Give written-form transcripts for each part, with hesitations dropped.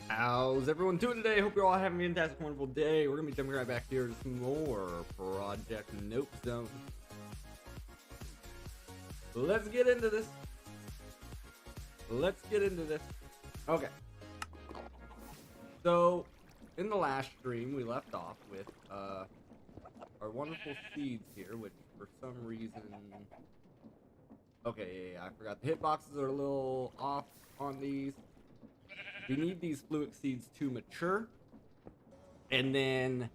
How's everyone doing today? Hope you're all having a fantastic, wonderful day. We're gonna be jumping right back here to some more Project Nope Zone. Let's get into this. Okay. So, in the last stream, we left off with our wonderful seeds here, which for some reason... Okay, yeah, I forgot. The hitboxes are a little off on these. We need these fluid seeds to mature, and then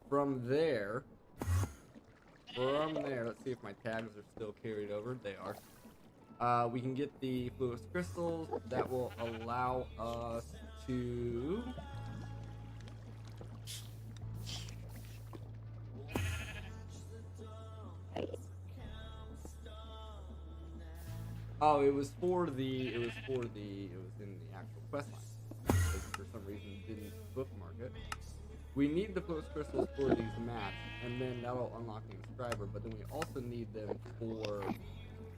from there, let's see if my tags are still carried over. They are. We can get the fluid crystals that will allow us to it was in the actual quest line. Because for some reason didn't bookmark it. We need the fluid crystals for these maps, and then that'll unlock the inscriber, but then we also need them for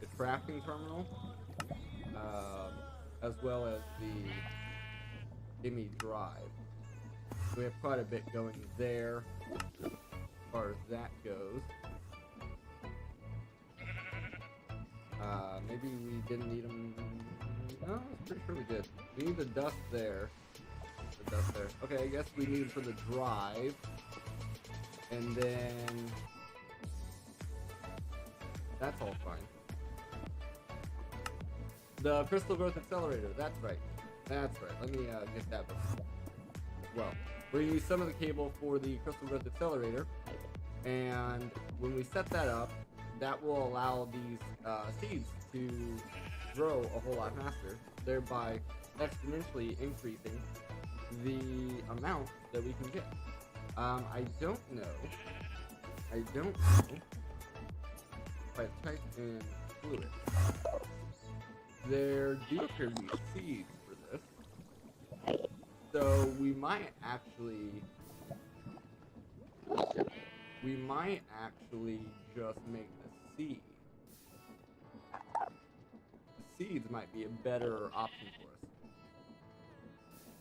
the crafting terminal, as well as the AE drive. We have quite a bit going there as far as that goes. Maybe we didn't need them. No, I'm pretty sure we did. We need the dust there. Okay, I guess we need it for the drive. And then... that's all fine. The crystal growth accelerator. That's right. Let me get that before. Well, we're going to use some of the cable for the crystal growth accelerator. And when we set that up, that will allow these seeds to grow a whole lot faster, thereby exponentially increasing the amount that we can get. I don't know if I type in fluid. There do appear to be seeds for this, so we might actually just make the seed. The seeds might be a better option for us.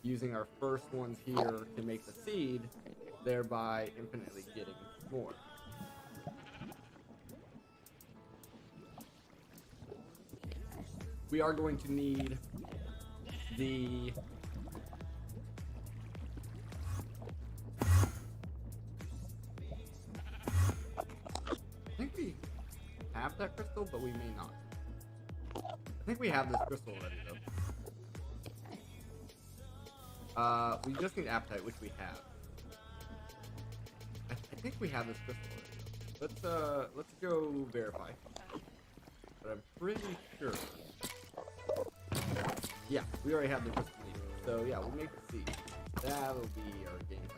Using our first ones here to make the seed, thereby infinitely getting more. We are going to need the have that crystal, but we may not. I think we have this crystal already, though. We just need appetite, which we have. I think we have this crystal already. Let's go verify. But I'm pretty sure. Yeah, we already have the crystal needed. So yeah, we'll make the seed. That'll be our game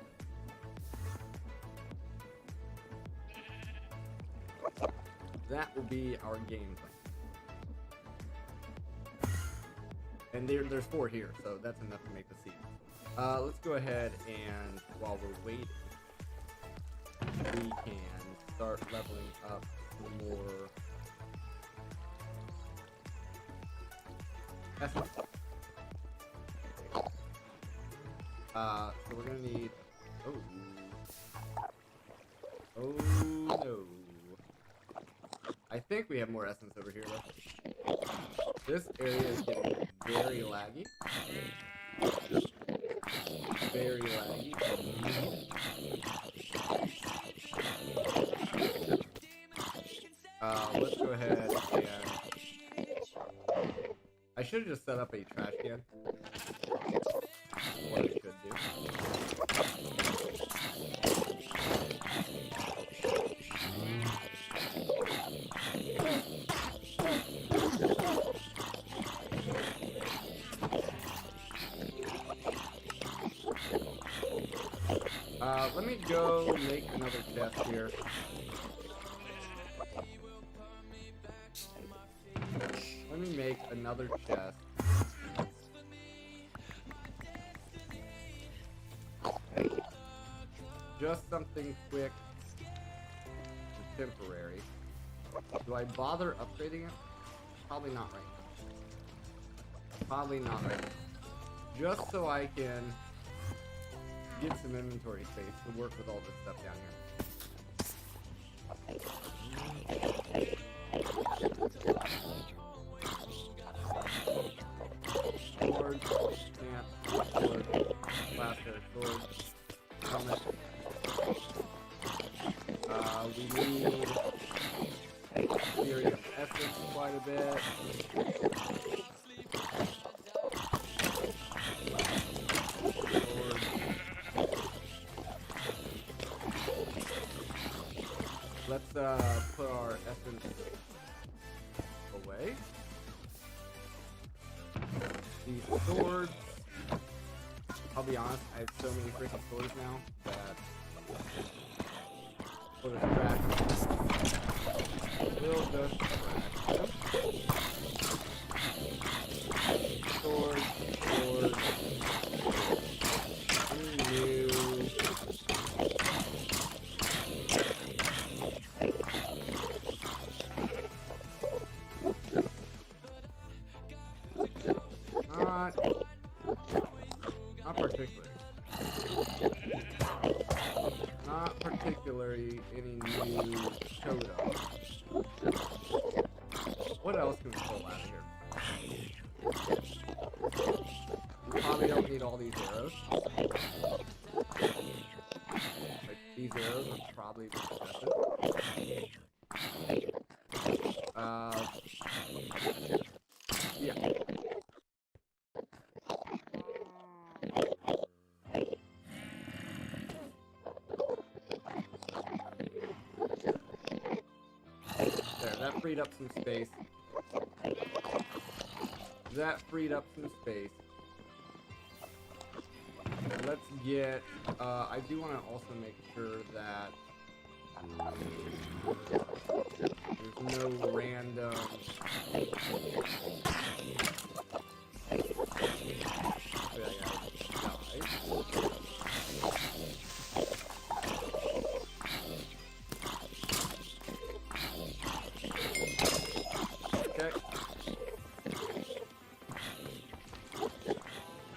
plan. That will be our game plan. And there's 4 here, so that's enough to make the seed. Let's go ahead and while we're waiting, we can start leveling up some more essence. So we're gonna need. Oh no! I think we have more essence over here though. This area is getting very laggy. Very laggy. Let's go ahead and I should have just set up a trash can. What I should do. Let me go make another chest here. Let me make another chest. Just something quick and temporary. Do I bother upgrading it? Probably not right now. Probably not right now. Just so I can get some inventory space to work with all this stuff down here. Sword, snap, sword, blaster, sword, helmet. We need Ethereum essence quite a bit. Let's put our essence away. These swords. I'll be honest, I have so many freaking swords now that we'll just crack them. We'll just crack them. Swords, swords. New. Not particularly. Not particularly any new totems. What else can we pull out of here? We probably don't need all these arrows. Like, these arrows are probably excessive. Yeah. That freed up some space. Let's get, I do want to also make sure that there's no random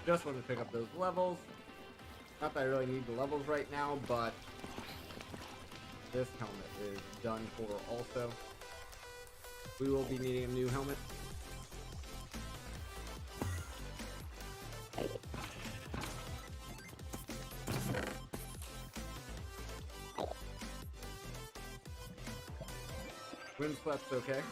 just want to pick up those levels. Not that I really need the levels right now, but this helmet is done for also. We will be needing a new helmet. Wind sweat's okay.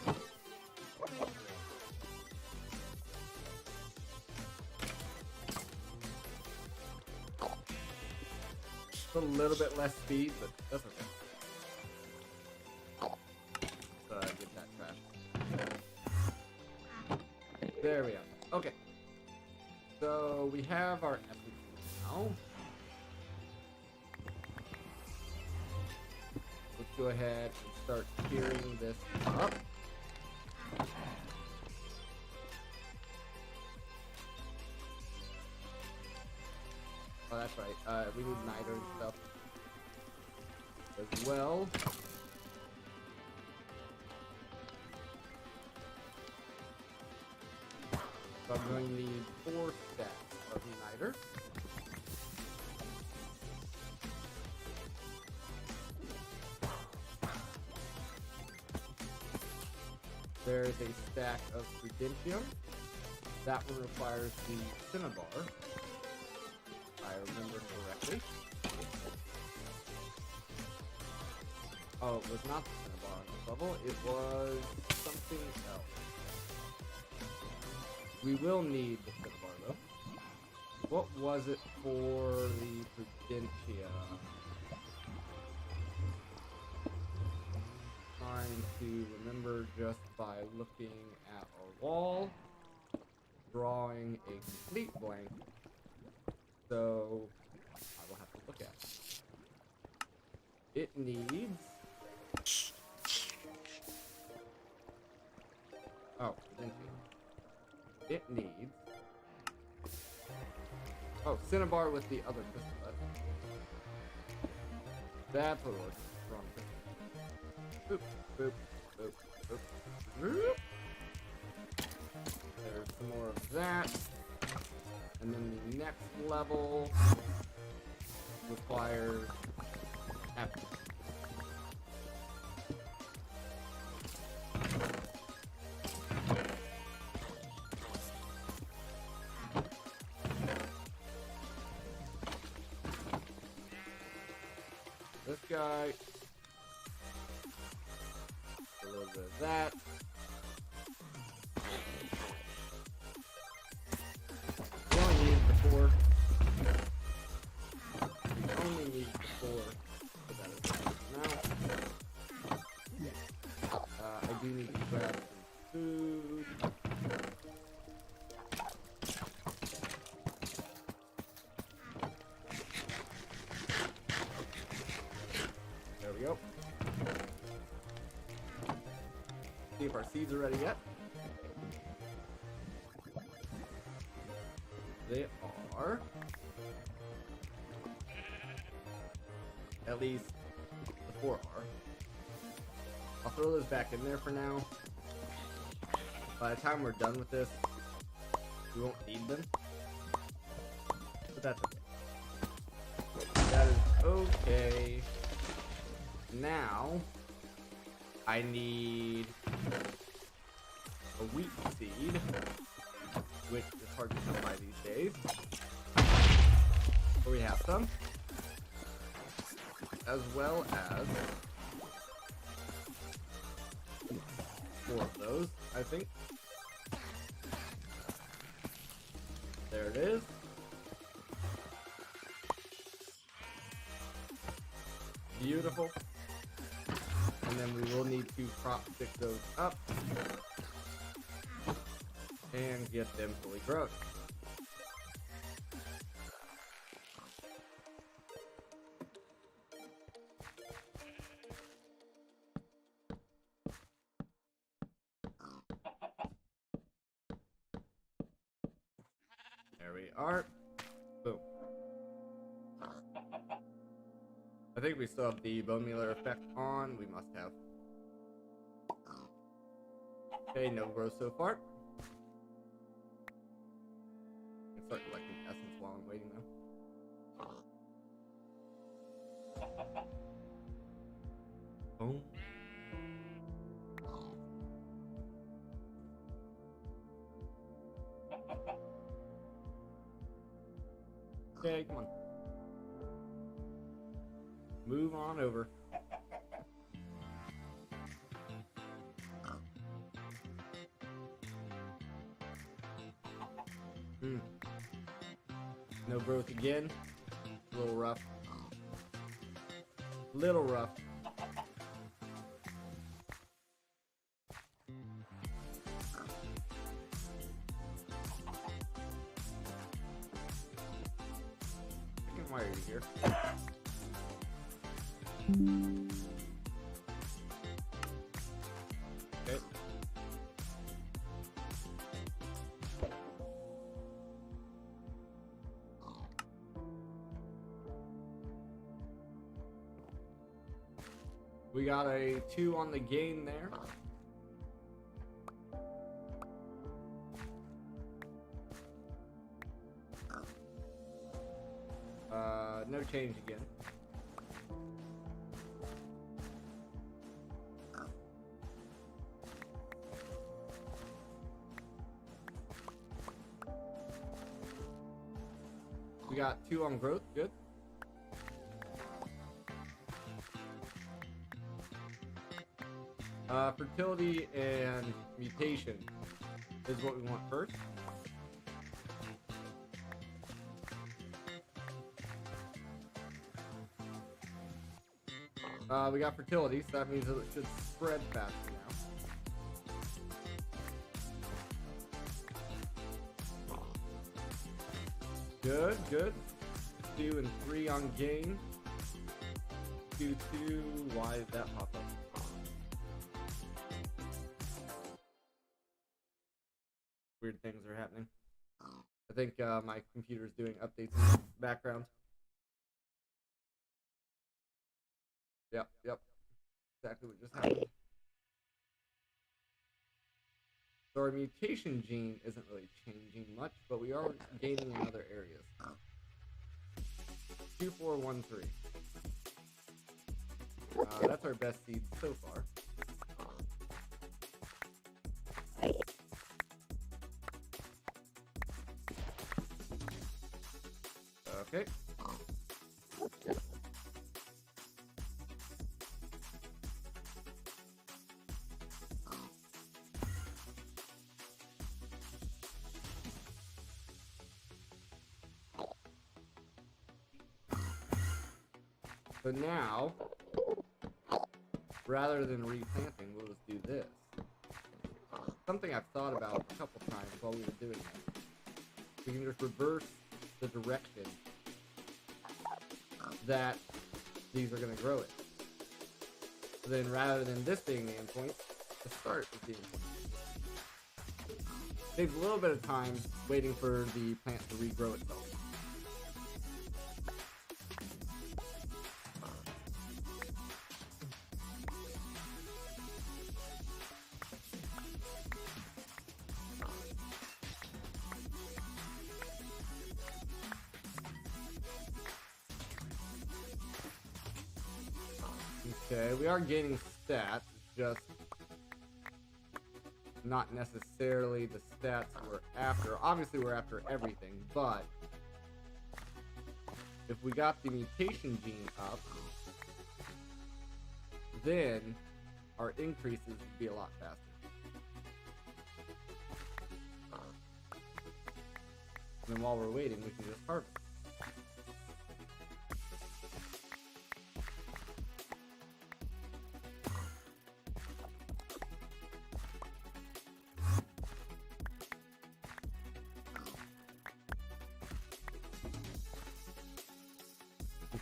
It's a little bit less speed, but that's okay. Get that trash. There we go. Okay. So we have our epic now. Let's go ahead and start tearing this up. Oh, that's right. We need niter and stuff as well. So I'm going to need 4 stacks of niter. There is a stack of Prudentium. That one requires the Cinnabar, if I remember correctly. Oh, it was not the Cinnabar on this level. It was something else. We will need the Cinnabar though. What was it for the Prudentia? Trying to remember just by looking at our wall, drawing a complete blank. So I will have to look at it. It needs. Oh, Prudentia. It needs. Oh, Cinnabar with the other crystal. That's what it was. Wrong crystal. Boop, boop, boop, boop, boop. There's some more of that. And then the next level requires apple. This guy. A little bit of that. We only need the 4. We only need the 4. Put that aside now. I do need to grab some food. There we go. See if our seeds are ready yet. They are. At least the 4 are. I'll throw those back in there for now. By the time we're done with this, we won't need them. But that's okay. That is okay. Now, I need a wheat seed, which is hard to come by these days. But we have some. As well as 4 of those, I think. There it is. Beautiful. And then we will need to crop stick those up and get them fully grown. There we are. Boom. I think we still have the bone mealer effect on. We must have. Okay, no growth so far. I can start collecting essence while I'm waiting though. Boom. Okay, come on. Move on over. Hmm. No growth again. A little rough. Little rough. Why are you here? Okay. We got a 2 on the gain there. No change again. We got 2 on growth, good. Fertility and mutation is what we want first. We got fertility, so that means that it should spread faster now. Good, good. 2 and 3 on gain. 2, 2. Why did that pop up? Weird things are happening. I think my computer's doing updates in the background. Yep. Exactly what just happened. So our mutation gene isn't really changing much, but we are gaining in other areas. 2, 4, 1, 3. That's our best seed so far. Okay. So now, rather than replanting, we'll just do this. Something I've thought about a couple times while we were doing it. We can just reverse the direction that these are going to grow it. So then rather than this being the endpoint, the start is the endpoint. Saves a little bit of time waiting for the plant to regrow itself. Okay, we are gaining stats, just not necessarily the stats we're after. Obviously we're after everything, but if we got the mutation gene up, then our increases would be a lot faster. And then while we're waiting, we can just harvest.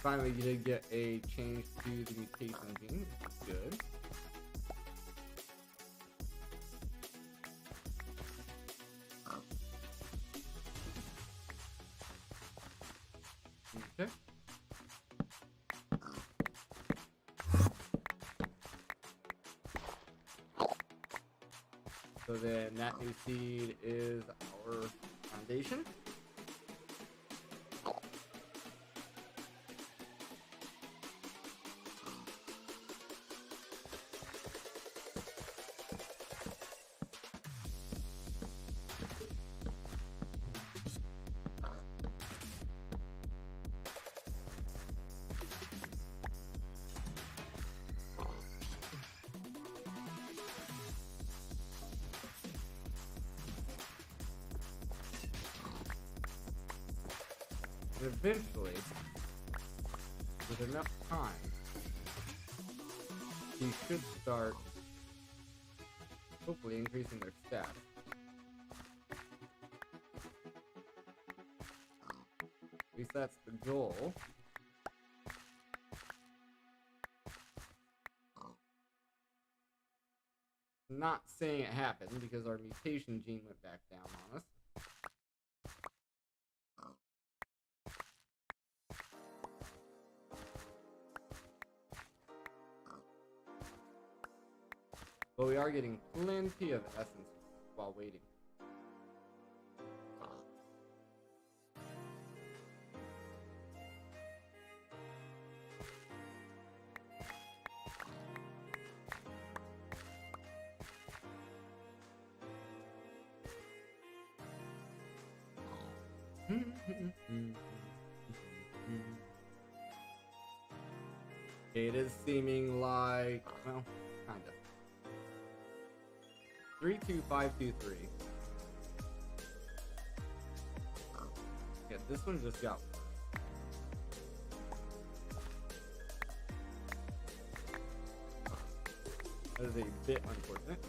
Finally, you did get a change to the mutation gene, which is good. Okay. So then that new seed is our foundation. And eventually, with enough time, these should start hopefully increasing their stats. At least that's the goal. Not saying it happened because our mutation gene went back down on us. But we are getting plenty of essence while waiting. It is seeming like, well, kind of. 32523. Yeah, this one just got worse. That is a bit unfortunate.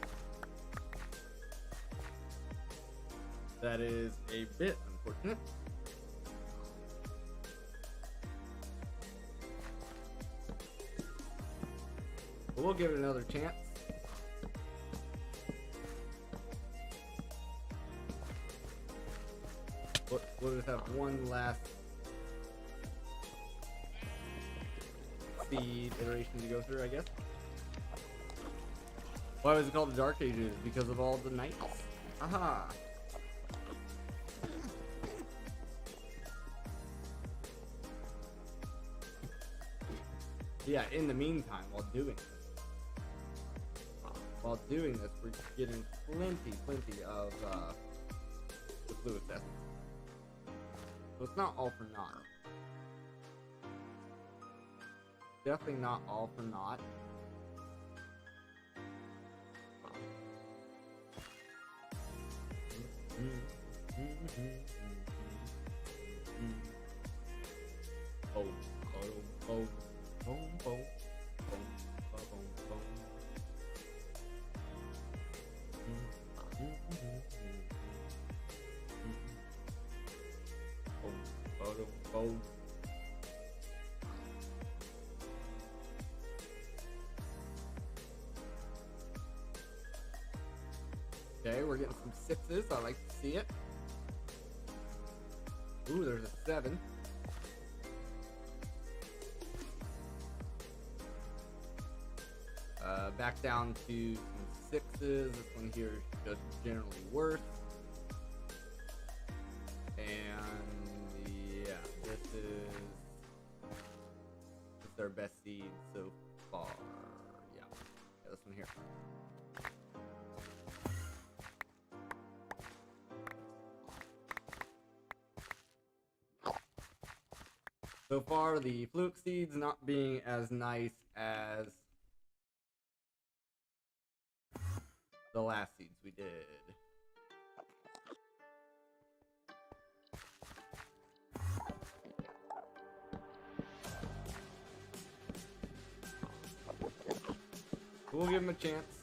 That is a bit unfortunate. But we'll give it another chance. We'll just have one last seed iteration to go through, I guess. Why was it called the Dark Ages? Because of all the knights. Aha! Yeah, in the meantime, while doing this, we're getting plenty of the fluid test. So it's not all for naught. Definitely not all for naught. Oh, oh. Boom, boom, boom, boom, boom. Boom, boom, boom. Okay, we're getting some sixes. I like to see it. Ooh, there's a 7. Back down to some 6s. This one here is just generally worse. And yeah, this is our best seed so far. Yeah, this one here. So far, the fluke seeds not being as nice as the last seeds we did. We'll give them a chance.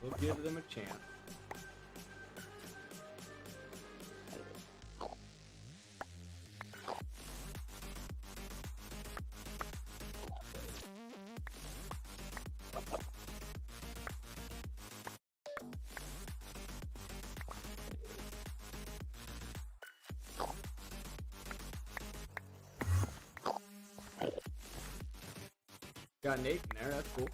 We'll give them a chance. Got an 8 in there, that's cool.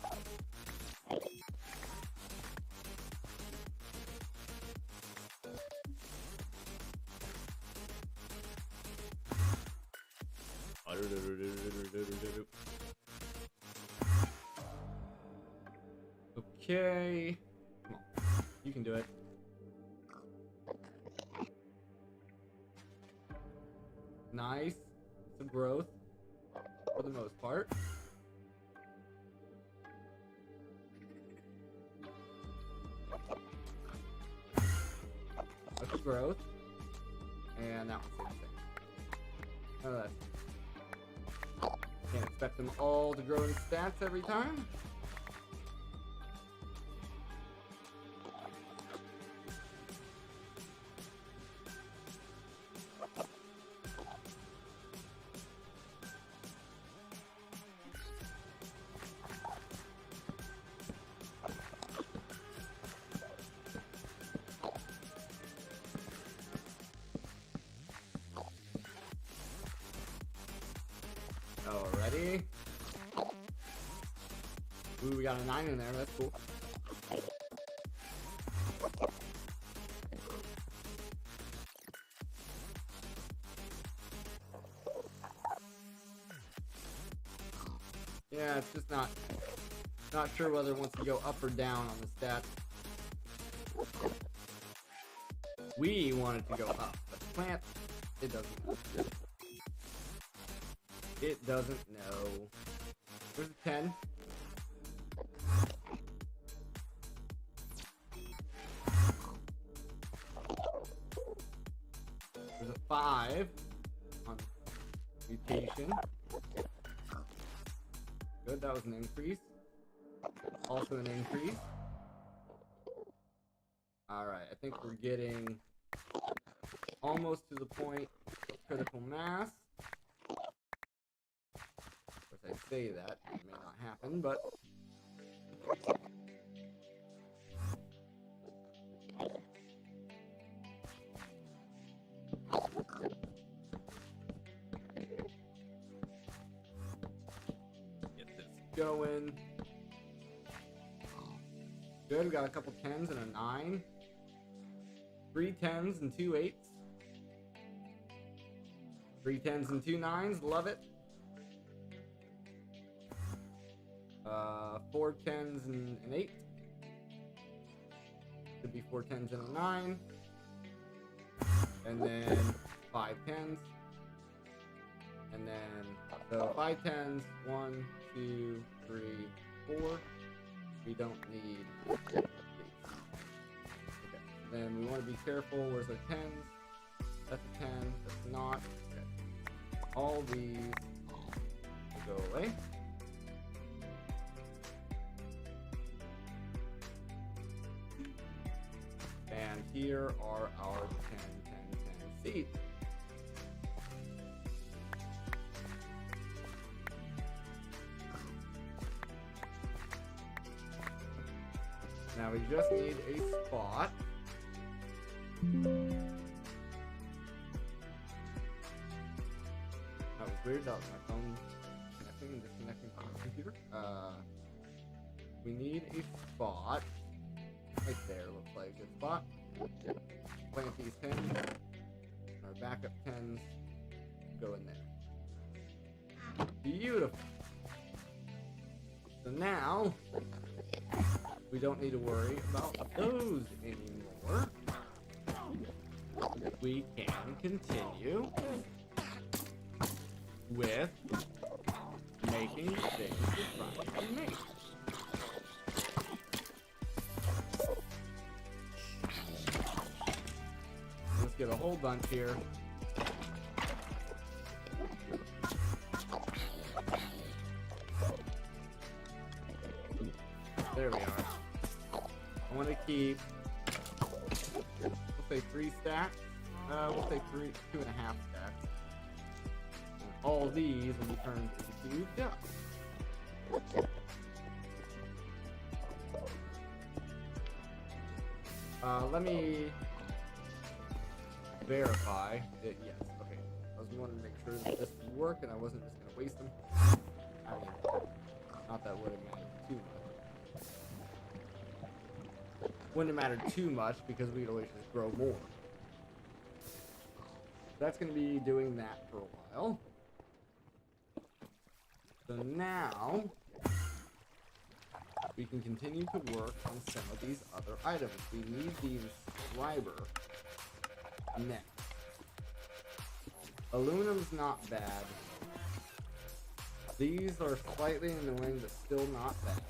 Okay. Come on. You can do it. Nice. Some growth for the most part. growth. And that one's the same. Oh, that's... Can't expect them all to grow in stats every time. Alrighty. Ooh, we got a 9 in there. That's cool. Yeah, it's just not sure whether it wants to go up or down on the stats. We want it to go up, but the plant, it doesn't know. It doesn't know. There's a 10. There's a 5 on mutation. Good, that was an increase. Also an increase. Alright, I think we're getting almost to the point of critical mass. Of course, I say that, it may not happen, but... Get this going. Good, we got a couple 10s and a 9. 3 10s and 2 8s. 3 10s and 2 9s, love it. 4 10s and an 8. Could be 4 10s and a 9. And then 5 10s. And then, so 5 10s, 1, 2, 3, 4. We don't need these. Okay, then we want to be careful. Where's our 10s? That's a 10, that's not. Okay. All these will go away. And here are our 10, 10, 10 seeds. Now we just need a spot. That was weird. That was my phone connecting and disconnecting from the computer. We need a spot. Right there looks like a good spot. Plant these 10s. Our backup 10s go in there. Beautiful. So now we don't need to worry about those anymore. We can continue with making things we're trying to make. Let's get a whole bunch here. There we are. I want to keep, we'll say 3 stacks. We'll say 2.5 stacks. And all these will be turned into ducks. Let me verify that yes. Okay. I was wanting to make sure that this would work and I wasn't just going to waste them. I mean, not that would have mattered too much. Wouldn't have mattered too much because we could always just grow more. That's going to be doing that for a while. So now we can continue to work on some of these other items. We need the inscriber next. Aluminum's not bad. These are slightly annoying, but still not bad.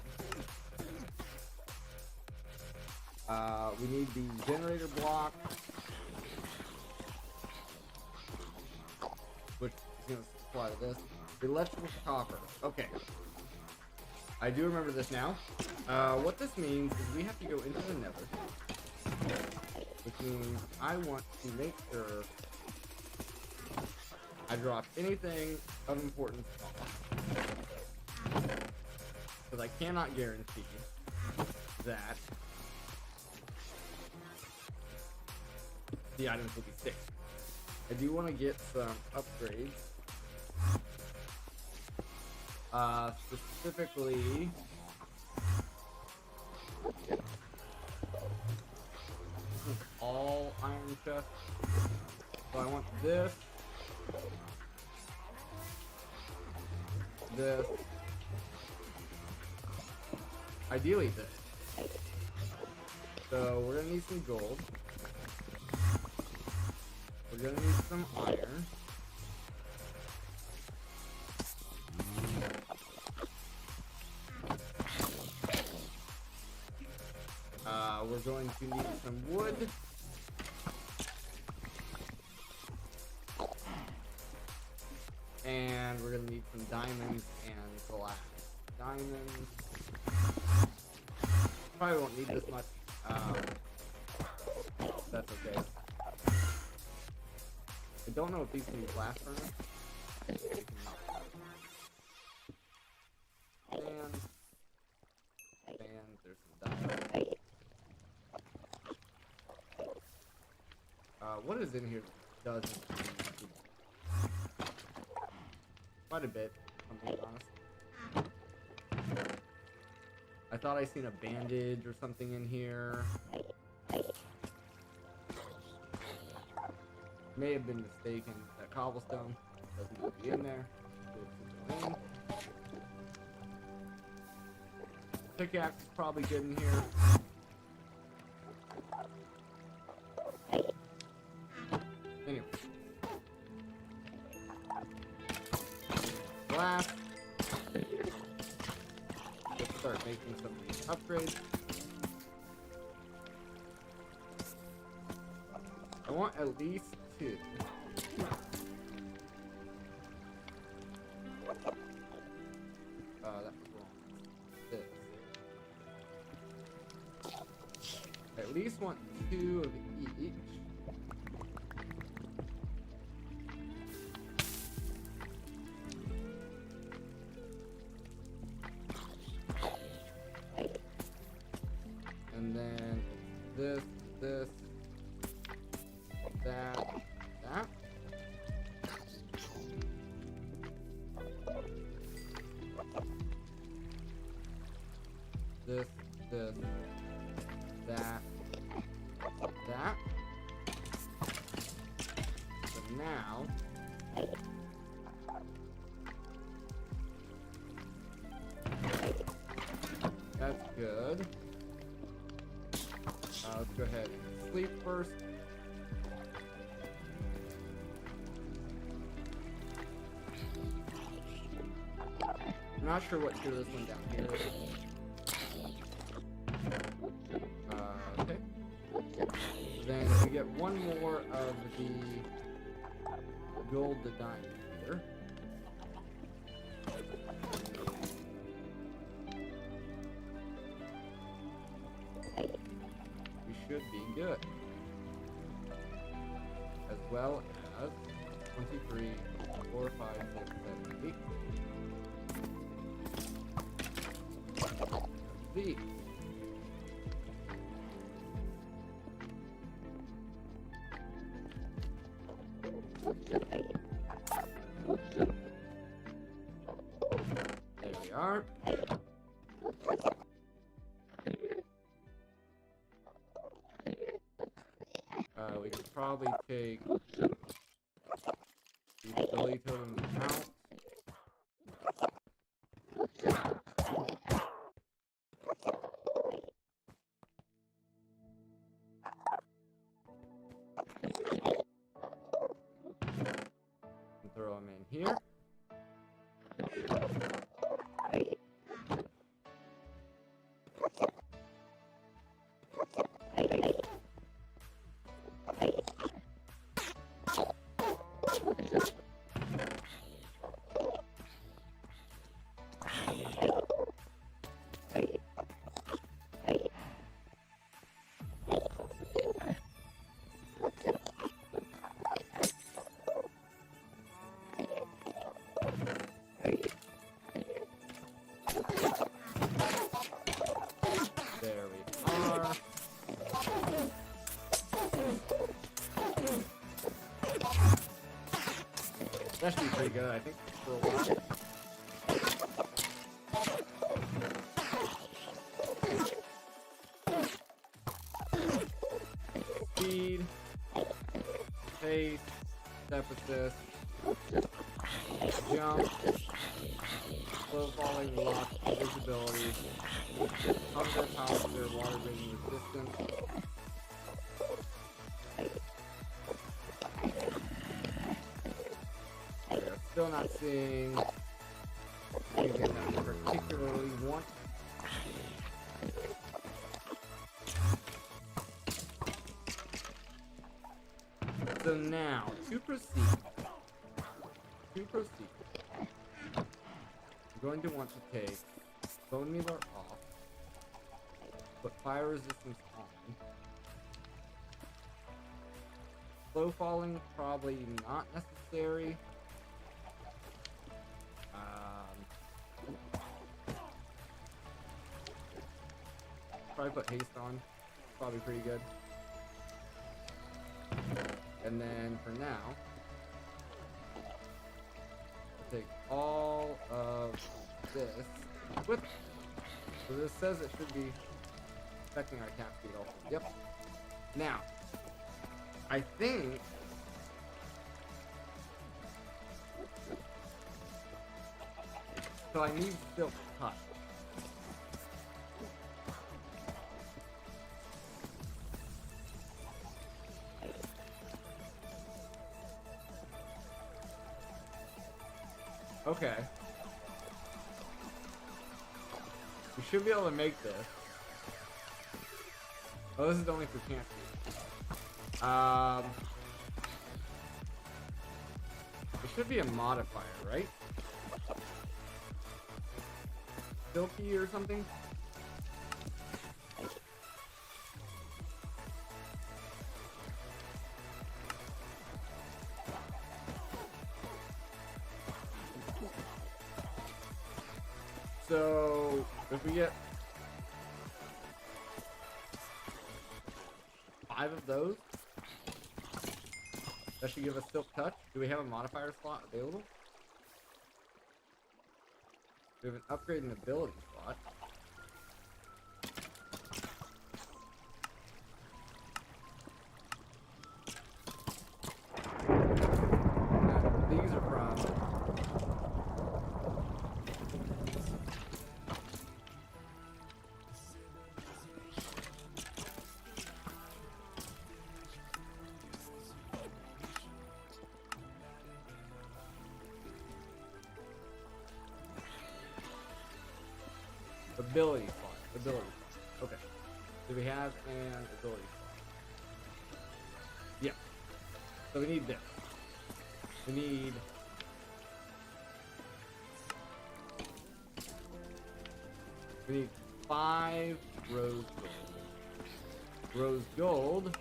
We need the generator block. gonna supply this. Electrical copper. Okay. I do remember this now. What this means is we have to go into the nether. Which means I want to make sure I drop anything of importance off. Because I cannot guarantee that the items will be safe. I do want to get some upgrades. Specifically, this is all iron chest. So I want this, ideally this. So we're gonna need some gold. We're gonna need some iron. We're going to need some wood. And we're gonna need some diamonds and glass. Diamonds. Probably won't need this much. That's okay. I don't know if these can be blast furnace. And there's some diamonds. What is in here that doesn't seem quite a bit, if I'm being honest. I thought I seen a bandage or something in here. May have been mistaken. That cobblestone doesn't need to be in there. Pickaxe is probably good in here. Anyway. Glass. Let's start making some of these upgrades. I want at least 2. That was wrong. This. At least want 2 of each. And then this, that. This, that. So now, that's good. Let's go ahead and sleep first. I'm not sure what tier this one down here is. Okay. Then we get one more of the gold to diamond here. We should be good. As well as 1, 2, 3, 4, 5, 6, 7, 8. See. There we are. We could probably take the ability totem out. And throw them in here. That should be pretty good, I think, for a while. Speed, pace, step assist, jump, slow falling, lock, visibility, hunger, posture, water breathing resistance. We're still not seeing anything that we particularly want. So now, to proceed, I'm going to want to take Bone Mealer off, put Fire Resistance on. Slow falling, probably not necessary. Probably put haste on. Probably pretty good. And then for now, I'll take all of this with it. So this says it should be affecting our attack speed also. Yep. Now, I think so I need Silk Touch. Okay. We should be able to make this. Oh, this is only for camp. It should be a modifier, right? Silky or something? So, if we get 5 of those, that should give us Silk Touch. Do we have a modifier slot available? We have an upgrade and ability slot. These are from ability slot. Ability slot. Okay. Do we have an ability slot? Yeah. So we need this. We need 5 rose gold. Rose gold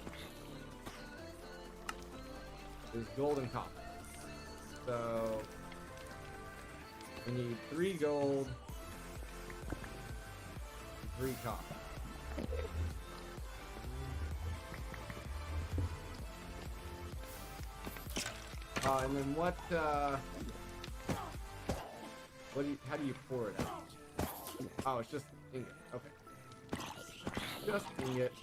is gold and copper. So we need 3 gold, 3 copper. And then how do you pour it out? Oh, it's just ingot. Okay. Just ingot.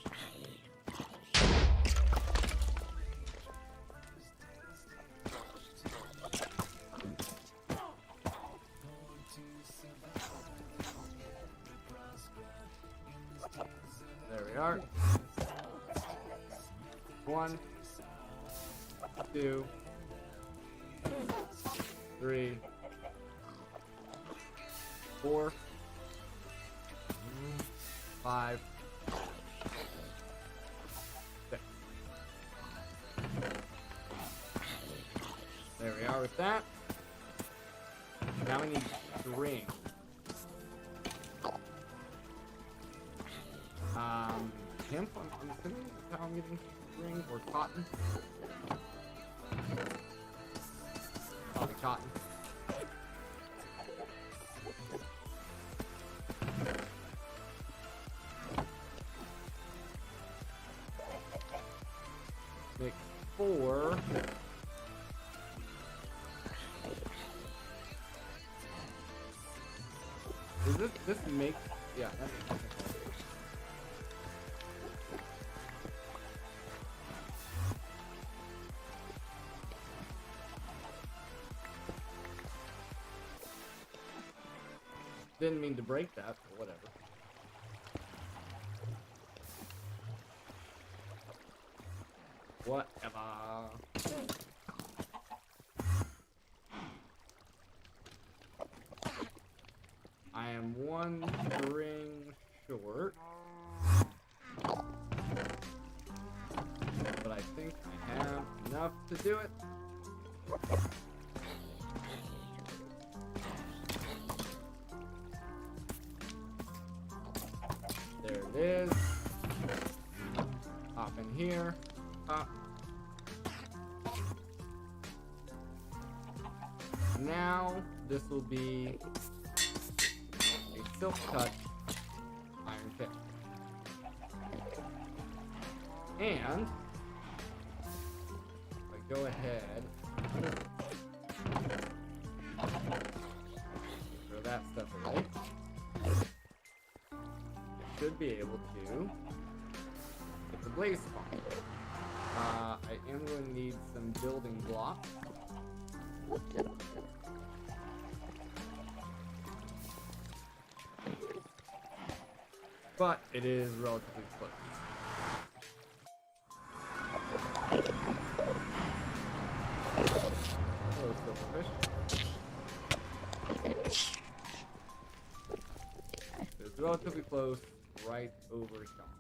There we are. 1, 2, 3, 4, 5, 6. There we are with that. Now we need string. Hemp, I'm assuming is how I'm getting string, or cotton. Probably cotton. Make 4 Does this make... Yeah, that makes sense. Didn't mean to break that, but whatever. Whatever. I am one string short. But I think I have enough to do it. There it is. Hop in here. Hop. Now this will be a silk cut iron pick. And if I go ahead, throw that stuff away. Should be able to get the blaze spawn. I am going to need some building blocks. But it is relatively close. Hello, silverfish. It's relatively close. Right over Sean.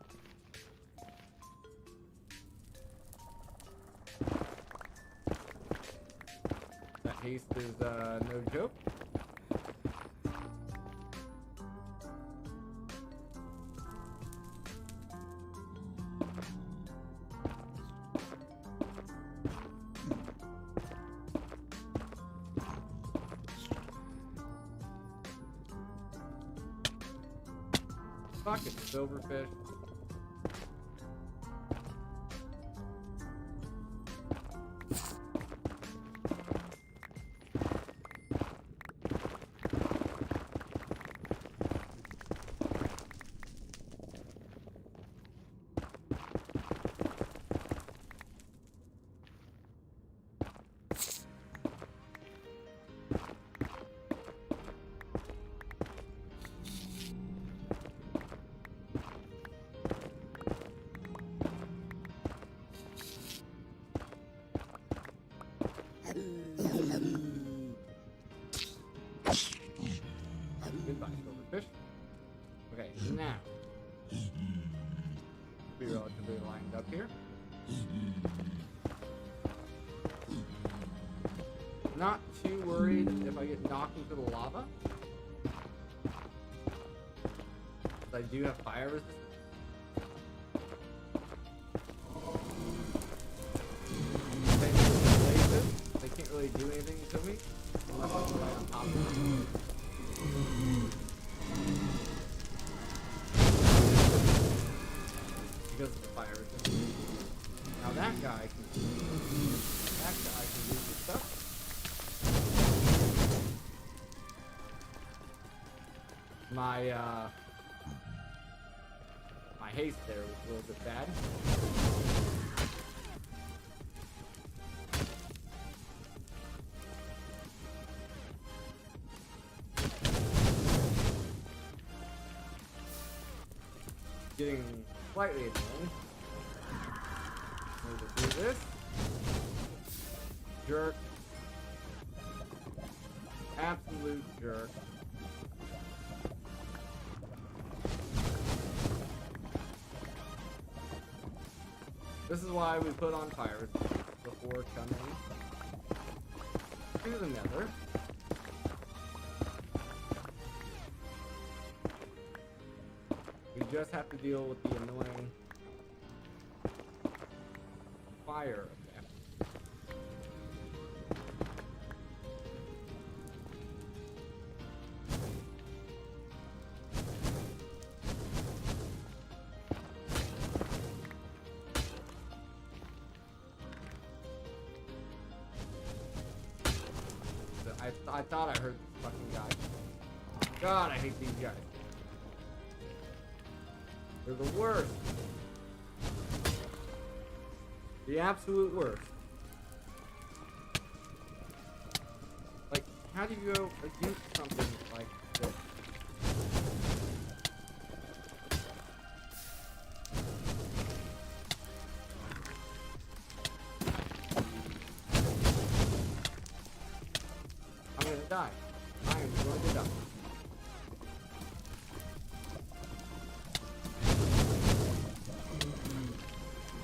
That haste is no joke. Fuck it, silverfish. Goodbye, silverfish. Okay, now be relatively lined up here. Not too worried if I get knocked into the lava. I do have fire resistance. They can't really do anything to me unless I can lay on top of them. Because of the fire resistance. Now that guy can do some stuff. My haste there was a little bit bad. Getting slightly annoying. I'm going to do this. Jerk. Absolute jerk. This is why we put on fire before coming to the nether. We just have to deal with the annoying fire effect. I thought I heard this fucking guy. God, I hate these guys. They're the worst. The absolute worst. Like, how do you go against something like this? I'm gonna die. I am going to die.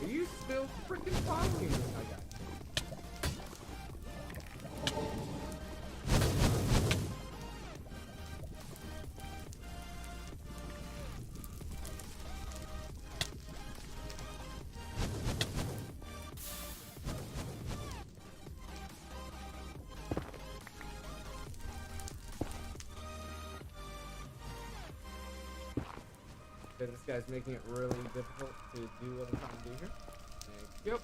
Are you still freaking following me, my guy? Okay, this guy's making it really difficult to do what I'm trying to do here. Thank you.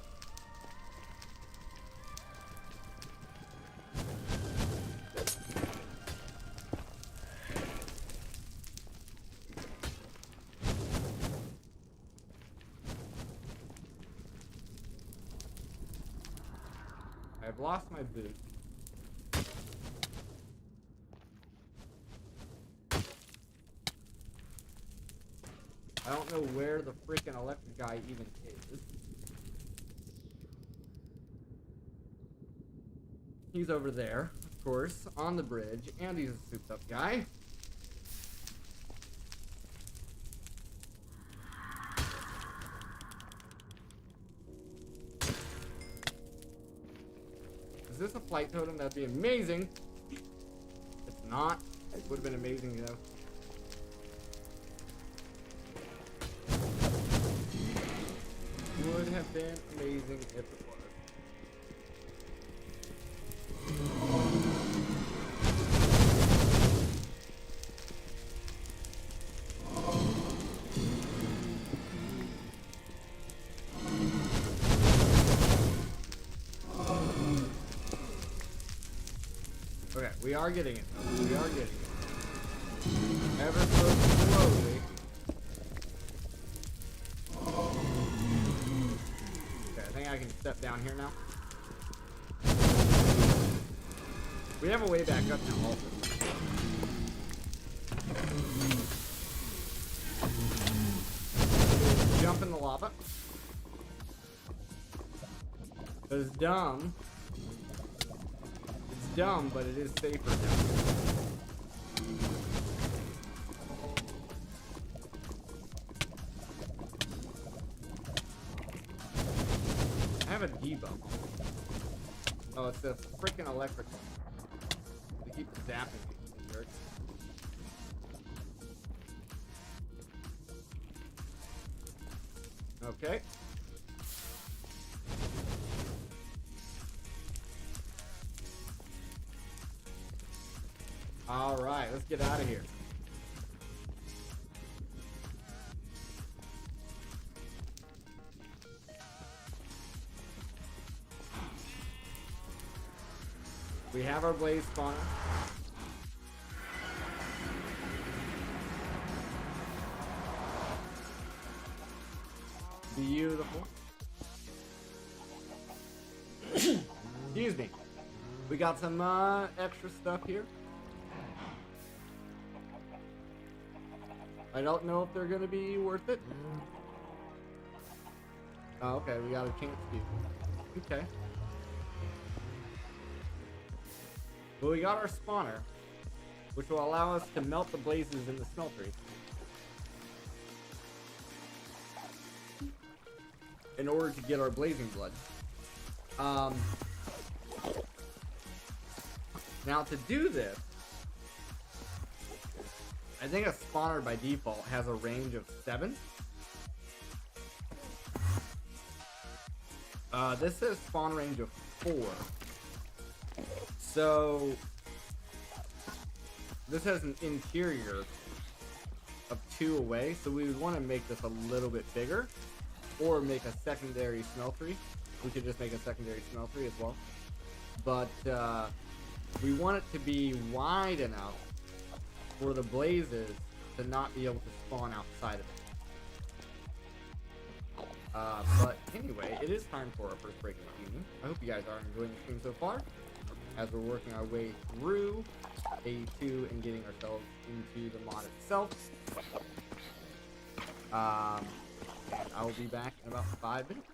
I've lost my boot. I don't know where the freaking electric guy even is. He's over there, of course, on the bridge, and he's a souped up guy. Is this a flight totem? That'd be amazing. It's not. It would have been amazing, though. Would have been amazing if it was. Okay, we are getting it. We are getting it. Ever so slowly. I can step down here now. We have a way back up now also. Jump in the lava. It's dumb. It's dumb, but it is safer down here. I have a debuff. Oh, it's a freaking electric one. They keep zapping me, these jerks. Okay. Alright, let's get out of here. We have our blaze spawner. Beautiful. Excuse me. We got some extra stuff here. I don't know if they're gonna be worth it. Oh, okay, we got a chance to. Okay. Well, we got our spawner, which will allow us to melt the blazes in the smeltery. In order to get our blazing blood. Now to do this, I think a spawner by default has a range of 7. This says spawn range of 4. So this has an interior of 2 away, so we would want to make this a little bit bigger, or make a secondary smeltery. We could just make a secondary smeltery as well, but we want it to be wide enough for the blazes to not be able to spawn outside of it. But anyway, it is time for our first break of the evening. I hope you guys are enjoying the stream so far, as we're working our way through AE2 and getting ourselves into the mod itself. And I will be back in about 5 minutes.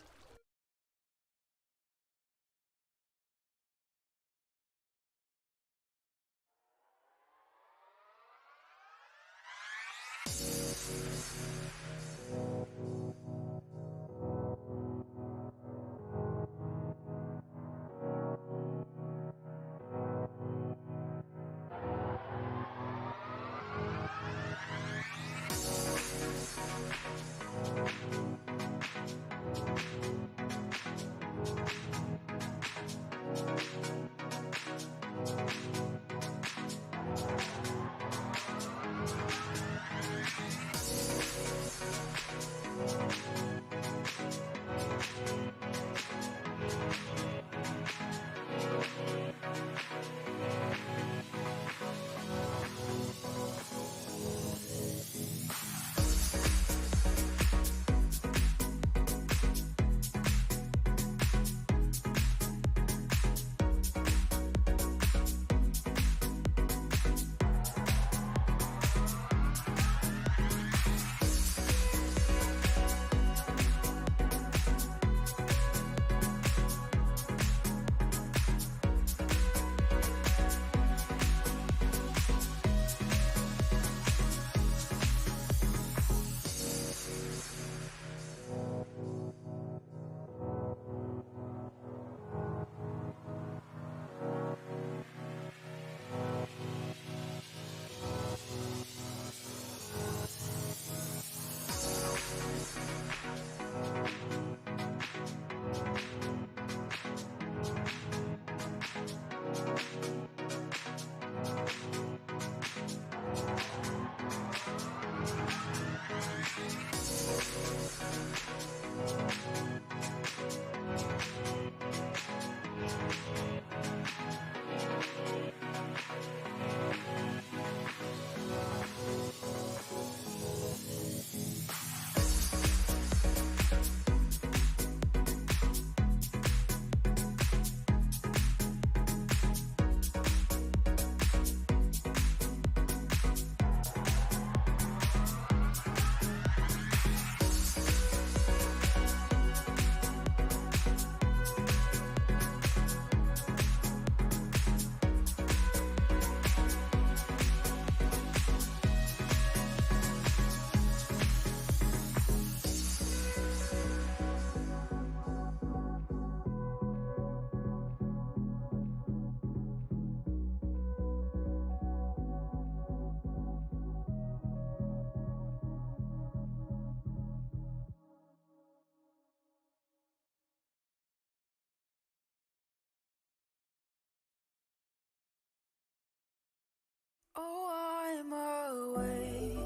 Oh, I'm awake,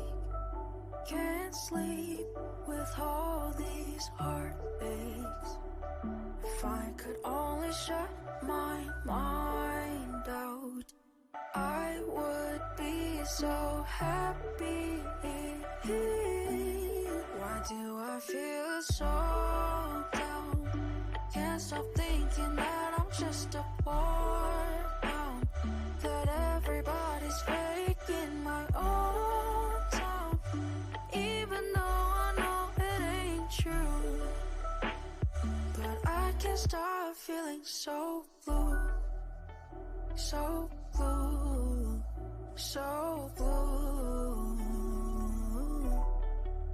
can't sleep with all these heartaches. If I could only shut my mind out, I would be so happy. Why do I feel so down? Can't stop thinking that I'm just a worn out, that everybody's fake in my own town, even though I know it ain't true. But I can't stop feeling so blue, so blue, so blue.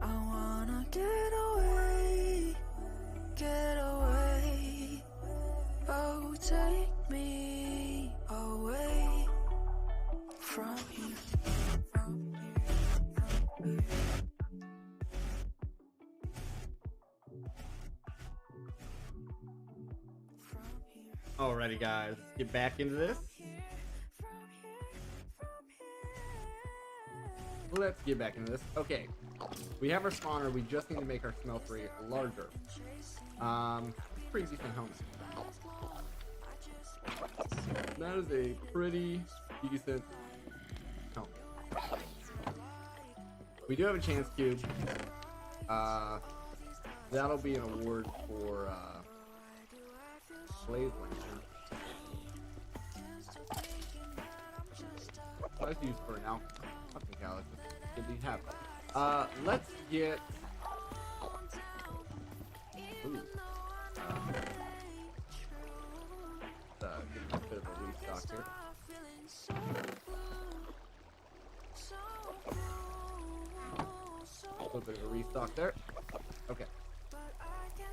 I wanna get away, get away. Oh, take me away from here, from here, from here. Alrighty, guys, let's get back into this. Let's get back into this. Okay, we have our spawner. We just need to make our smeltery larger. Pretty decent home. That is a pretty decent home. We do have a chance cube. That'll be an award for Blaze Lantern. Let's use for now. Fucking cow, let's just get these happen. Let's get. Ooh. Get a bit of a restock here. A little bit of a restock there. Okay.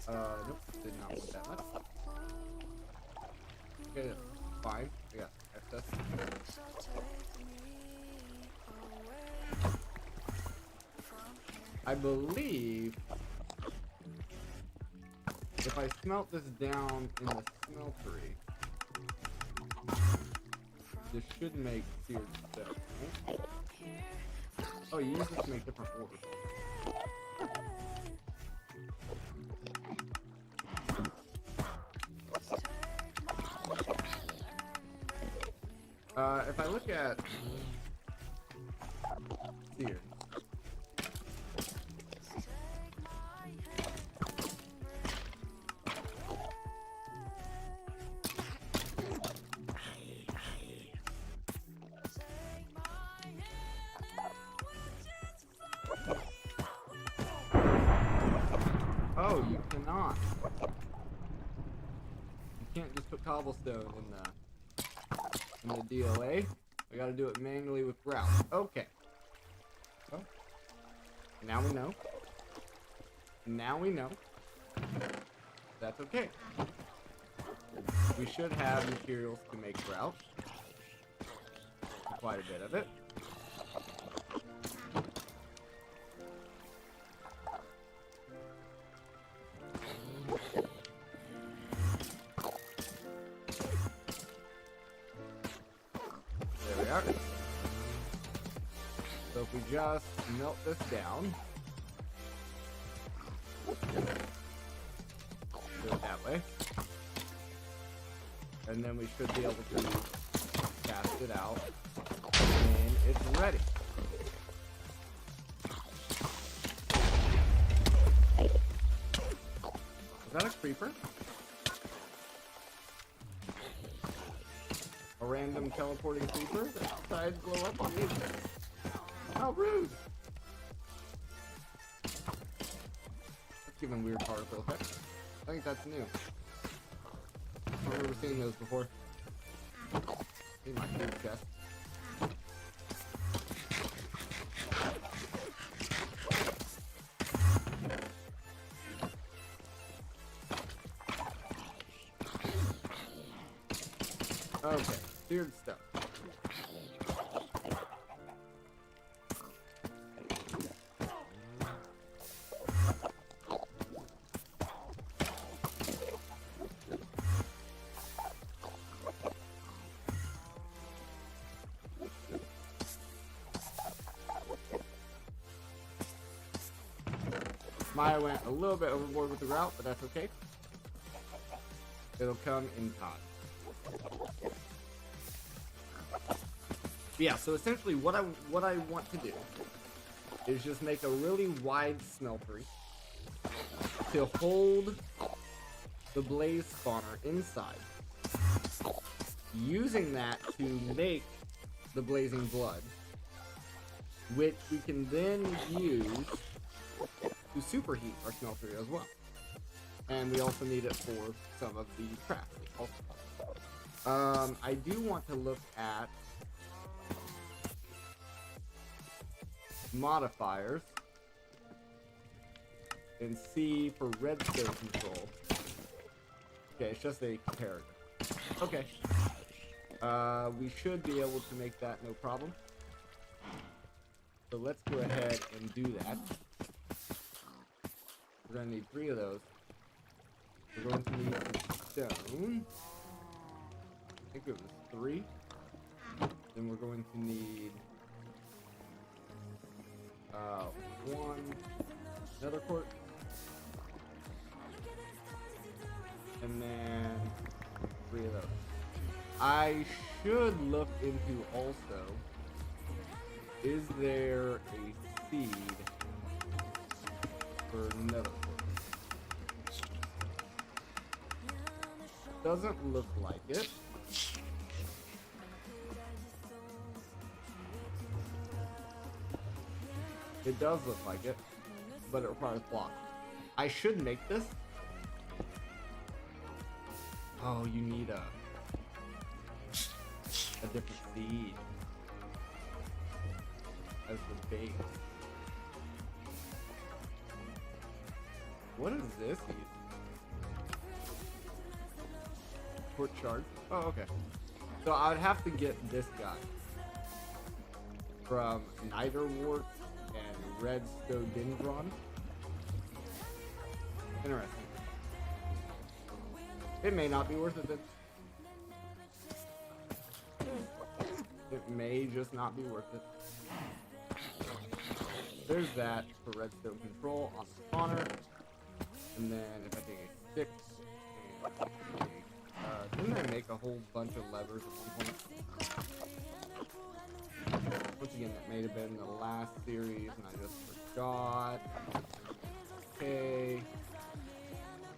Nope, did not want that much. Okay, fine. We got excess. I believe if I smelt this down in the smeltery, this should make seared stone, right? Oh, you use this to make different ores. If I look at seared, oh, you cannot. You can't just put cobblestone in the DOA. I gotta do it manually with grout. Okay. Well, now we know. Now we know. That's okay. We should have materials to make grout. Quite a bit of it. So if we just melt this down, do it that way, and then we should be able to cast it out, and it's ready. Is that a creeper? A random teleporting creeper that decides to blow up on me? How rude! That's giving weird particle effects. I think that's new. I've never seen those before. In my food chest. Okay, weird stuff. Maya went a little bit overboard with the route, but that's okay. It'll come in time. Yeah, so essentially what I want to do is just make a really wide smeltery to hold the blaze spawner inside, using that to make the blazing blood, which we can then use to superheat our smeltery as well. And we also need it for some of the crafts also. I do want to look at modifiers and see for redstone control. Okay, it's just a comparator. Okay. We should be able to make that no problem. So let's go ahead and do that. We're gonna need 3 of those. We're going to need some stone. I think it was 3. Then we're going to need 1, another quart, and then 3 of those. I should look into also, is there a seed for another. Doesn't look like it. It does look like it, but it requires blocks. I should make this. Oh, you need a different seed as the base. What is this? Port shard. Oh, okay. So I would have to get this guy from Niterwort and Redstodendron. Interesting. It may not be worth it then. It may just not be worth it. There's that for redstone control on the spawner. And then if I take a stick and didn't I make a whole bunch of levers at one point? Once again, that may have been the last series and I just forgot. Okay.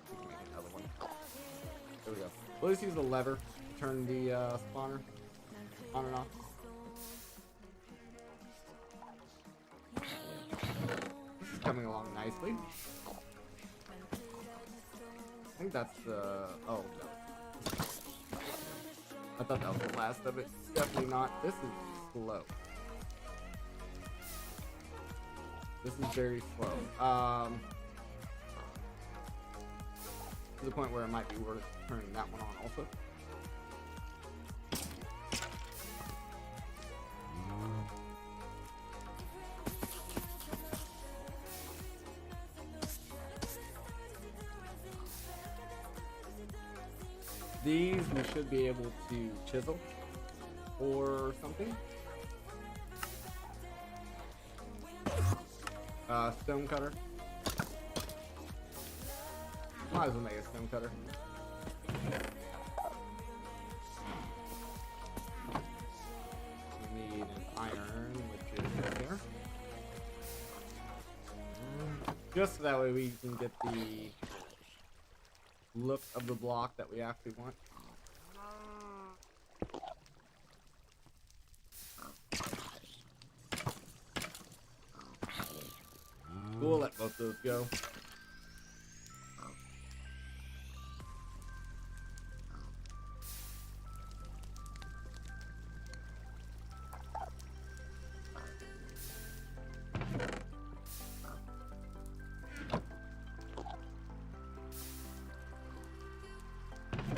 We can make another one. There we go. We'll just use the lever to turn the spawner on and off. This is coming along nicely. I think that's the... oh, no. I thought that was the last of it. Definitely not. This is slow. This is very slow. To the point where it might be worth turning that one on also. These we should be able to chisel or something. Stone cutter. Might as well make a stone cutter. We need an iron, which is right there. Just so that way we can get the look of the block that we actually want. We'll let both those go.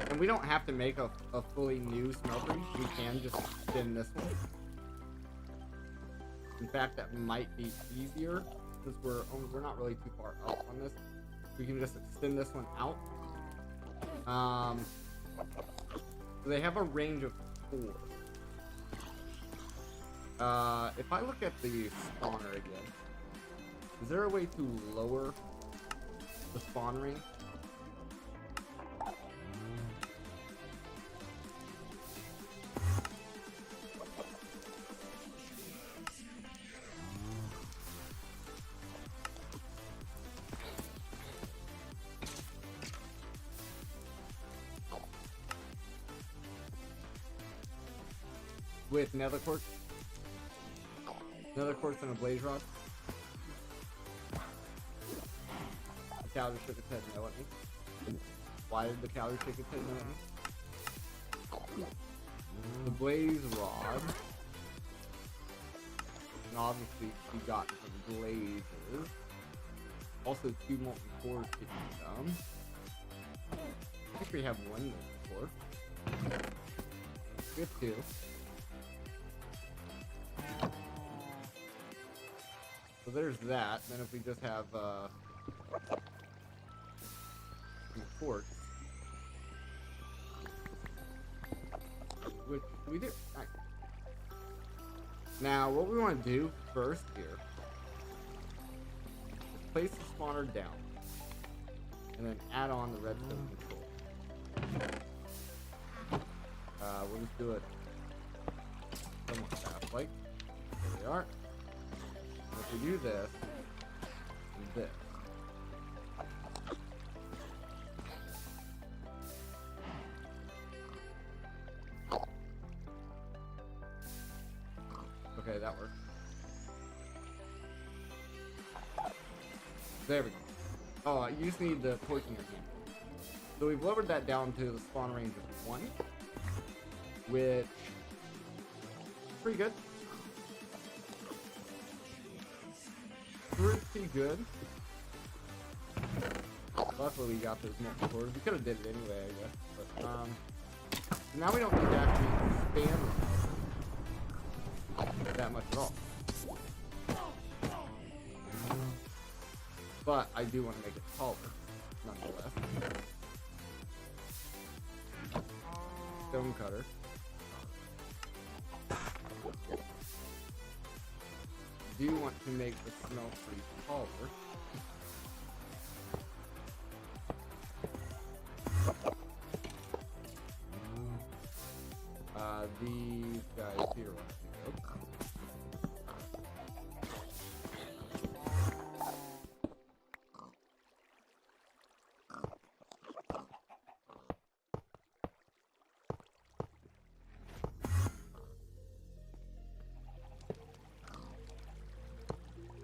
And we don't have to make a fully new smeltery. We can just spin this one. In fact, that might be easier since we're not really too far up on this. We can just extend this one out. So they have a range of 4. If I look at the spawner again, is there a way to lower the spawn rate? With nether quartz and a blaze rod. The cow just shook its head no at me. Why did the cow just shake its head no at me? The blaze rod can obviously be gotten from blazes. Also 2 molten cores could be done. I think we have 1 molten core. We have 2. So there's that. Then if we just have quartz, which we do. Nice. Now what we want to do first here is place the spawner down, and then add on the redstone control. We'll just do it. Somewhat fast, like there we are. we do this and this. Okay, that works. There we go. Oh, you just need the poison machine. So we've lowered that down to the spawn range of 1, which pretty good. Pretty good. Luckily we got those multiple cores. We could have did it anyway, I guess. But so now we don't need to actually expand that much at all. But I do want to make it taller, nonetheless. Stone cutter. Do want to make the smeltery taller. These guys here want to go.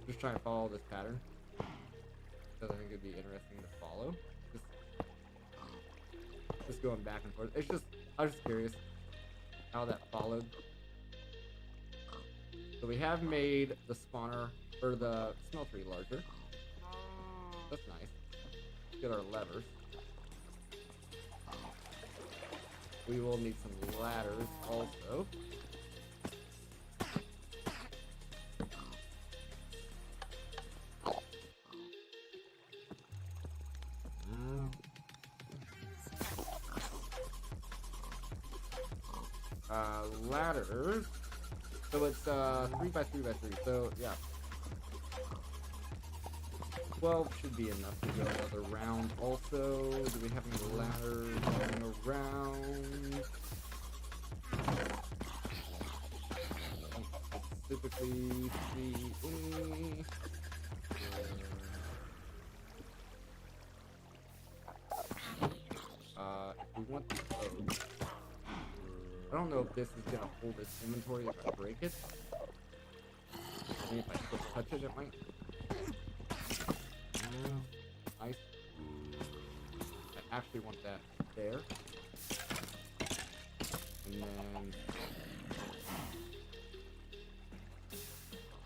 Just trying to follow this pattern because I think it'd be interesting to follow. Just going back and forth. It's just, I was just curious how that followed. So we have made the spawner or the smeltery larger. That's nice. Get our levers. We will need some ladders also. Ladders. So it's 3 by 3 by 3. So yeah, 12 should be enough to go another round. Also, do we have any ladders going around? Specifically, see any. If we want the code. I don't know if this is gonna hold its inventory if I break it. I mean, if I still touch it, it might. Nice. I actually want that there. And then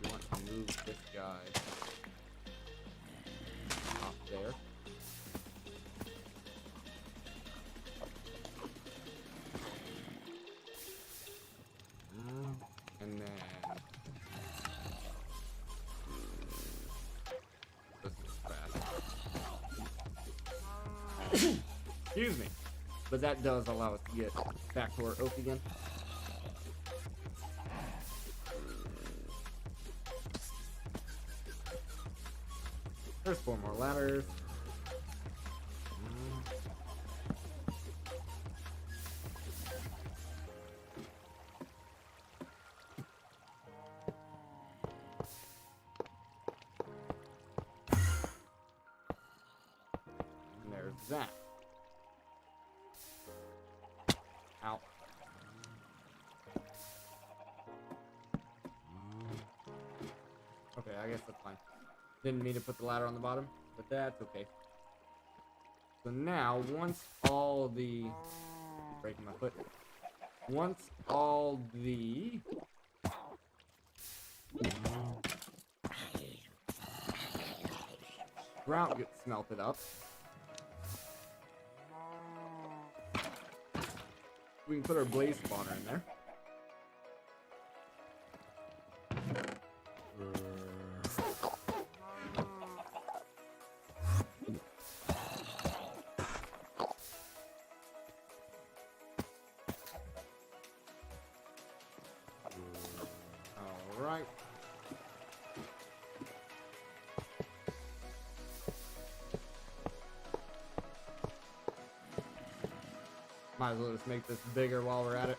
we want to move this guy up there. And then this is fast. Excuse me. But that does allow us to get back to our oak again. There's 4 more ladders. That. Ow. Okay, I guess that's fine. Didn't mean to put the ladder on the bottom, but that's okay. So now, once all the... breaking my foot. Once all the... grout gets smelted up, we can put our blaze spawner in there. All right. Might as well just make this bigger while we're at it.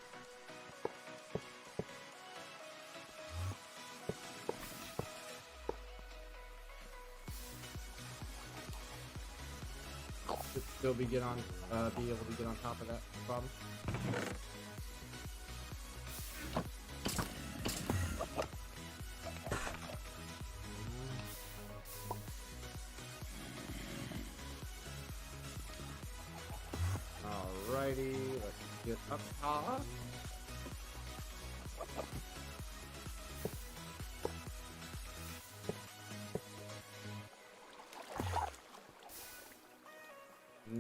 still be able to get on top of that problem. Alrighty, let's get up top.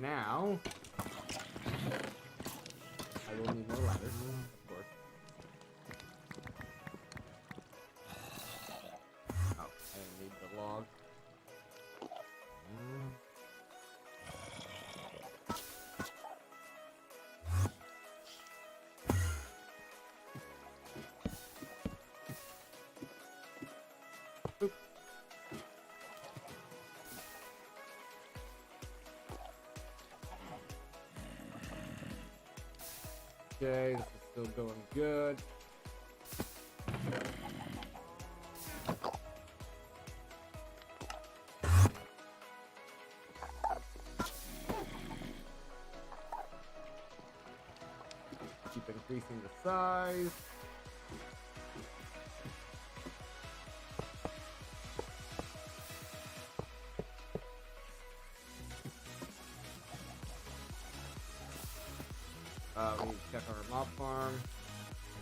Now, I will need more ladders, of course. Oh, I didn't need the log. Boop. Okay, this is still going good. Keep increasing the size. We need to check on our mob farm.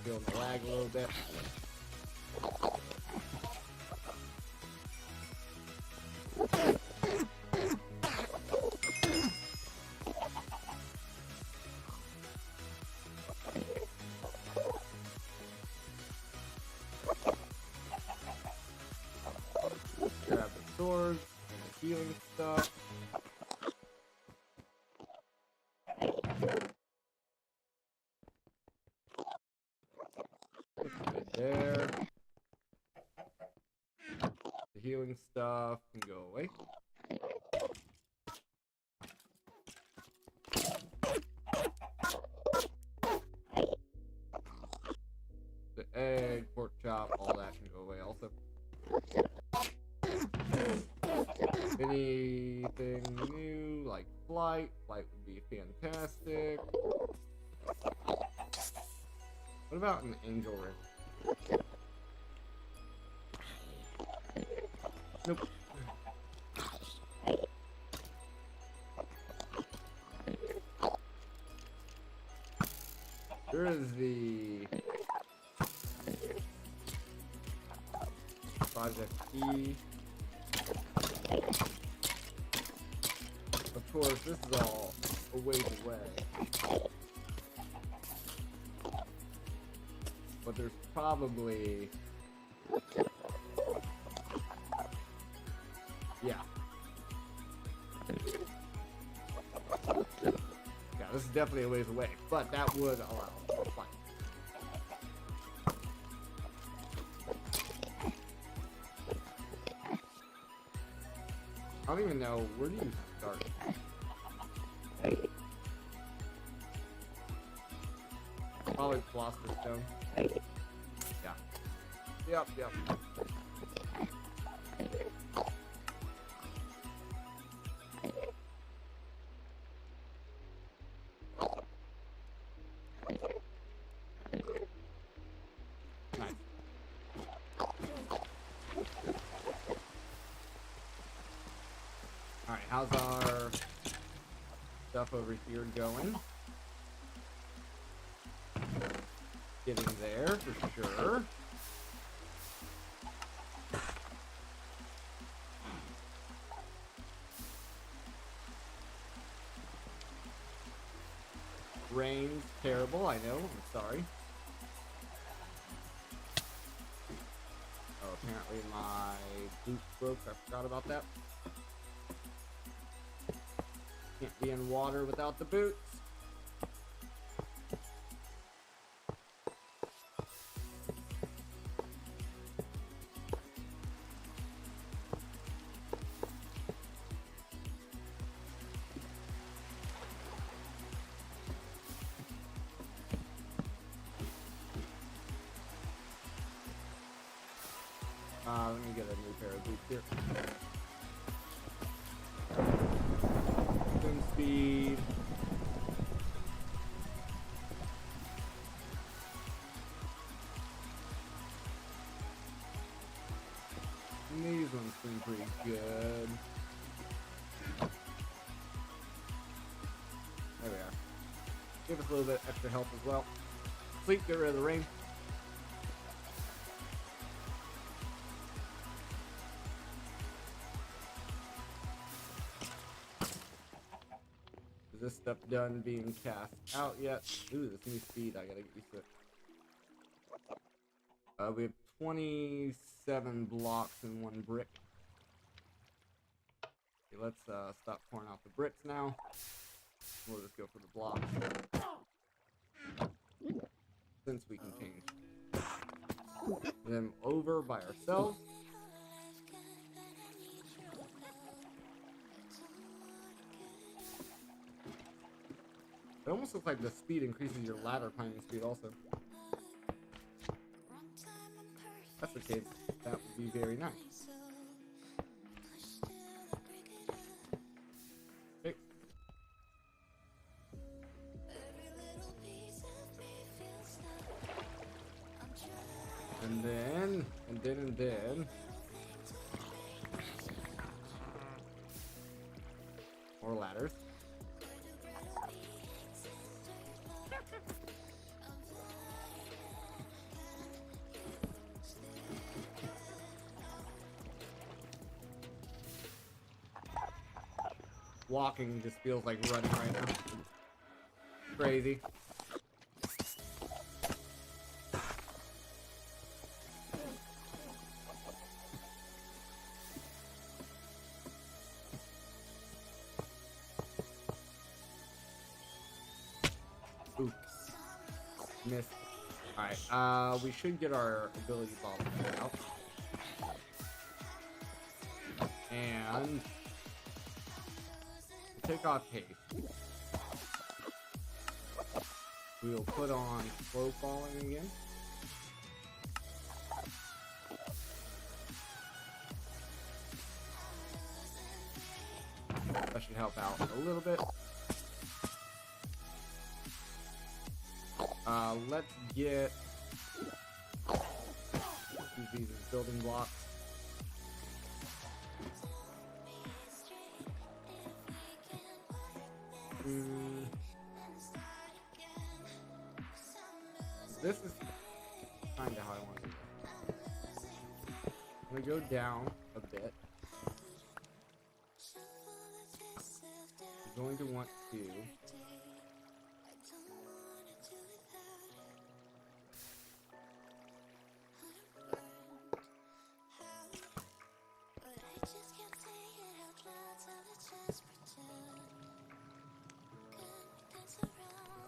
Feeling the lag a little bit. Grab the swords and the healing stuff. There. The healing stuff can go away. The egg, pork chop, all that can go away also. Anything new like flight? Flight would be fantastic. What about an angel ring? Nope. There is the project E. Of course, this is all a ways away. But there's probably... Yeah. Yeah, this is definitely a ways away, but that would allow for flight. I don't even know, where do you start? Probably Philosopher's Stone. Yeah. Yep. Nice. Alright, how's our stuff over here going? Getting there for sure. Rain's terrible, I know, I'm sorry. Oh, apparently my boot broke, I forgot about that. Can't be in water without the boots. Let me get a new pair of boots here. Swim speed. And these ones seem pretty good. There we are. Give us a little bit extra health as well. Sleep, get rid of the rain. Is this stuff done being cast out yet? Ooh, this new speed, I gotta get used to it. We have 27 blocks and 1 brick. Okay, let's stop pouring out the bricks now. We'll just go for the blocks. Since we can change them over by ourselves. It almost looks like the speed increases your ladder climbing speed also. That's the case. That would be very nice. Okay. And then. More ladders. Walking just feels like running right now. Crazy. Oops. Missed. Alright, we should get our ability bottle out. And take off haste. We'll put on slow falling again. That should help out a little bit. Let's get these as building blocks. This is kind of how I want to do it. I'm going to go down a bit. I'm going to want to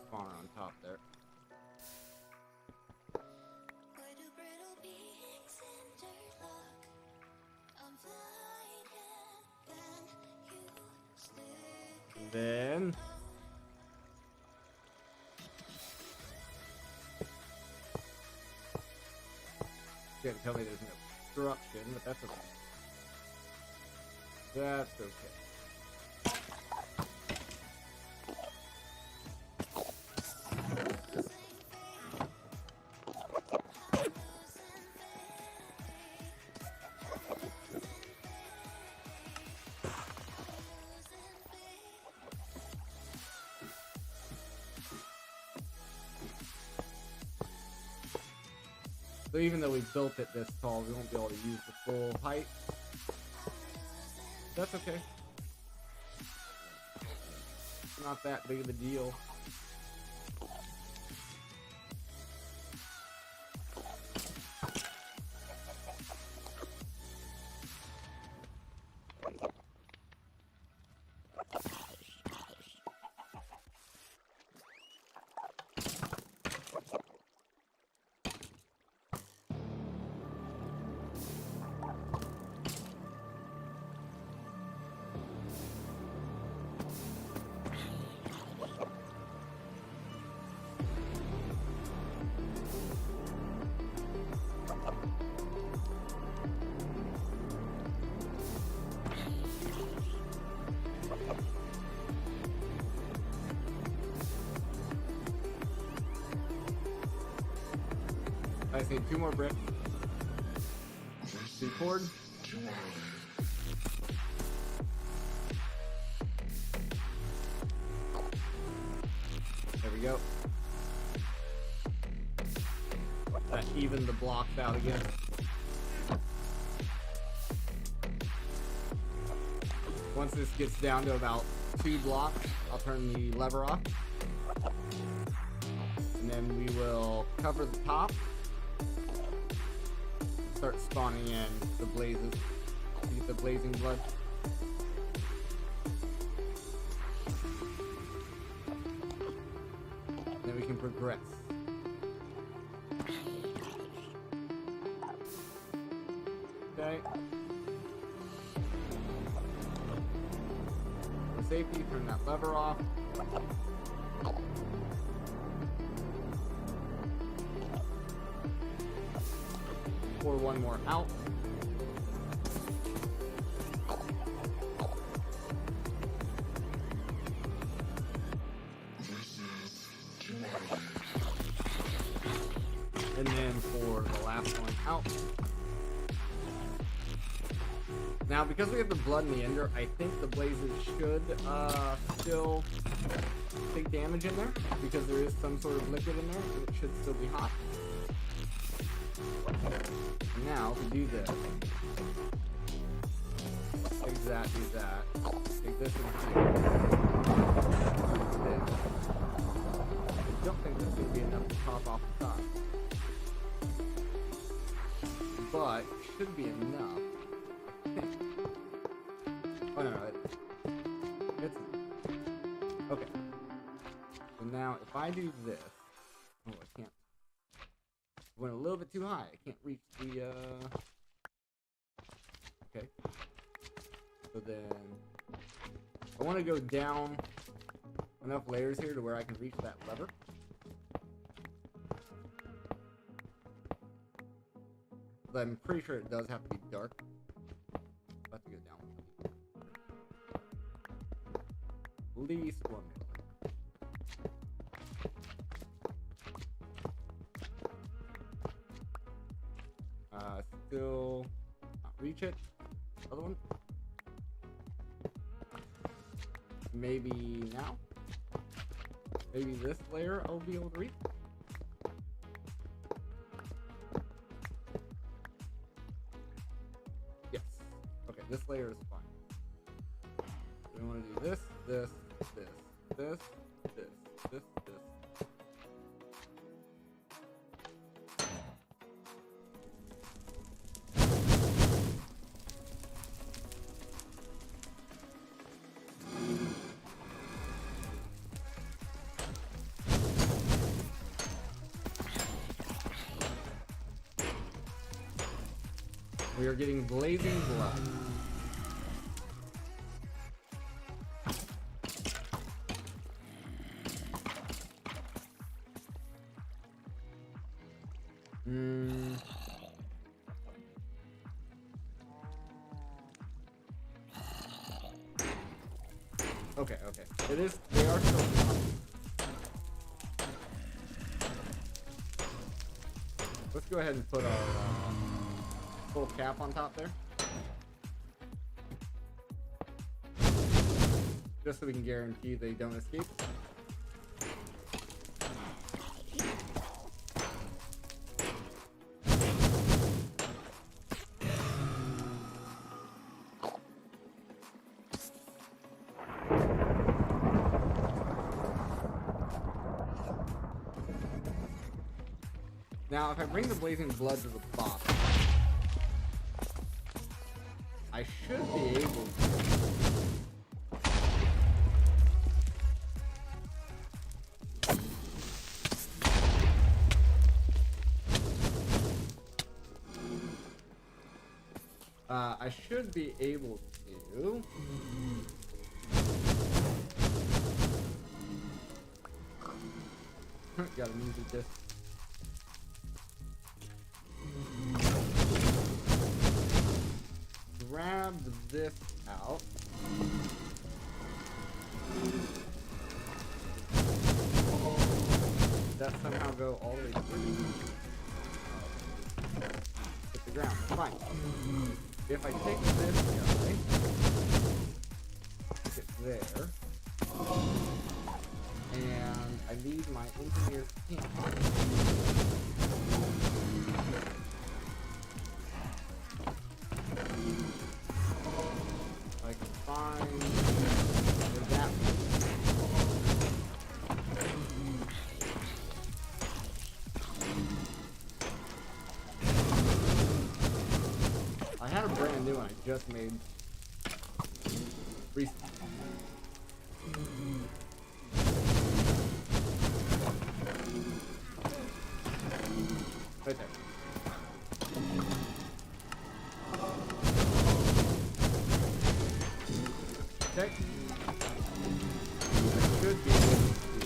spawn on top there. Then you can't tell me there's no obstruction, but that's okay. That's okay. So even though we built it this tall, we won't be able to use the full height. That's okay. It's not that big of a deal. just need 2 more bricks. 2 cord. There we go. That evened the blocks out again. Once this gets down to about 2 blocks, I'll turn the lever off. And then we will cover the top. Start spawning in the blazes to get the blazing blood. Then we can progress. Okay. For safety, turn that lever off. Pour 1 more out. And then for the last one out. Now, because we have the blood in the ender, I think the blazes should still take damage in there, because there is some sort of liquid in there, and it should still be hot. And now, to do this, exactly that. Take this and do this. I don't think this is going to be enough to top off the top. But, should be enough. Oh, no, it's... Okay. So now, if I do this... Oh, I can't. I went a little bit too high. I can't reach the, Okay. So then... I want to go down enough layers here to where I can reach that lever. But I'm pretty sure it does have to be dark. I'll have to go down at least 1 more. Still not reach it. Other one. Maybe now. Maybe this layer I'll be able to reach. Yes. Okay, this layer is fine. We want to do this, this, this, this, this, this, this. We are getting blazing blood. Okay, okay. It is. They are still hot. Let's go ahead and put our full cap on top there, just so we can guarantee they don't escape. Now, if I bring the blazing blood to the bottom, I should be able to. I should be able to. Got a music disc. Grab this out. Does that somehow go all the way through? ground. That's fine. If I take this guy, stick it there, and I need my engineer's camp. I can find where that one. I had a brand new one I just made recently. Right there. Okay. I should be able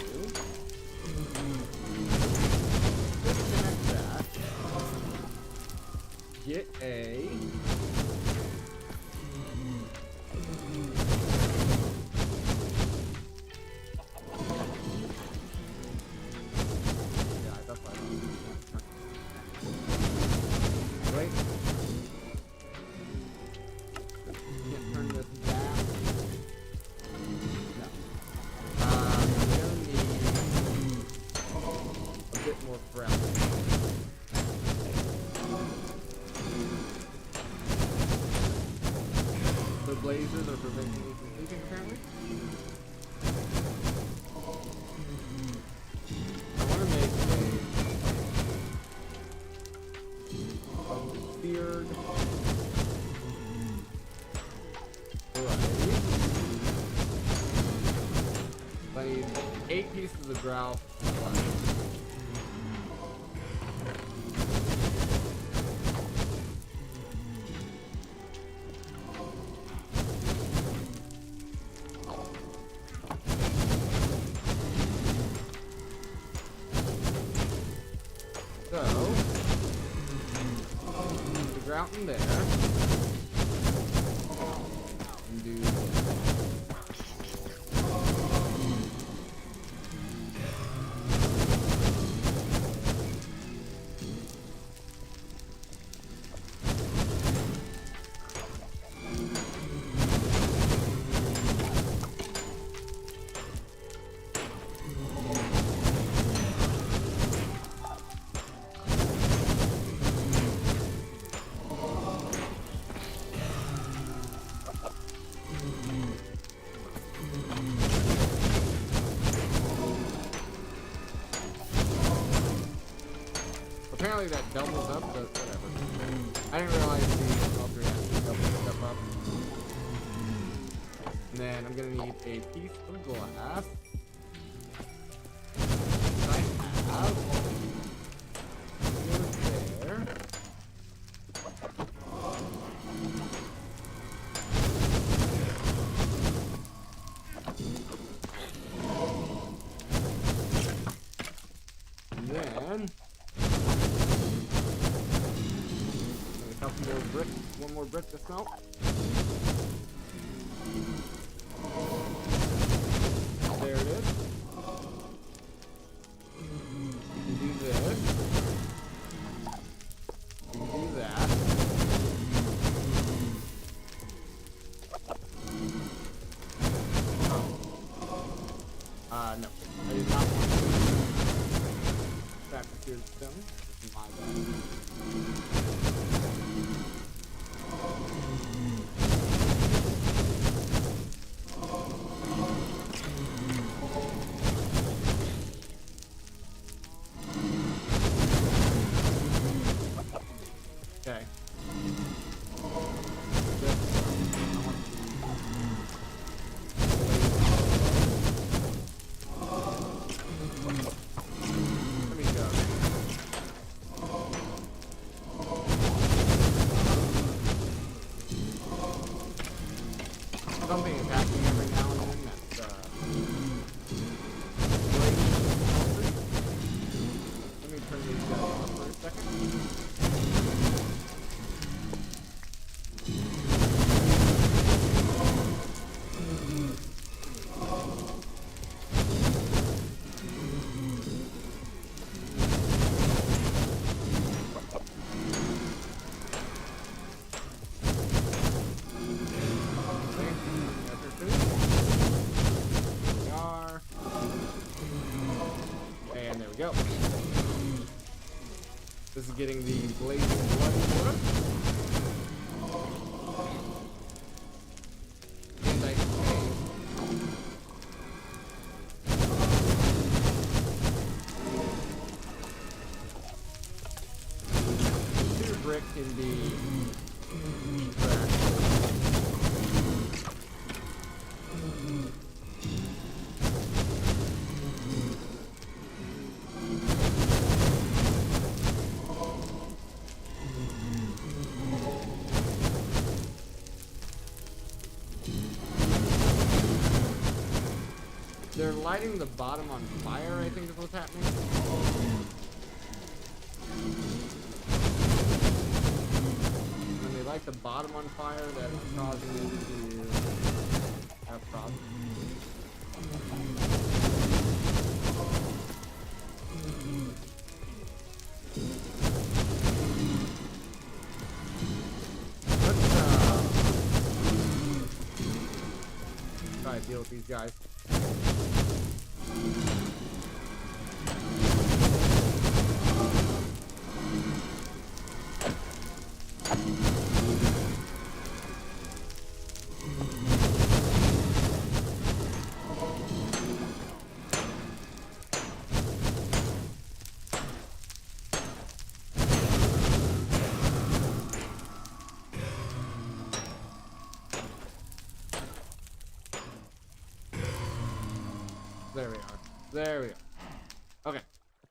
to disconnect that. Get a blazes are preventing me from sleeping, apparently. I want to make a seared variety. I need 8 pieces of grout. Out in there and do apparently that doubles up, but whatever. I didn't realize the smelter actually doubles stuff up. And then I'm gonna need a piece of glass. I have there. And then one more brick to smelt. There it is. You can do this. You can do that. No. I did not want to back to seared stone. This is my bad. Okay. Let me go. Something is happening every now and then that's let me turn these guys off for a second. getting the blazing blood for us. And I think two brick can be they're lighting the bottom on fire, I think is what's happening. When they light the bottom on fire, that's causing it to have problems. Let's try to deal with these guys. There we are. There we are. Okay.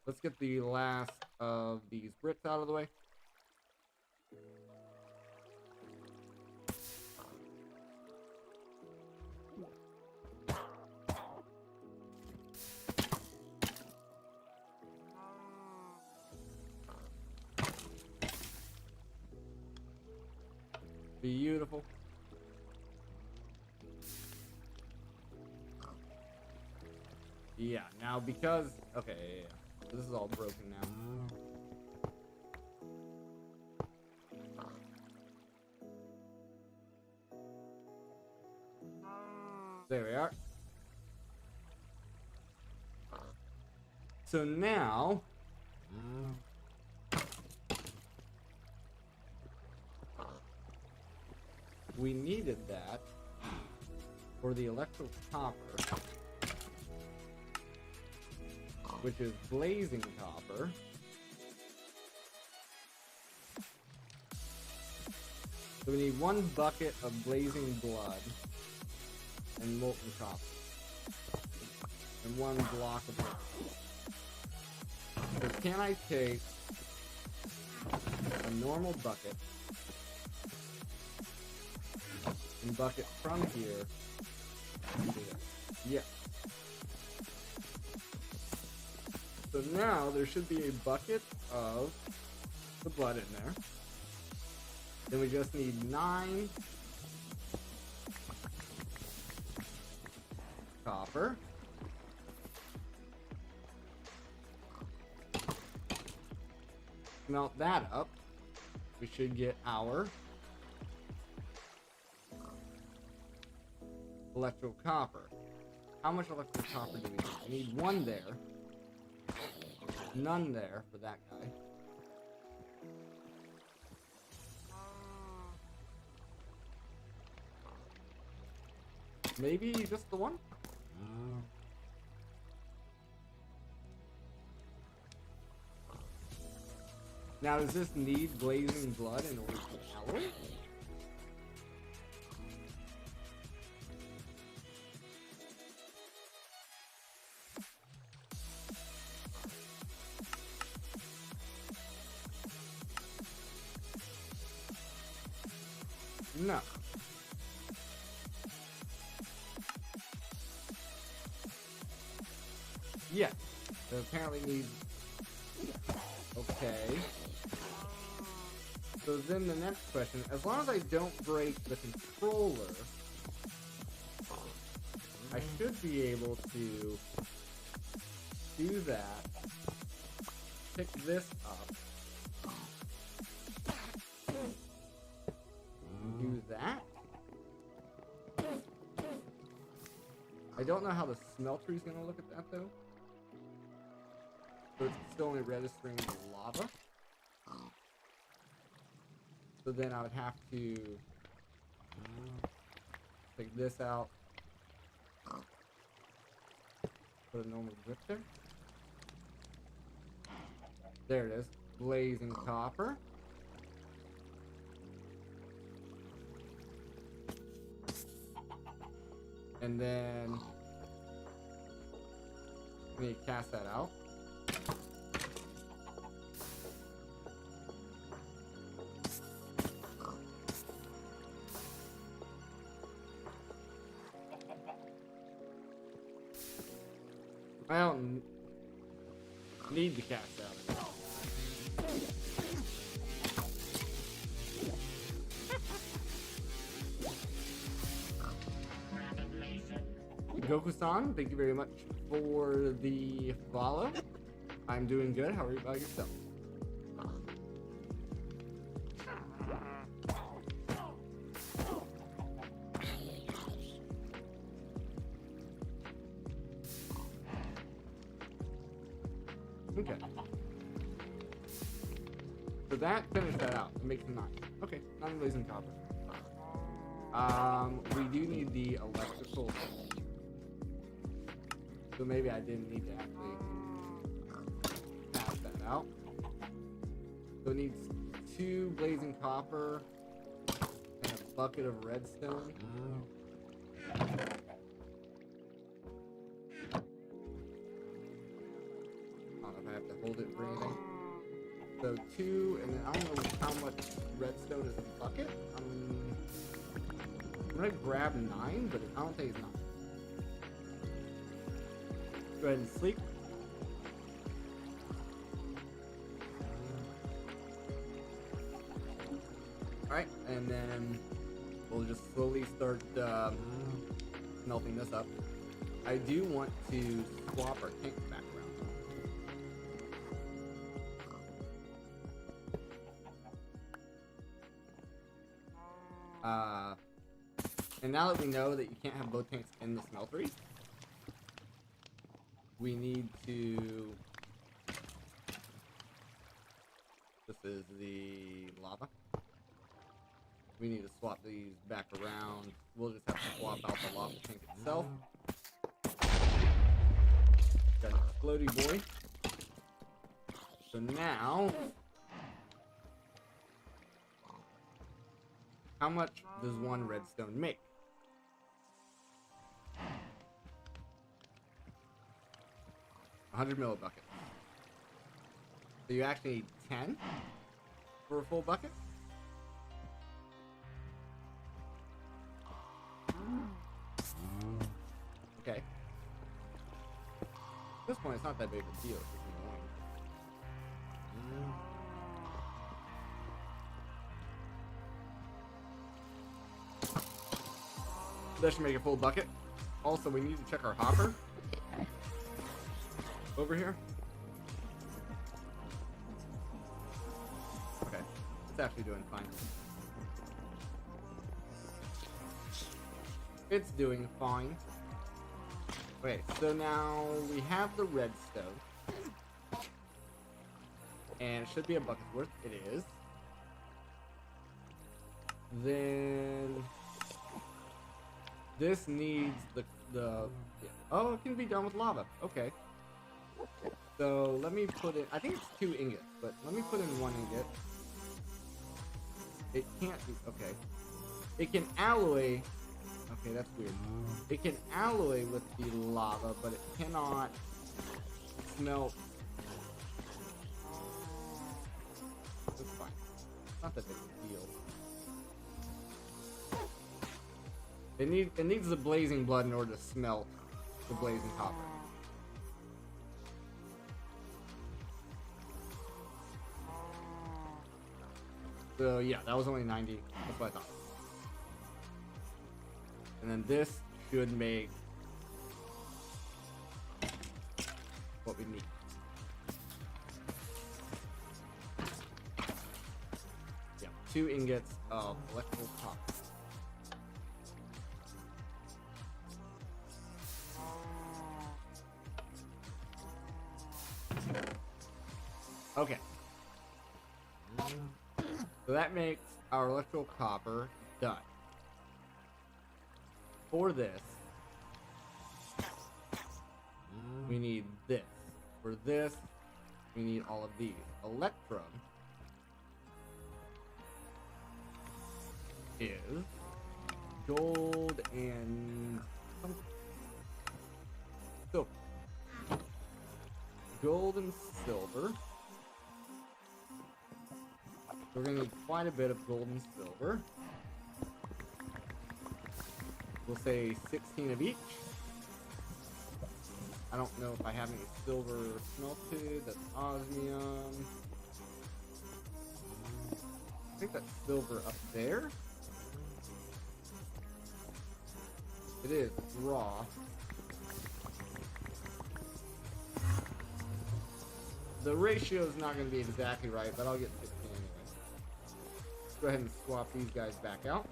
Let's get the last of these bricks out of the way. Beautiful. Yeah, now because... Okay, yeah. This is all broken now. There we are. So now... we needed that for the electrical copper, which is blazing copper. So we need 1 bucket of blazing blood and molten copper, and 1 block of it. So can I take a normal bucket and bucket from here? Yeah. So now there should be a bucket of the blood in there. Then we just need 9 copper. Melt that up. We should get our electrical copper. How much electrical copper do we need? I need 1 there. None there for that guy. Maybe just the 1? Now, does this need blazing blood in order to alloy? No. Yes. So apparently needs... Okay. So then the next question, as long as I don't break the controller, I should be able to do that, pick this up, do that. I don't know how the smelter is going to look at that though. So it's still only registering the lava. So then I would have to take this out. Put a normal grip there. There it is. Blazing copper. And then we need to cast that out. I don't need to cast out. Goku-san, thank you very much for the follow. I'm doing good. How are you about yourself? Okay. So that finished that out. It makes it 9. Okay, 9 blazing copper. We do need the electrical. So maybe I didn't need to actually pass that out. So it needs 2 blazing copper and a bucket of redstone. I don't know if I have to hold it for anything. So 2, and then I don't know how much redstone is in the bucket. I'm gonna grab 9, but I don't think it's 9. Go ahead and sleep. Alright, and then we'll just slowly start melting this up. I do want to swap our tank back around. And now that we know that you can't have both tanks in the smeltery, we need to... This is the lava. We need to swap these back around. We'll just have to swap out the lava tank itself. Got an explodey boy. So now... How much does 1 redstone make? 100 millibuckets. So you actually need 10 for a full bucket? Okay. At this point, it's not that big of a deal. It's just annoying. That should make a full bucket. Also, we need to check our hopper. Over here. Okay, it's actually doing fine. It's doing fine. Okay, so now we have the redstone. And it should be a bucket's worth. It is. Then this needs the oh, it can be done with lava. Okay. So let me put in, I think it's 2 ingots, but let me put in 1 ingot. It can't be, okay. It can alloy, okay, that's weird. It can alloy with the lava, but it cannot smelt. That's fine. It's not that big of a deal. It needs the blazing blood in order to smelt the blazing copper. So yeah, that was only 90. That's what I thought. And then this should make what we need. Yeah, 2 ingots of electrical copper. Okay. So that makes our electrical copper done. For this, we need this. For this, we need all of these. Electrum is gold and silver. Gold and silver. We're gonna need quite a bit of gold and silver. We'll say 16 of each. I don't know if I have any silver smelted. That's osmium. I think that's silver up there. It is. It's raw. The ratio is not going to be exactly right, but I'll get 16 anyway. Let's go ahead and swap these guys back out.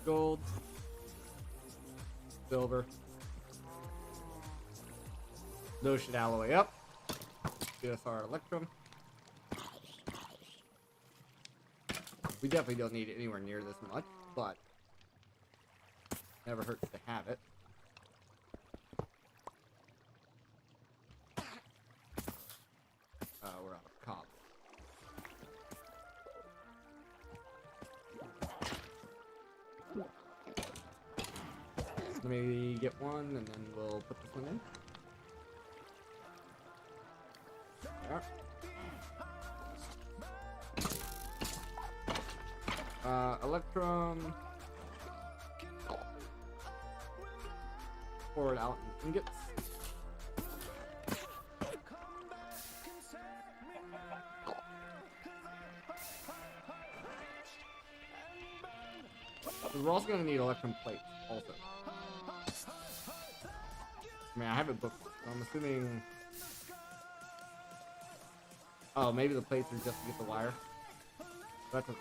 Gold, silver. Those should alloy up. Get us our electrum. We definitely don't need it anywhere near this much, but never hurts to have it. We're out of copper. Let me get one, and then we'll put this one in. There. Electrum. Pour it out in ingots. We're also going to need electrum plates, also. I mean, I have it booked, so I'm assuming... Oh, maybe the plates are just to get the wire. That's okay.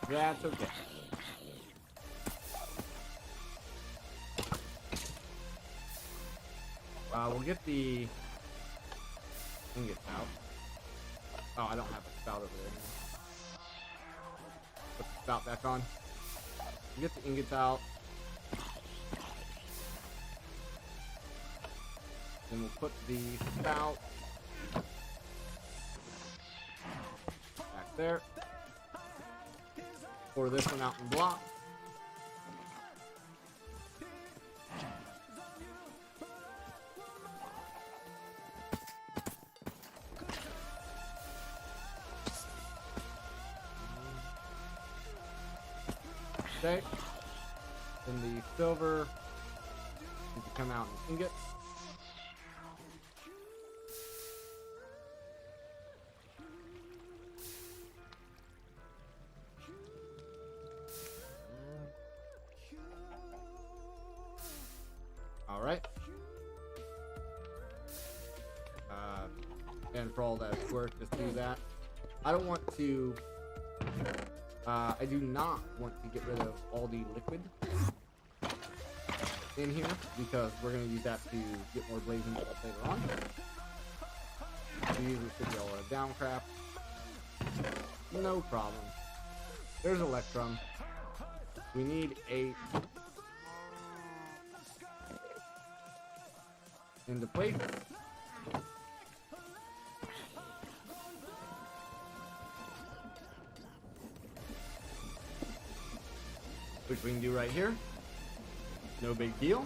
That's okay. We'll get the ingots out. Oh, I don't have a spout over there. Put the spout back on. Get the ingots out. Then we'll put the spout back there. Pour this one out in blocks. Okay. Then the silver needs to come out in ingots. All right. And for all that work, just do that. I don't want to. I do not want to get rid of all the liquid in here because we're going to use that to get more blazing bolts later on. These should be all a downcraft. No problem. There's electrum. We need 8 into place. Which we can do right here. No big deal.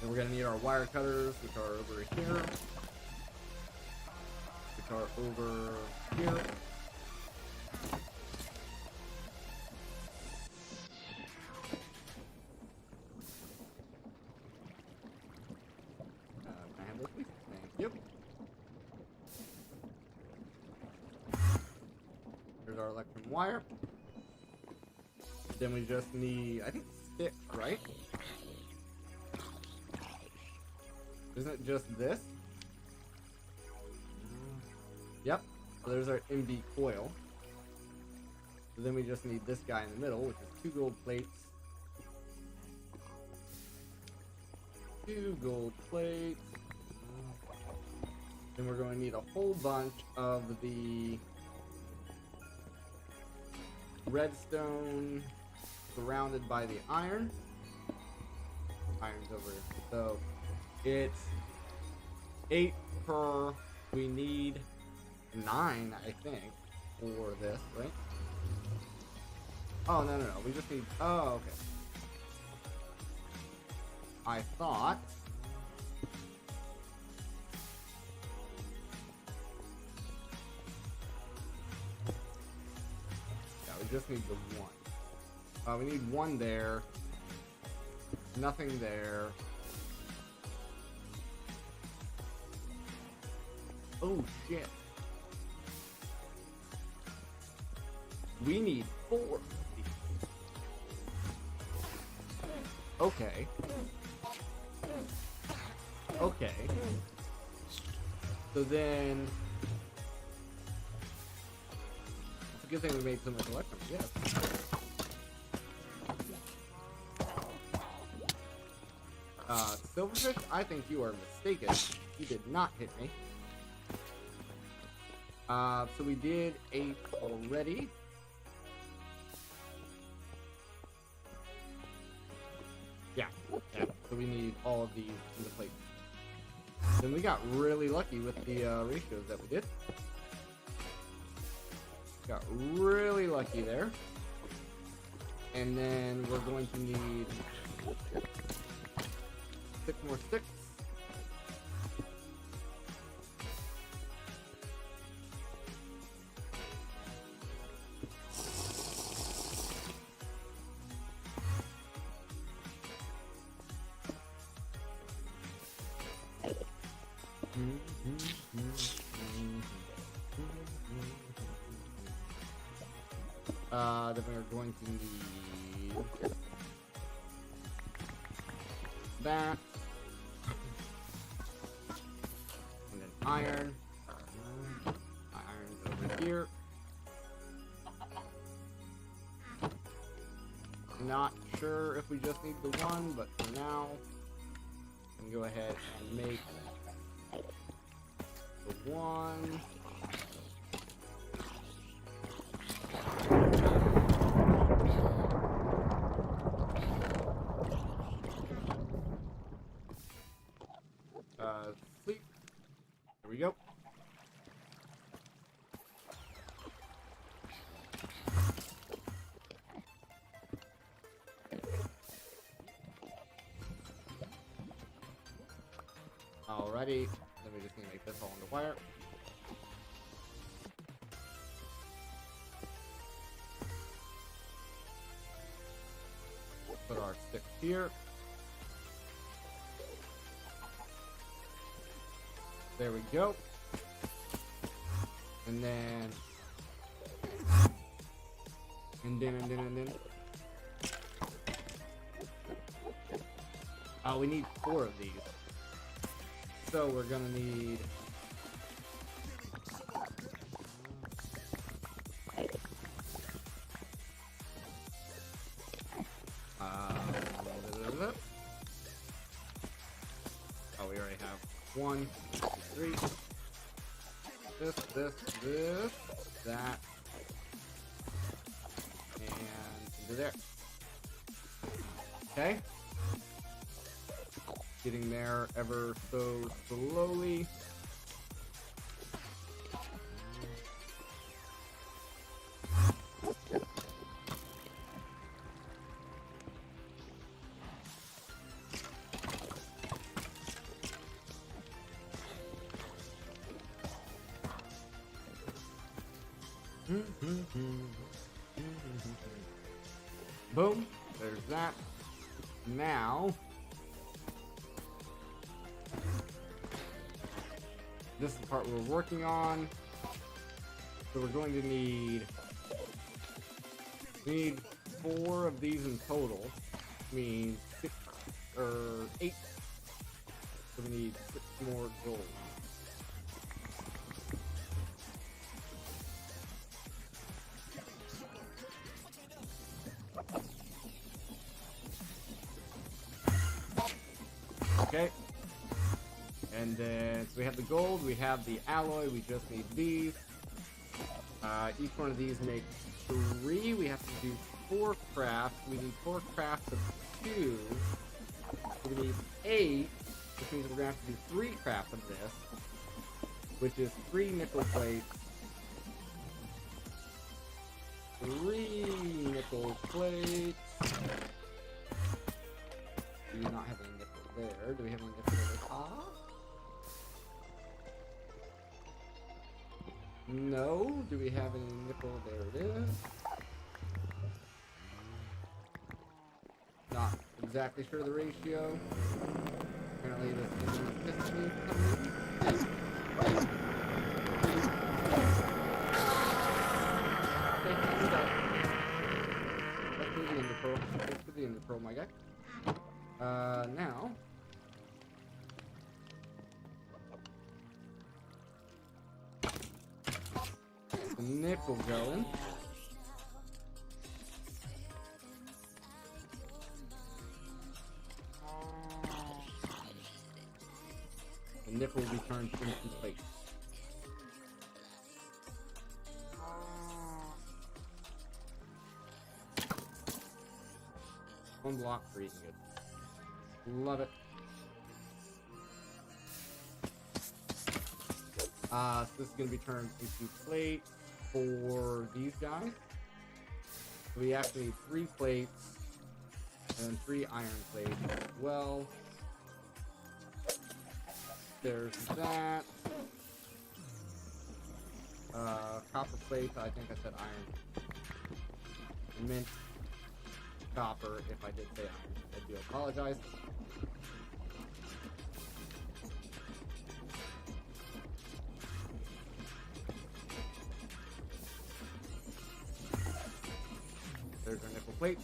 And we're going to need our wire cutters, which are over here. Which are over here. Can I have those, please? Thank you. Here's our electrum wire. Then we just need, I think, stick, right? Isn't it just this? Yep. So there's our MD coil. So then we just need this guy in the middle, which is 2 gold plates. 2 gold plates. Then we're going to need a whole bunch of the redstone surrounded by the iron. Iron's over here. So it's 8 per. We need 9, I think, for this, right? Oh, no. We just need. Oh, okay. I thought. Yeah, we just need the 1. We need 1 there. Nothing there. Oh, shit. We need 4 of these. Okay. Okay. So then... It's a good thing we made so much electrum, yes. Silverfish, I think you are mistaken. You did not hit me. So we did 8 already. Yeah. So we need all of these in the plate. Then we got really lucky with the ratios that we did. Got really lucky there. And then we're going to need 6 more sticks. Then we're going to need that, and then iron. Iron's over here. Not sure if we just need the 1, but for now, we can go ahead and make the 1. Sleep. There we go. Alrighty. Then we just need to make this all into wire. Put our stick here. There we go. And then oh, we need 4 of these. So we're gonna need oh, we already have 1, 2, 3. This, that, and into there. Okay. Getting there ever so slowly. Boom. There's that. Now, this is the part we're working on. So we're going to need 4 of these in total. Means 6 or 8. So we need 6 more gold. Okay. And then, so we have the gold, we have the alloy, we just need these. Each one of these makes 3. We have to do 4 crafts. We need 4 crafts of 2. So we need 8, which means we're gonna have to do 3 crafts of this, which is 3 nickel plates. 3 nickel plates. We do not have any nickel there. Do we have any nickel at the top? No. Do we have any nickel? There it is. Not exactly sure the ratio. Apparently this engine is pissing me for some reason. Okay, I'm done. Let's do the Ender Pearl. Let's do the Ender Pearl, my guy. Now... the nickel going. The nickel will be turned into plate. One block for eating it. Love it. So this is going to be turned into plates for these guys. So we actually need 3 plates and 3 iron plates as well. There's that. Copper plates, I think I said iron. I meant copper if I did say iron. I do apologize. There's our nickel plates.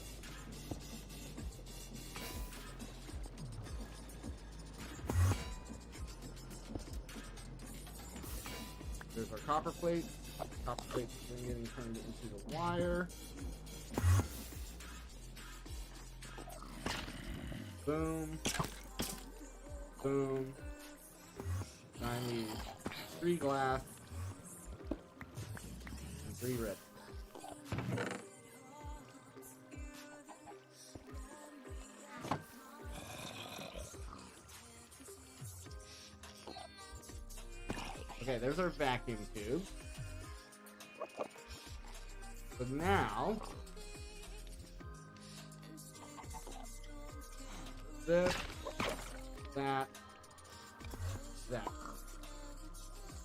There's our copper plates. Copper plates are getting turned into the wire. Boom. Boom. Now I need 3 glass and 3 red. Okay, there's our vacuum tube. So now, this, that.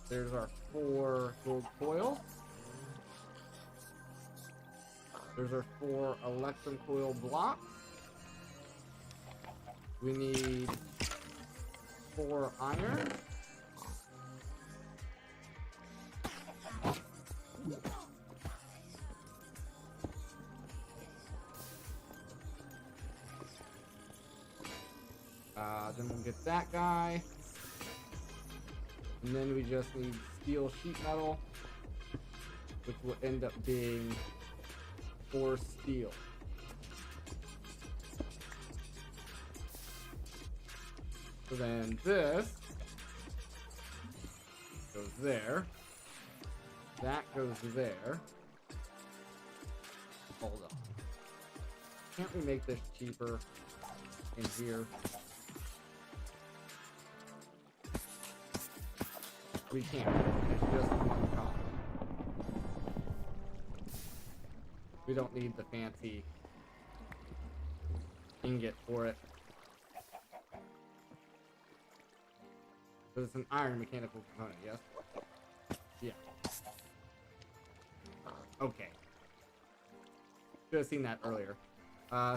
There's our 4 gold coils. There's our 4 electrum coil blocks. We need 4 iron. Then we'll get that guy. And then we just need steel sheet metal, which will end up being 4 steel. So then this goes there. That goes there. Hold up. Can't we make this cheaper in here? We can't. It's just 1 copper. We don't need the fancy ingot for it. But it's an iron mechanical component, yes? Yeah. Okay. Should have seen that earlier.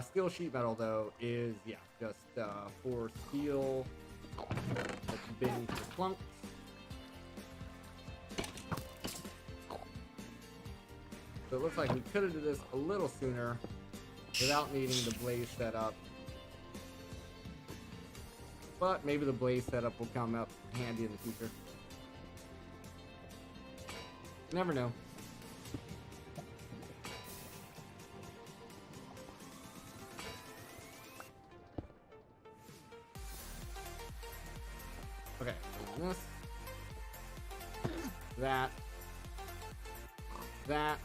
Steel sheet metal, though, is, yeah, just 4 steel that's been clunked. So it looks like we could have did this a little sooner without needing the blaze setup. But maybe the blaze setup will come up handy in the future. Never know. Okay, and this, that, that,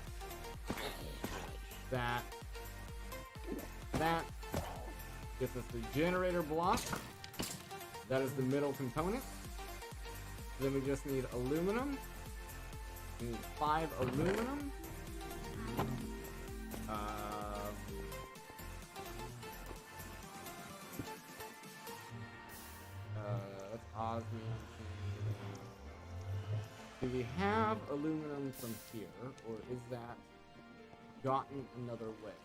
that, that. Gets us the generator block. That is the middle component. Then we just need aluminum. We need 5 aluminum. That's osmium. Do we have aluminum from here, or is that gotten another way?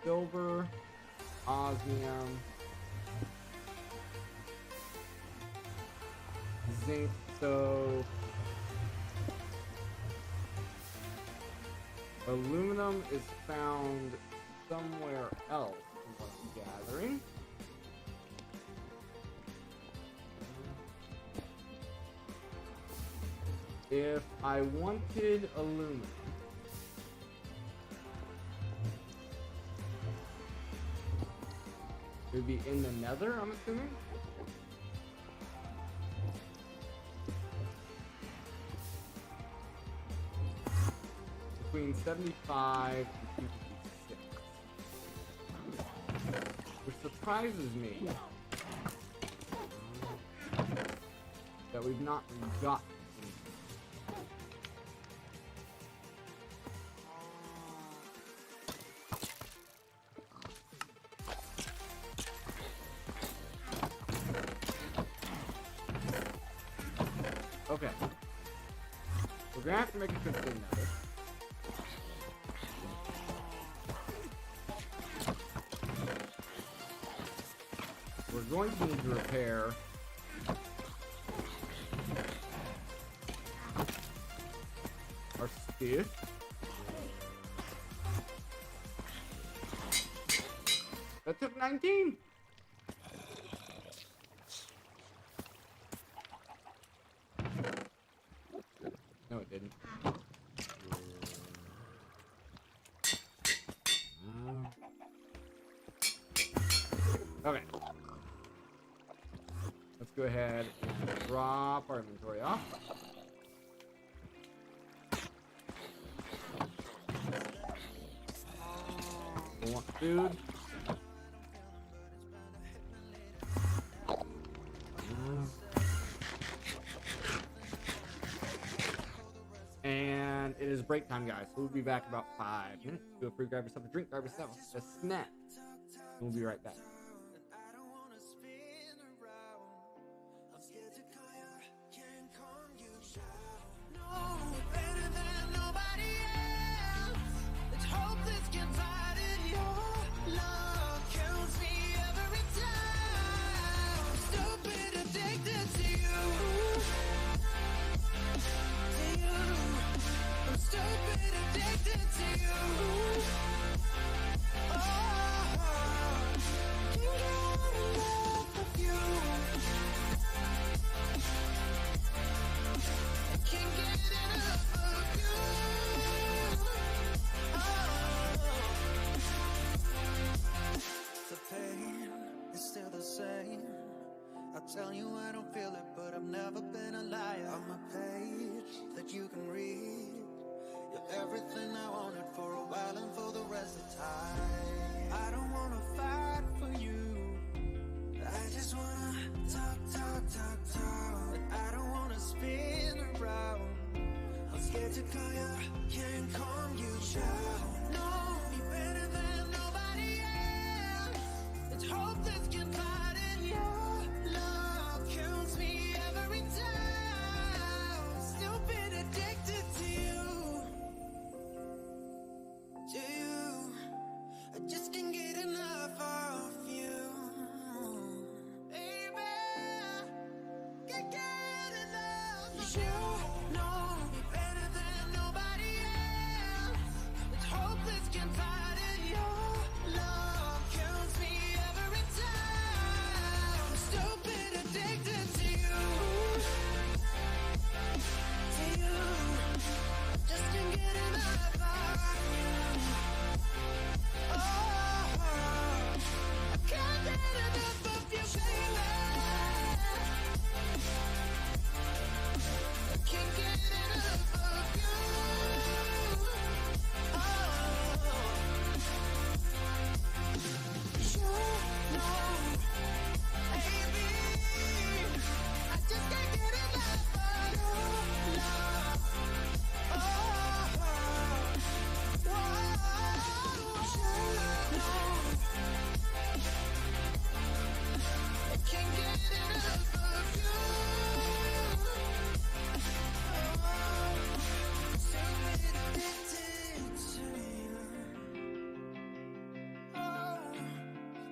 Silver, osmium, zinc. So aluminum is found somewhere else, from what I'm gathering. If I wanted aluminum, it would be in the nether, I'm assuming? Between 75 and 256. Which surprises me that we've not got. Okay. We're gonna have to make a trip to the nether. We're going to need to repair our stuff. That took 19! No, it didn't. Okay. Let's go ahead and drop our inventory off. We want food. And it is break time, guys. So we'll be back in about 5 minutes. Feel free to grab yourself a drink, grab yourself a snack. And we'll be right back. Tell you I don't feel it, but I've never been a liar. I'm a page that you can read. You're everything I wanted for a while and for the rest of time. I don't wanna fight for you. I just wanna talk. But I don't wanna spin around. I'm scared to call you, can't calm you down. Know me better than nobody else. Let's hope this can fight in you. Kills me every time. Still been addicted to you. I just can't get enough of you. Baby, can't get enough of you. Know me better than nobody else. Let's hope this can fight in your love. Kills me every time. Still been addicted to you. Just can't get enough of you. Oh, I can't get enough of you.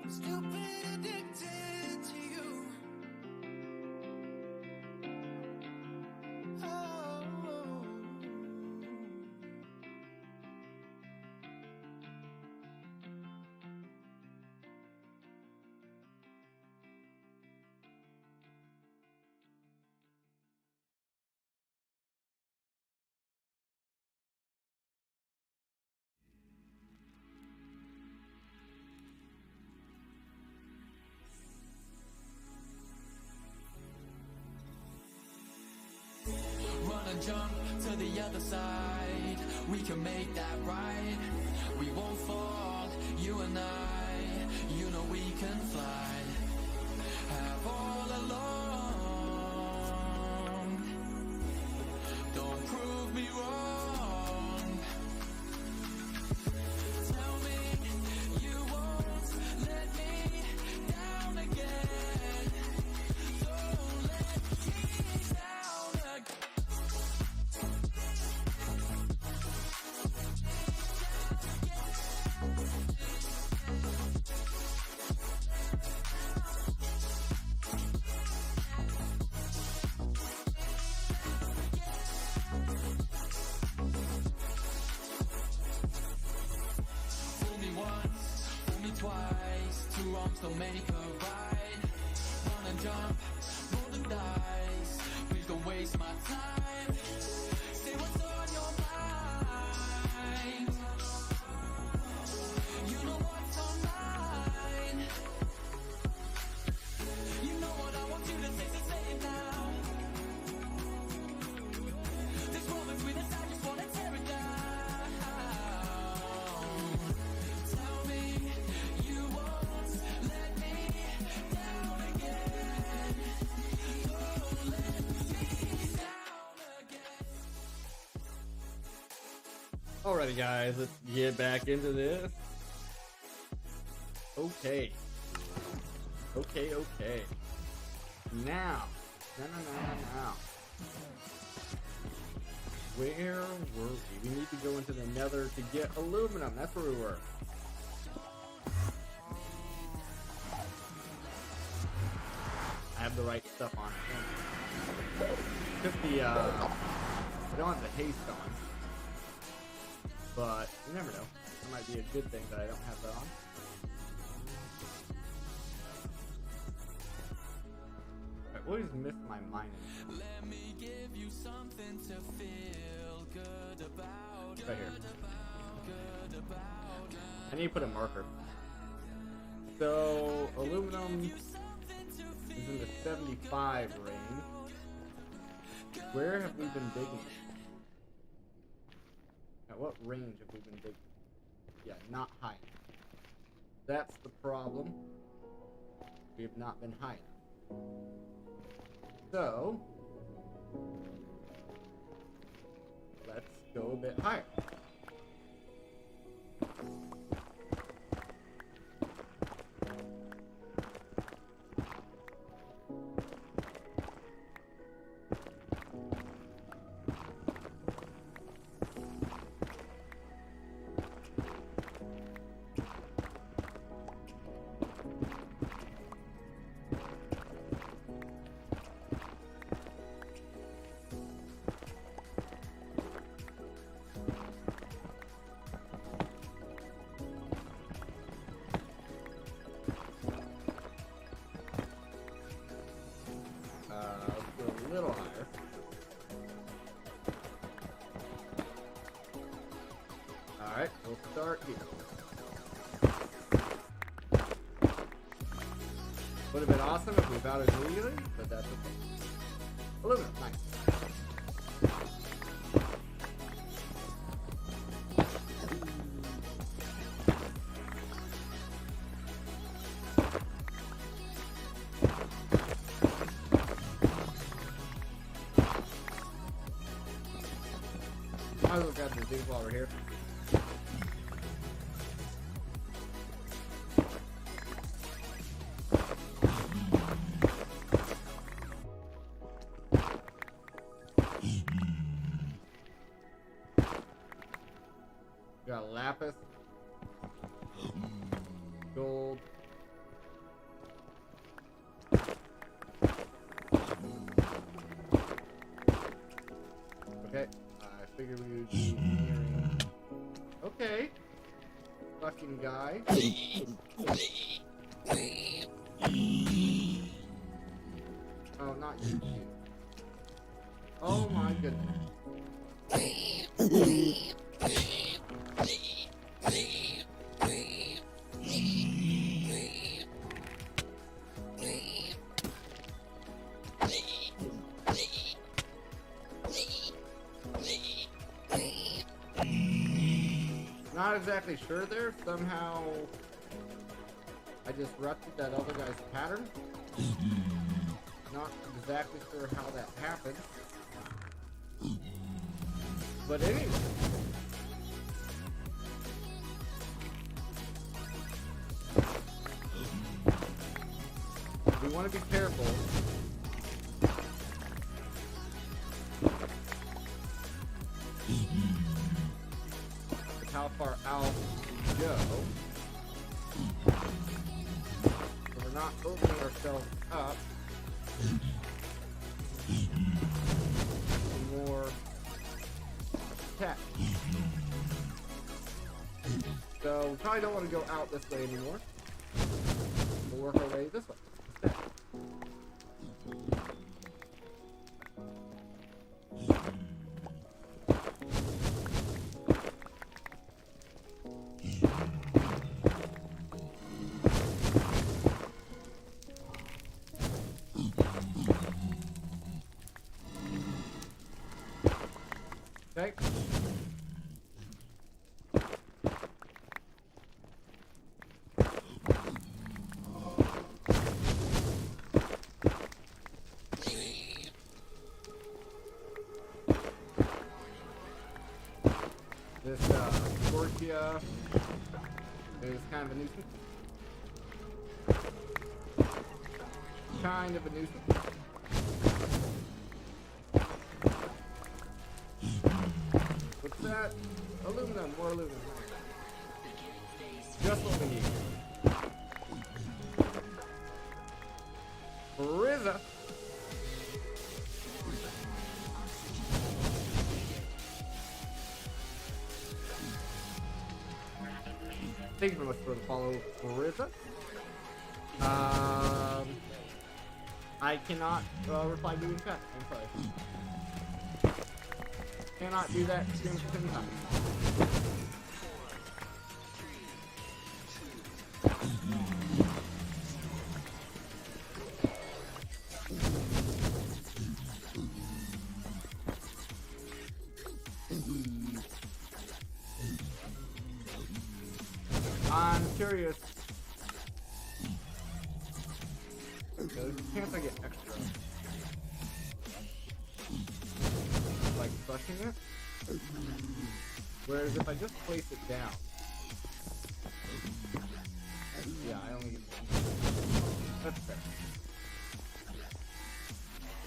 stupid addicted to you. Oh. Run and jump to the other side. We can make that right. We won't fall, you and I. You know we can fly. Have all along. Don't prove me wrong. Tell me you won't let me down again. Don't let me down again. Fool me once, fool me twice. Two wrongs don't make a right. Run and jump, roll the dice. Please don't waste my time. Say what's on your mind. You know what's on mine. You know what I want you to say, so say it now. This moment's with us, I just wanna tear it down. Tell me you won't let me down again. Don't let me down again. Alrighty, guys, let's get back into this. Okay. Now. Now. Where were we? We need to go into the nether to get aluminum. That's where we were. I have the right stuff on it. Took the, I don't have the haste on. But you never know. That might be a good thing that I don't have that on. Alright, what is miss my mining? Let me give you something to feel good about. Right here. I need to put a marker. So aluminum is in the 75 range. Where have we been digging? At what range have we been digging? Yeah, not high enough. That's the problem. We have not been high enough. So let's go a bit higher. Let's go a little higher. Alright, we'll start here. Would have been awesome if we found it immediately, but that's okay. Aluminum, nice. Might as well grab the zinc while we're here. Got lapis, gold, fucking guy. Oh, not you. Oh my goodness. Not exactly sure there. Somehow I disrupted that other guy's pattern. Not exactly sure how that happened. But anyway. We want to be careful. With how far out we go. So we're not opening ourselves up to more attack. So we probably don't want to go out this way anymore. We'll work our way this way. Okay. This Scorpia is kind of a nuisance. Kind of a nuisance. What's that? Aluminum, more aluminum. Just what we need. Rizza. Thank you very much for the follow, Rizza. I cannot reply to you in chat. I'm sorry. Cannot do that stream at the same time. I'm curious. There's a chance I get extra. Like crushing it. Whereas if I just place it down. Yeah, I only get one. That's fair.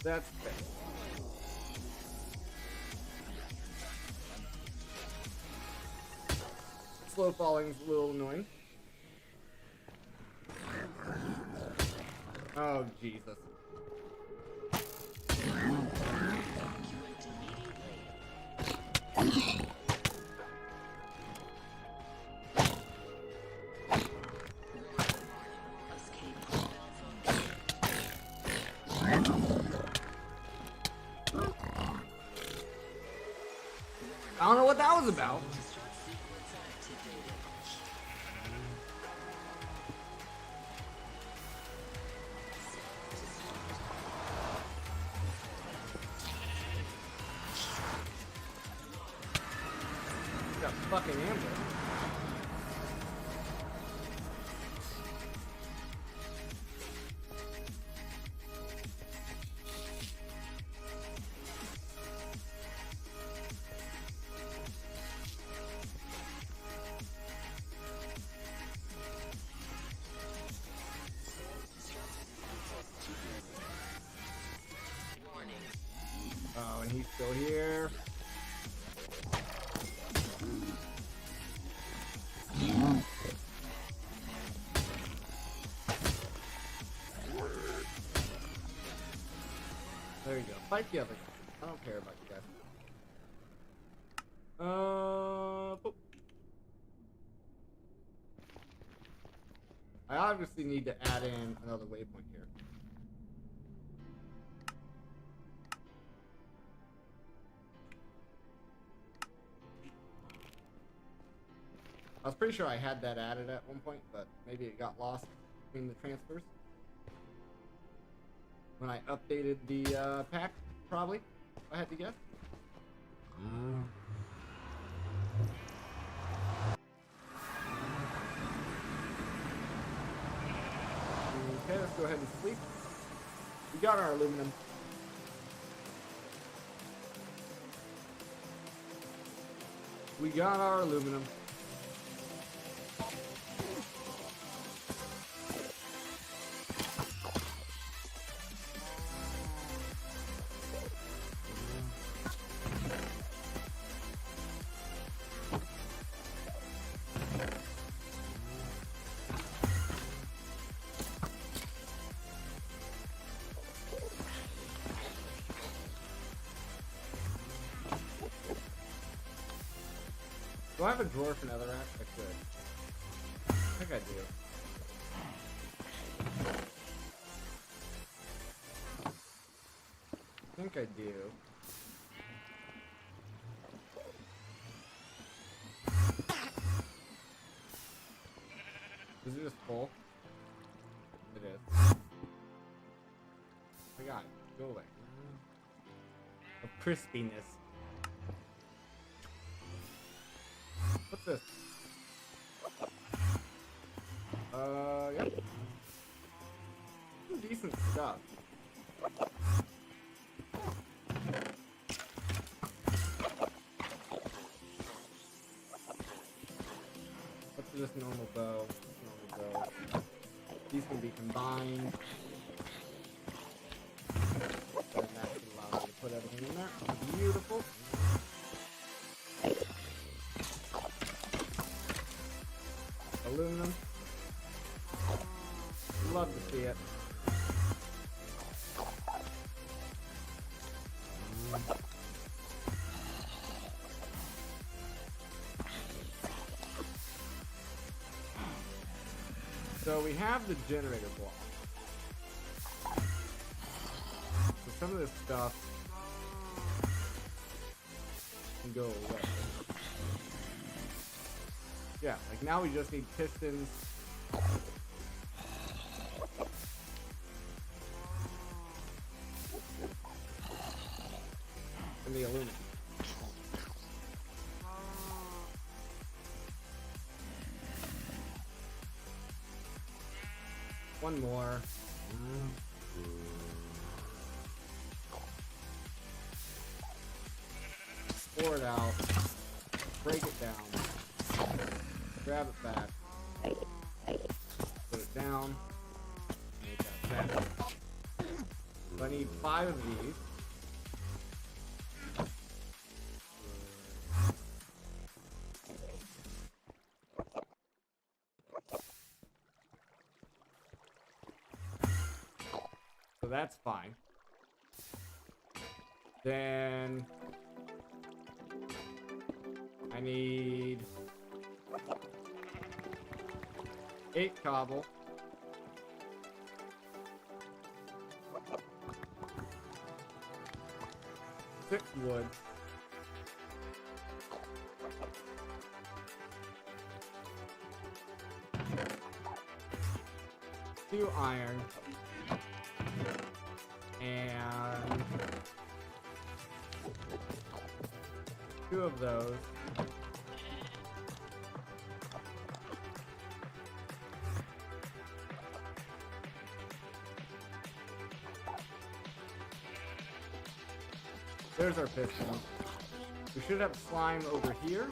That's fair. Slow falling is a little annoying. Oh, Jesus. I don't know what that was about. Got fucking ambushed. Oh, and he's still here. There you go. Fight the other guy. I don't care about you guys. Boop. I obviously need to add in another waypoint here. I was pretty sure I had that added at one point, but maybe it got lost between the transfers. When I updated the pack, probably, if I had to guess. Okay, let's go ahead and sleep. We got our aluminum. We got our aluminum. Do I have a drawer for netherrack? I should. I think I do. I think I do. Is it just full? It is. I got it. Go away. Of crispiness. What's this? Yep. Some decent stuff. What's this normal bow? Normal bow. These can be combined. And that should allow me to put everything in there. Beautiful. Aluminum. Love to see it. So we have the generator block. So some of this stuff can go away. Yeah, like now we just need pistons. And the aluminum. One more. Pour it out. Break it down. Grab it back. Put it down. Make that back. So I need 5 of these. So that's fine. Then I need 8 cobble. 6 wood. 2 iron. And 2 of those. There's our piston. We should have slime over here.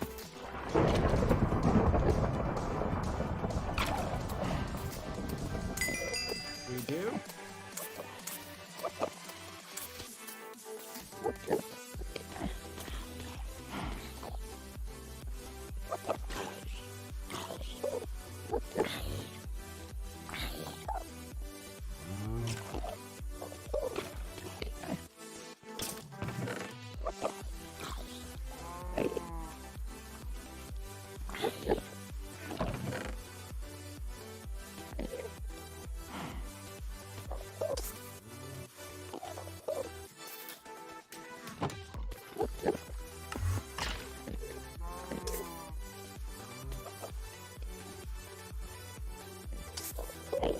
We do. There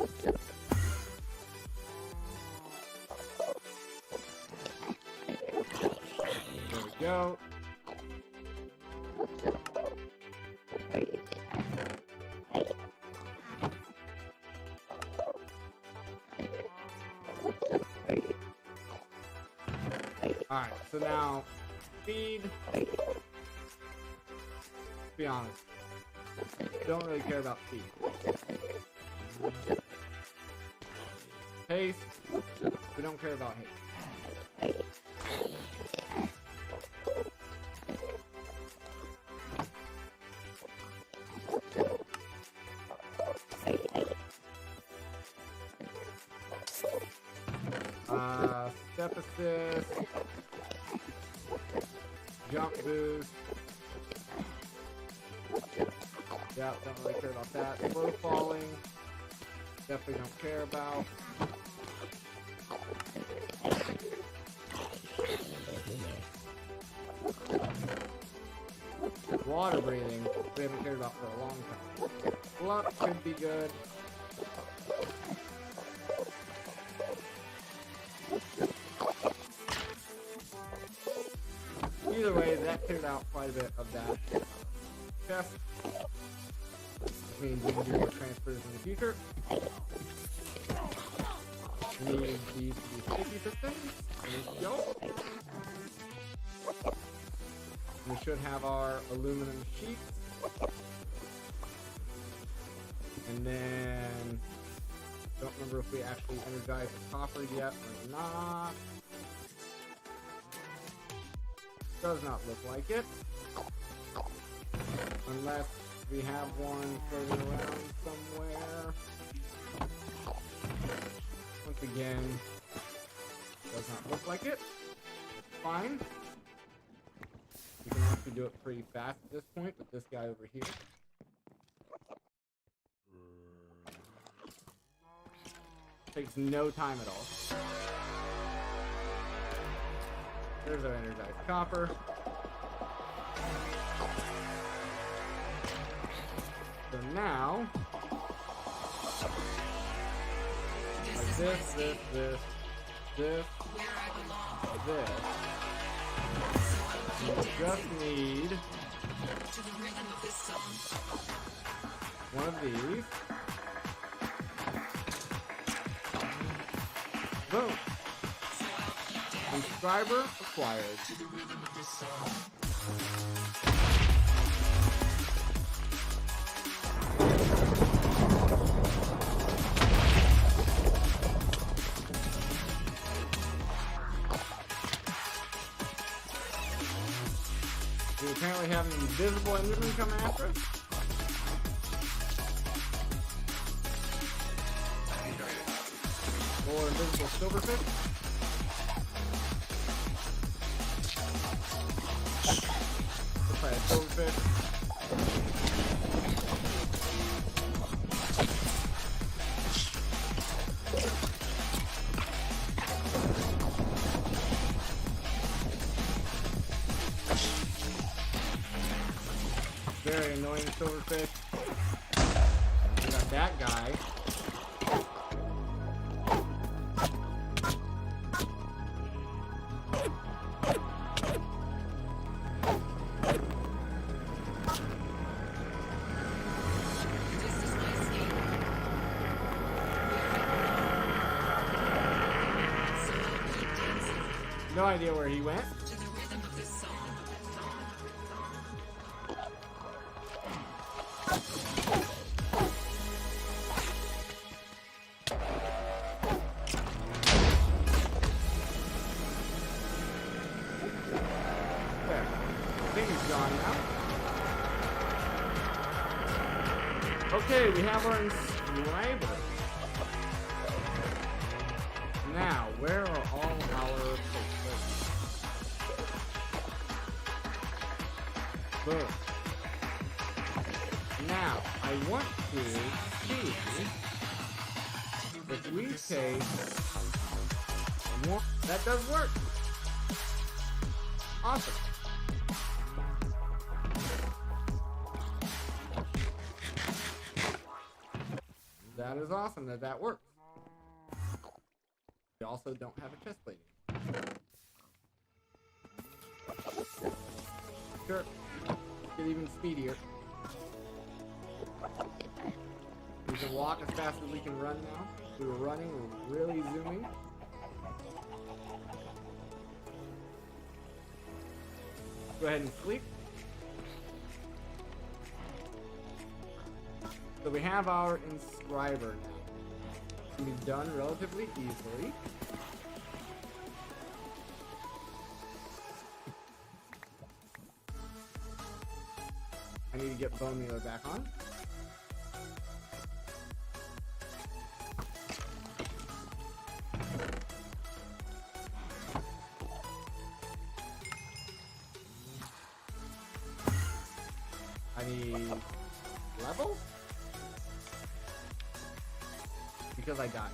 we go. Alright, so now, speed. Let's be honest. Don't really care about speed. Haste. We don't care about haste. Step assist. Jump boost. Yeah, don't really care about that. Slow falling. Definitely don't care about. Water breathing, we haven't cared about for a long time. Luck could be good. Either way, that cleared out quite a bit of that chest. Which means we can do more transfers in the future. We need these to be sticky systems. There we go. We should have our aluminum sheets. And then, don't remember if we actually energized the copper yet or not. Does not look like it. Unless we have one floating around somewhere. Once again, does not look like it. Fine. We can actually do it pretty fast at this point with this guy over here. Takes no time at all. There's our energized copper. So now, like this, you just need one of these. Boom. Subscriber acquired. We apparently have an invisible enemy coming after us. Or invisible silverfish. Looks like a silverfish. Very annoying silverfish. We got that guy. No idea where he went. There. I think he's gone now. Okay, we have our inscriber. Now, where are all our places? Boom. Now, I want to see if we take one. That does work. Awesome. That is awesome that that works. We also don't have a chest plate. Sure. Get even speedier. We can walk as fast as we can run now. We were running, we're really zooming. Go ahead and sleep. So we have our inscriber now. It can be done relatively easily. I need to get bone mealer back on. I need level? Because I died.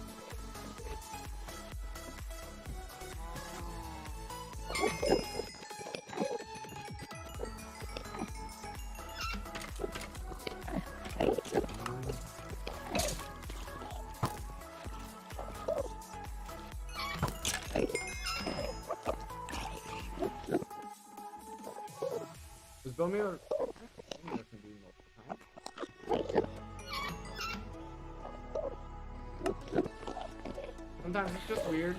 Was bone mealer? Can do multiple times. Sometimes it's just weird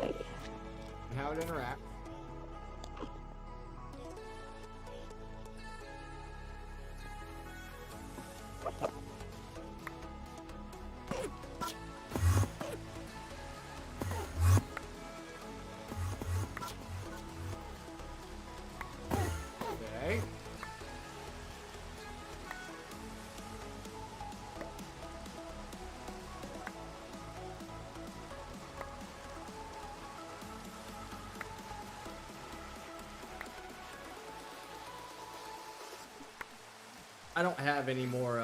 and how it interacts. Okay. I don't have any more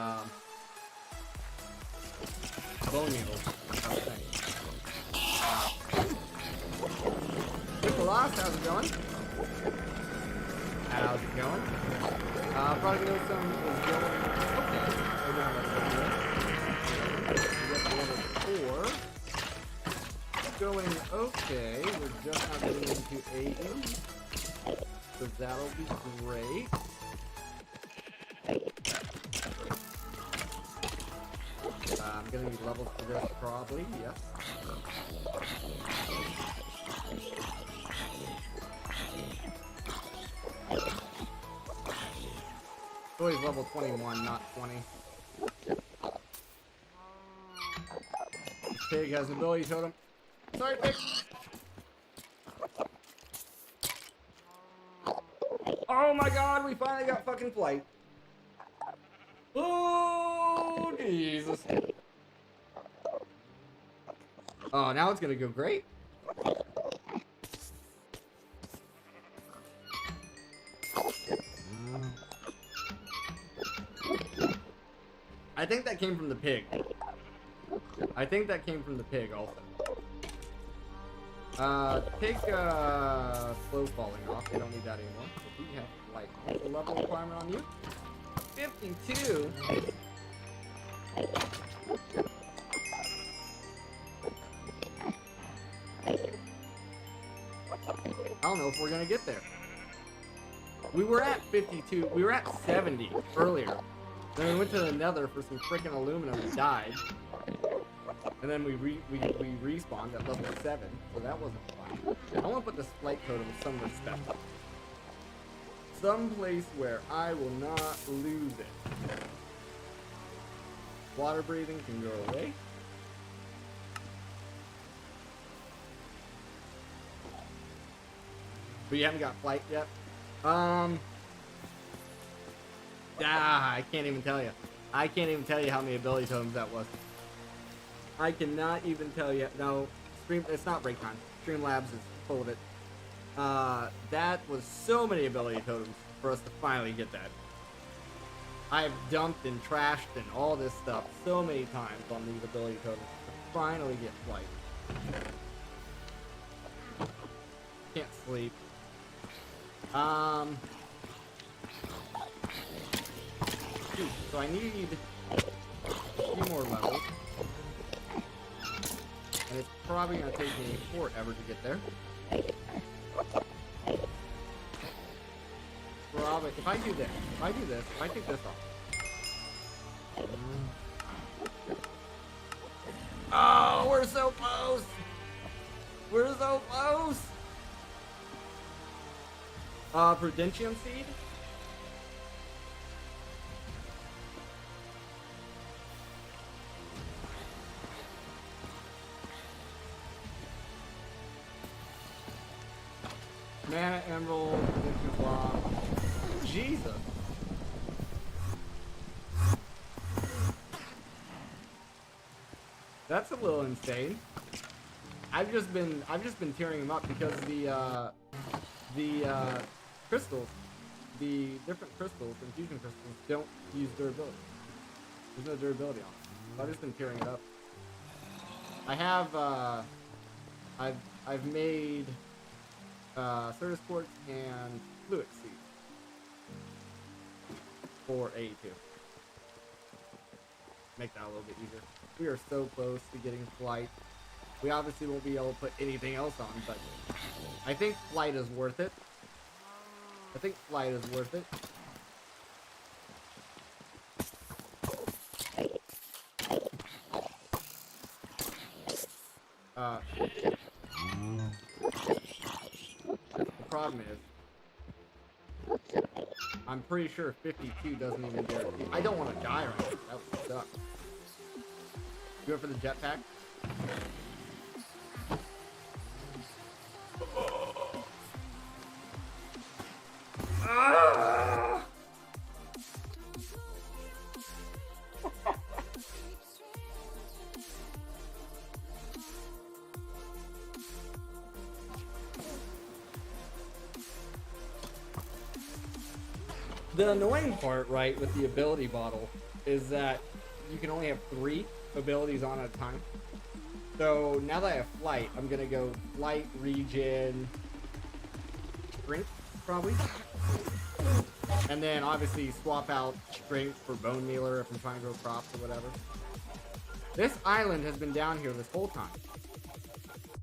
bone needles. Nicholas, how's it going? How's it going? Probably know some is going okay. Oh, no, that's okay. We got level 4. Going okay. We're just not getting into AE. So that'll be great. I'm gonna need levels for this probably, yes. So he's level 21, not 20. This pig has an ability totem. Sorry, pig! Oh my god, we finally got fucking flight. Oh, Jesus. Oh, now it's gonna go great. I think that came from the pig. I think that came from the pig also. Pig, slow falling off. We don't need that anymore. We have, like, what's the level requirement on you? 52? I don't know if we're gonna get there. We were at 52. We were at 70 earlier. Then we went to the nether for some freaking aluminum and died. And then we respawned at level 7, so that wasn't fun. I want to put this flight totem with some respect. Some place where I will not lose it. Water breathing can go away. But you haven't got flight yet? I can't even tell you. I can't even tell you how many ability totems that was. I cannot even tell you. No, it's not break time. Streamlabs is full of it. That was so many ability totems for us to finally get that. I've dumped and trashed and all this stuff so many times on these ability totems to finally get flight. Can't sleep. So I need 3 more levels. probably gonna take me forever to get there. Probably, if I do this, if I take this off. Oh, we're so close! We're so close! Prudentium seed? Mana Emerald, Prudentium Block. Jesus! That's a little insane. I've just been tearing them up because the crystals, the different crystals, infusion crystals, don't use durability. There's no durability on them. So I've just been tearing it up. I have I've made Certus Quartz and Fluid Seed for AE2. Make that a little bit easier. We are so close to getting flight. We obviously won't be able to put anything else on, but I think flight is worth it. I think flight is worth it. The problem is, I'm pretty sure 52 doesn't even guarantee. I don't want to die right now. That would suck. Go for the jetpack. The annoying part, right, with the ability bottle is that you can only have 3 abilities on at a time. So now that I have flight, I'm gonna go flight, regen, strength, probably. And then obviously swap out strength for bone mealer if I'm trying to grow crops or whatever. This island has been down here this whole time.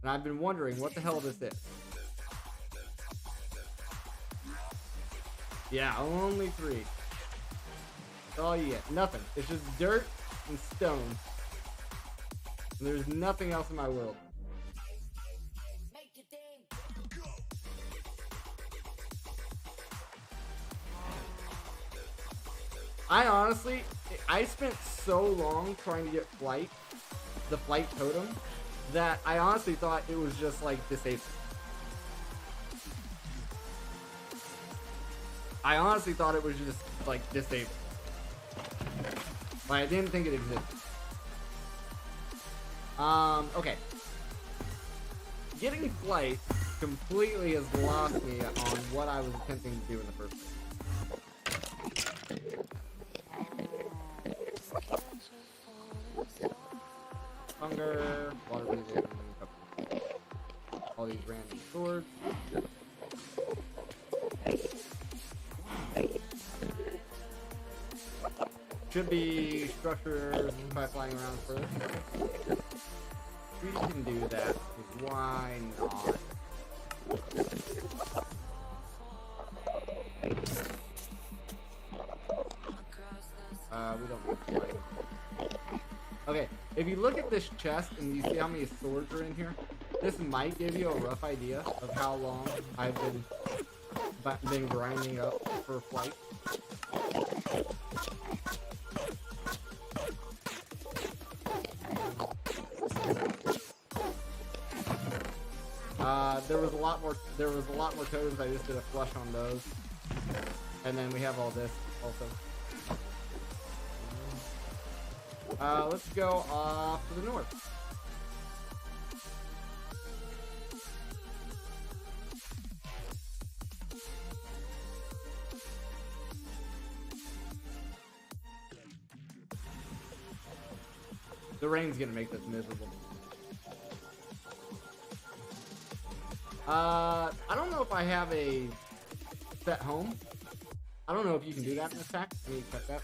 And I've been wondering what the hell this is. Yeah, only 3. That's all you get. Nothing. It's just dirt and stone. And there's nothing else in my world. I honestly, I spent so long trying to get flight, the flight totem, that I honestly thought it was just like disabled. I honestly thought it was just like disabled. Like I didn't think it existed. Okay. Getting flight completely has lost me on what I was attempting to do in the first place. Hunger, water breathing, all these random swords. Should be structures by flying around first. We can do that, because why not? We don't need to fight. Okay, if you look at this chest and you see how many swords are in here, this might give you a rough idea of how long I've been grinding up for flight. There was a lot more totems. I just did a flush on those. And then we have all this also. Let's go off to the north. The rain's gonna make this miserable. I don't know if I have a set home. I don't know if you can do that in this pack. I need to check that.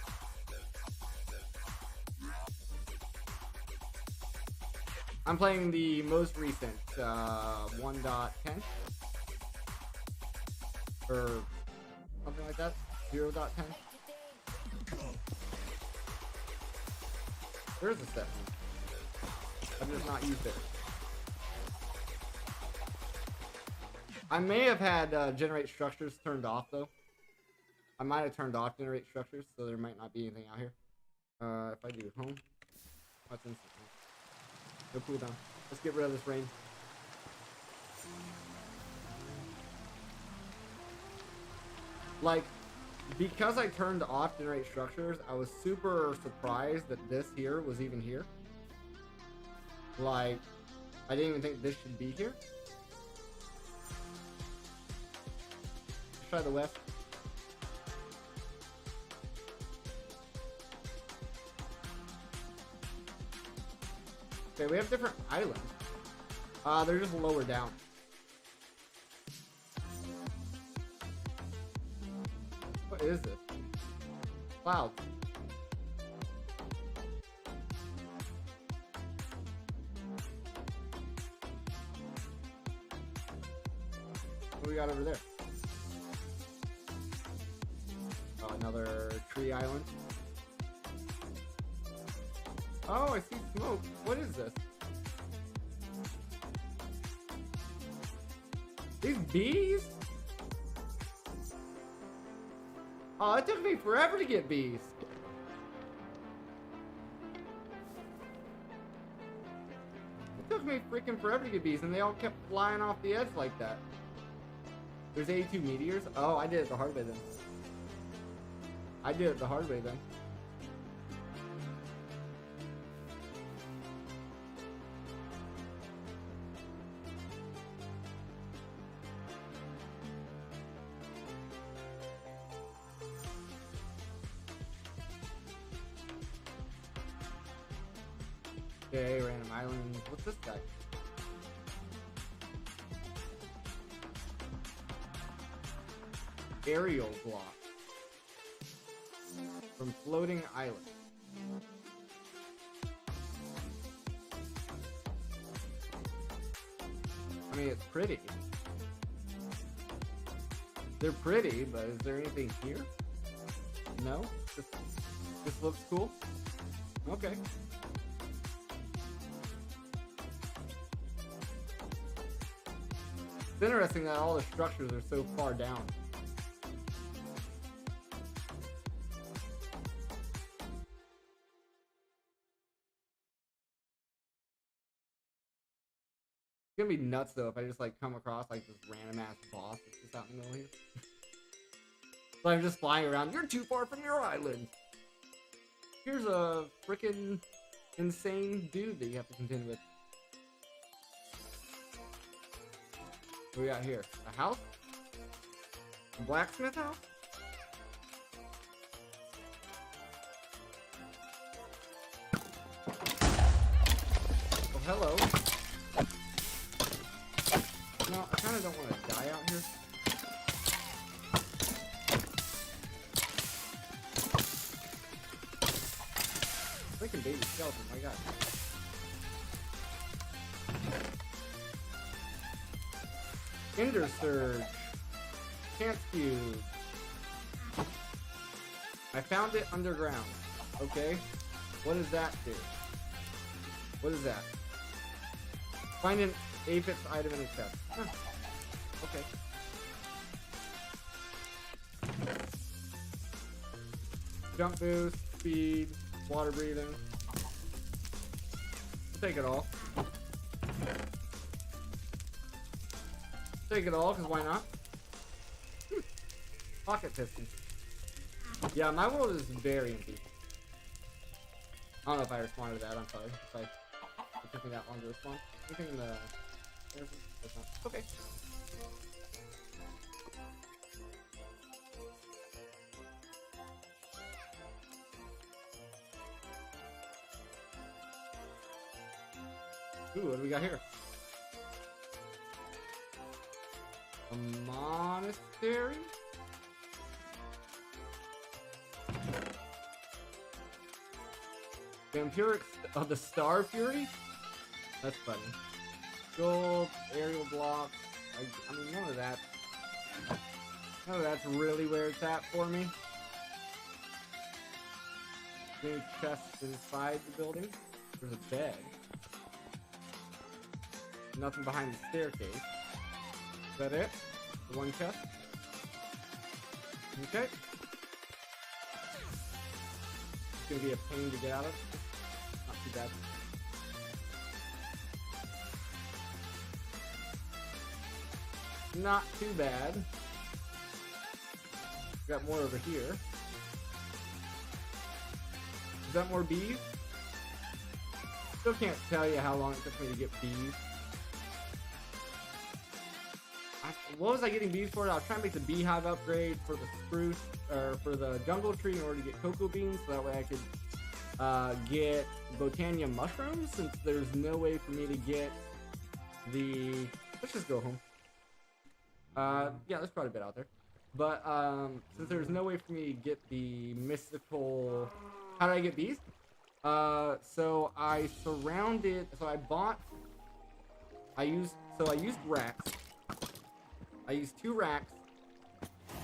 I'm playing the most recent 1.10 or something like that. 0.10. There's a step one. I've just not used it. I may have had generate structures turned off though. I might have turned off generate structures, so there might not be anything out here. If I do home, what's instant? No cooldown. Let's get rid of this rain. Like, because I turned off generate structures, I was super surprised that this here was even here. Like, I didn't even think this should be here. Let's try the west. Okay, we have different islands. They're just lower down. What is this? Clouds. What do we got over there? Oh, another tree island. Oh, I see smoke. What is this? These bees? Oh, it took me forever to get bees. It took me freaking forever to get bees, and they all kept flying off the edge like that. There's AE2 meteors? Oh, I did it the hard way then. I did it the hard way then. Okay, random island. What's this guy? Aerial block. From floating island. I mean, it's pretty. They're pretty, but is there anything here? No? This looks cool? Okay. It's interesting that all the structures are so far down. It's gonna be nuts though if I just like come across like this random ass boss that's just out in the middle here. So I'm just flying around. You're too far from your island. Here's a freaking insane dude that you have to contend with. What we got here? A house? A blacksmith house? Oh, hello. No, I kind of don't want to die out here. Freaking baby skeleton, my god. Ender Surge. Chance Fuse. I found it underground. Okay. What does that do? What is that? Find an Apex item in a chest. Huh. Okay. Jump boost, speed, water breathing. Take it all. Take it all, because why not? Pocket piston. Yeah, my world is very empty. I don't know if I responded to that, I'm sorry. If it took me that long to respond. Anything in the... Okay. Ooh, what do we got here? A monastery? Vampiric... Oh, the Star Fury? That's funny. Gold, aerial blocks. I mean, none of that's really where it's at for me. Any chests inside the building. There's a bed. Nothing behind the staircase. Is that it? The one chest? Okay. It's gonna be a pain to get out of. Not too bad. Not too bad. Got more over here. Is that more bees? Still can't tell you how long it took me to get bees. What was I getting bees for? I was trying to make the beehive upgrade for the spruce, or for the jungle tree in order to get cocoa beans, so that way I could get botania mushrooms, since there's no way for me to get the... Let's just go home. Yeah, there's probably a bit out there. But, since there's no way for me to get the mystical... How did I get bees? So I surrounded... So I used racks. I used 2 racks.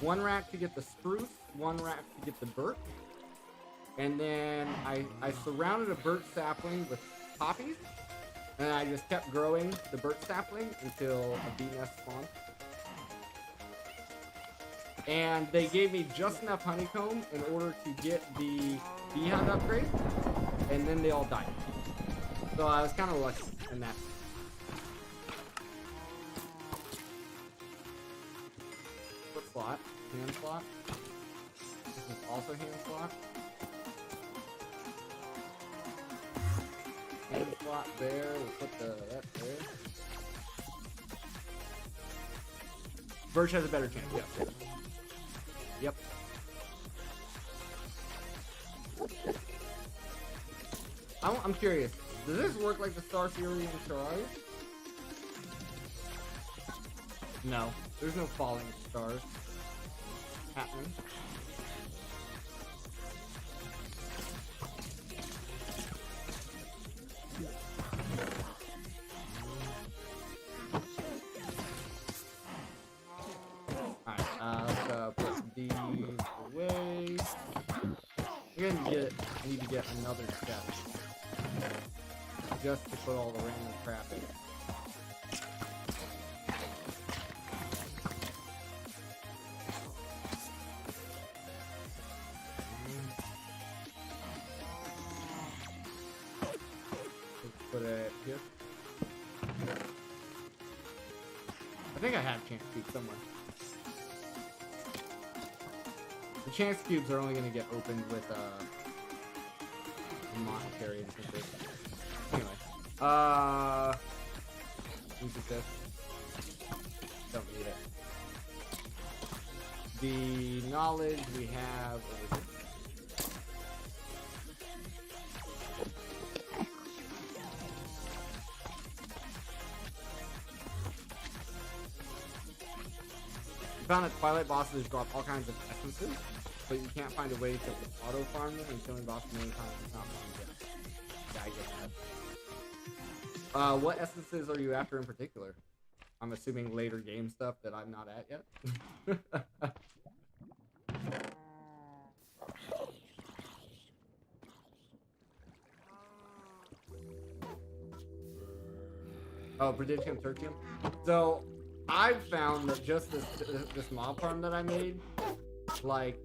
1 rack to get the spruce, 1 rack to get the birch. And then I surrounded a birch sapling with poppies. And I just kept growing the birch sapling until a bee nest spawned. And they gave me just enough honeycomb in order to get the beehive upgrade. And then they all died. So I was kind of lucky in that. What slot? Hand slot? This is also hand slot. Hand slot there. We'll put that there. Birch has a better chance, yeah. Yep. I'm curious. Does this work like the Star Fury and Stars? No. There's no falling stars happening. Alright, let's put these away. We're gonna need to get another chest. Just to put all the random crap in. Put it here. I think I have chance cubes somewhere. The chance cubes are only going to get opened with monetary instances. Anyway, look at this. Don't need it. The knowledge we have over here. Found that Twilight bosses drop all kinds of essences, but you can't find a way to auto farm them, and killing bosses many times is not one yet. Yeah, I get that. What essences are you after in particular? I'm assuming later game stuff that I'm not at yet. Oh, Prediction Tertium. So I've found that just this mob farm that I made, like,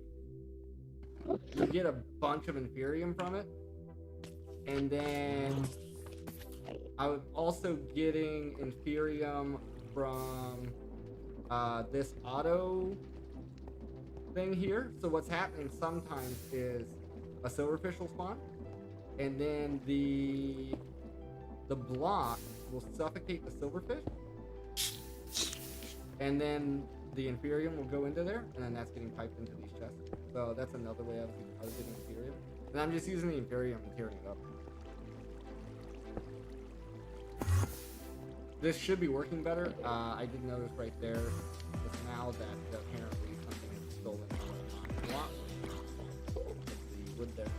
you get a bunch of Inferium from it, and then I was also getting Inferium from this auto thing here. So what's happening sometimes is a silverfish will spawn, and then the block will suffocate the silverfish, and then the Inferium will go into there, and then that's getting piped into these chests. So that's another way I was getting Inferium. And I'm just using the Inferium and tearing it up. This should be working better. I did notice right there just now that apparently something is stolen from the block. The wood there.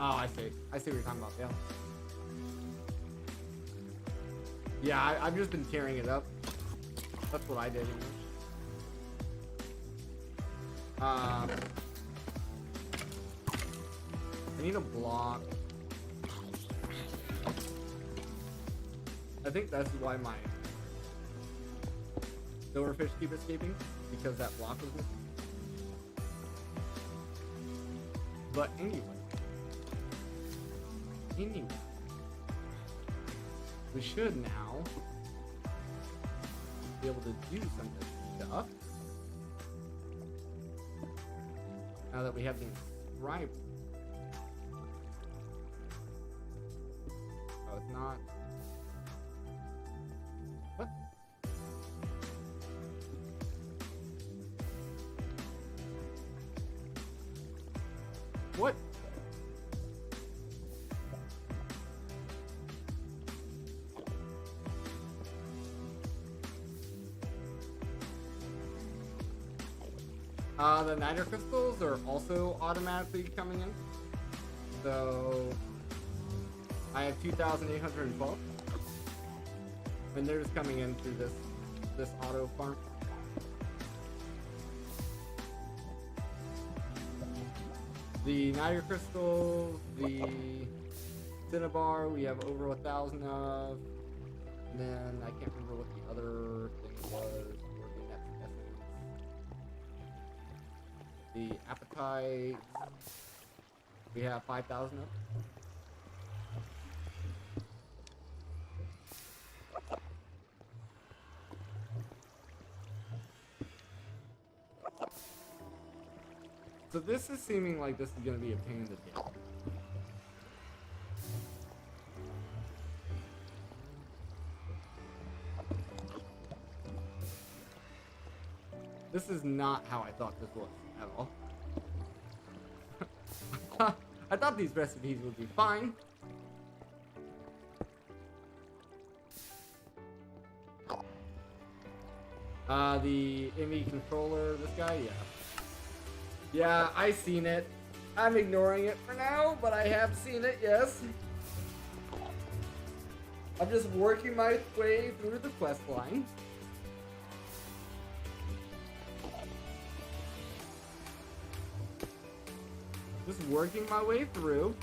Oh, I see. I see what you're talking about. Yeah. Yeah, I've just been tearing it up. That's what I did. I need a block. I think that's why my silverfish keep escaping, because that block was missing. But anyway, we should now be able to do some of this stuff. Now that we have the inscriber. Oh, it's not. What? What? The niter crystals are also automatically coming in. So I have 2,812. And they're just coming in through this auto farm. The niter crystals, the cinnabar, we have over 1,000 of. And then I can't remember what the other thing was. The appetite, we have 5,000 of. So this is seeming like this is going to be a pain in the dick. This is not how I thought this was at all. I thought these recipes would be fine. The ME controller, this guy, yeah. Yeah, I seen it. I'm ignoring it for now, but I have seen it, yes. I'm just working my way through the quest line. Just working my way through.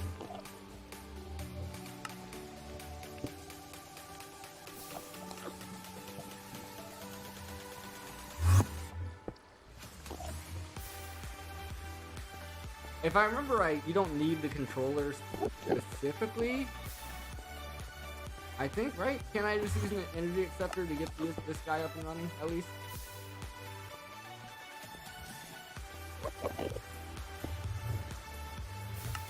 If I remember right, you don't need the controllers specifically. I think, right? Can I just use an energy acceptor to get this guy up and running, at least?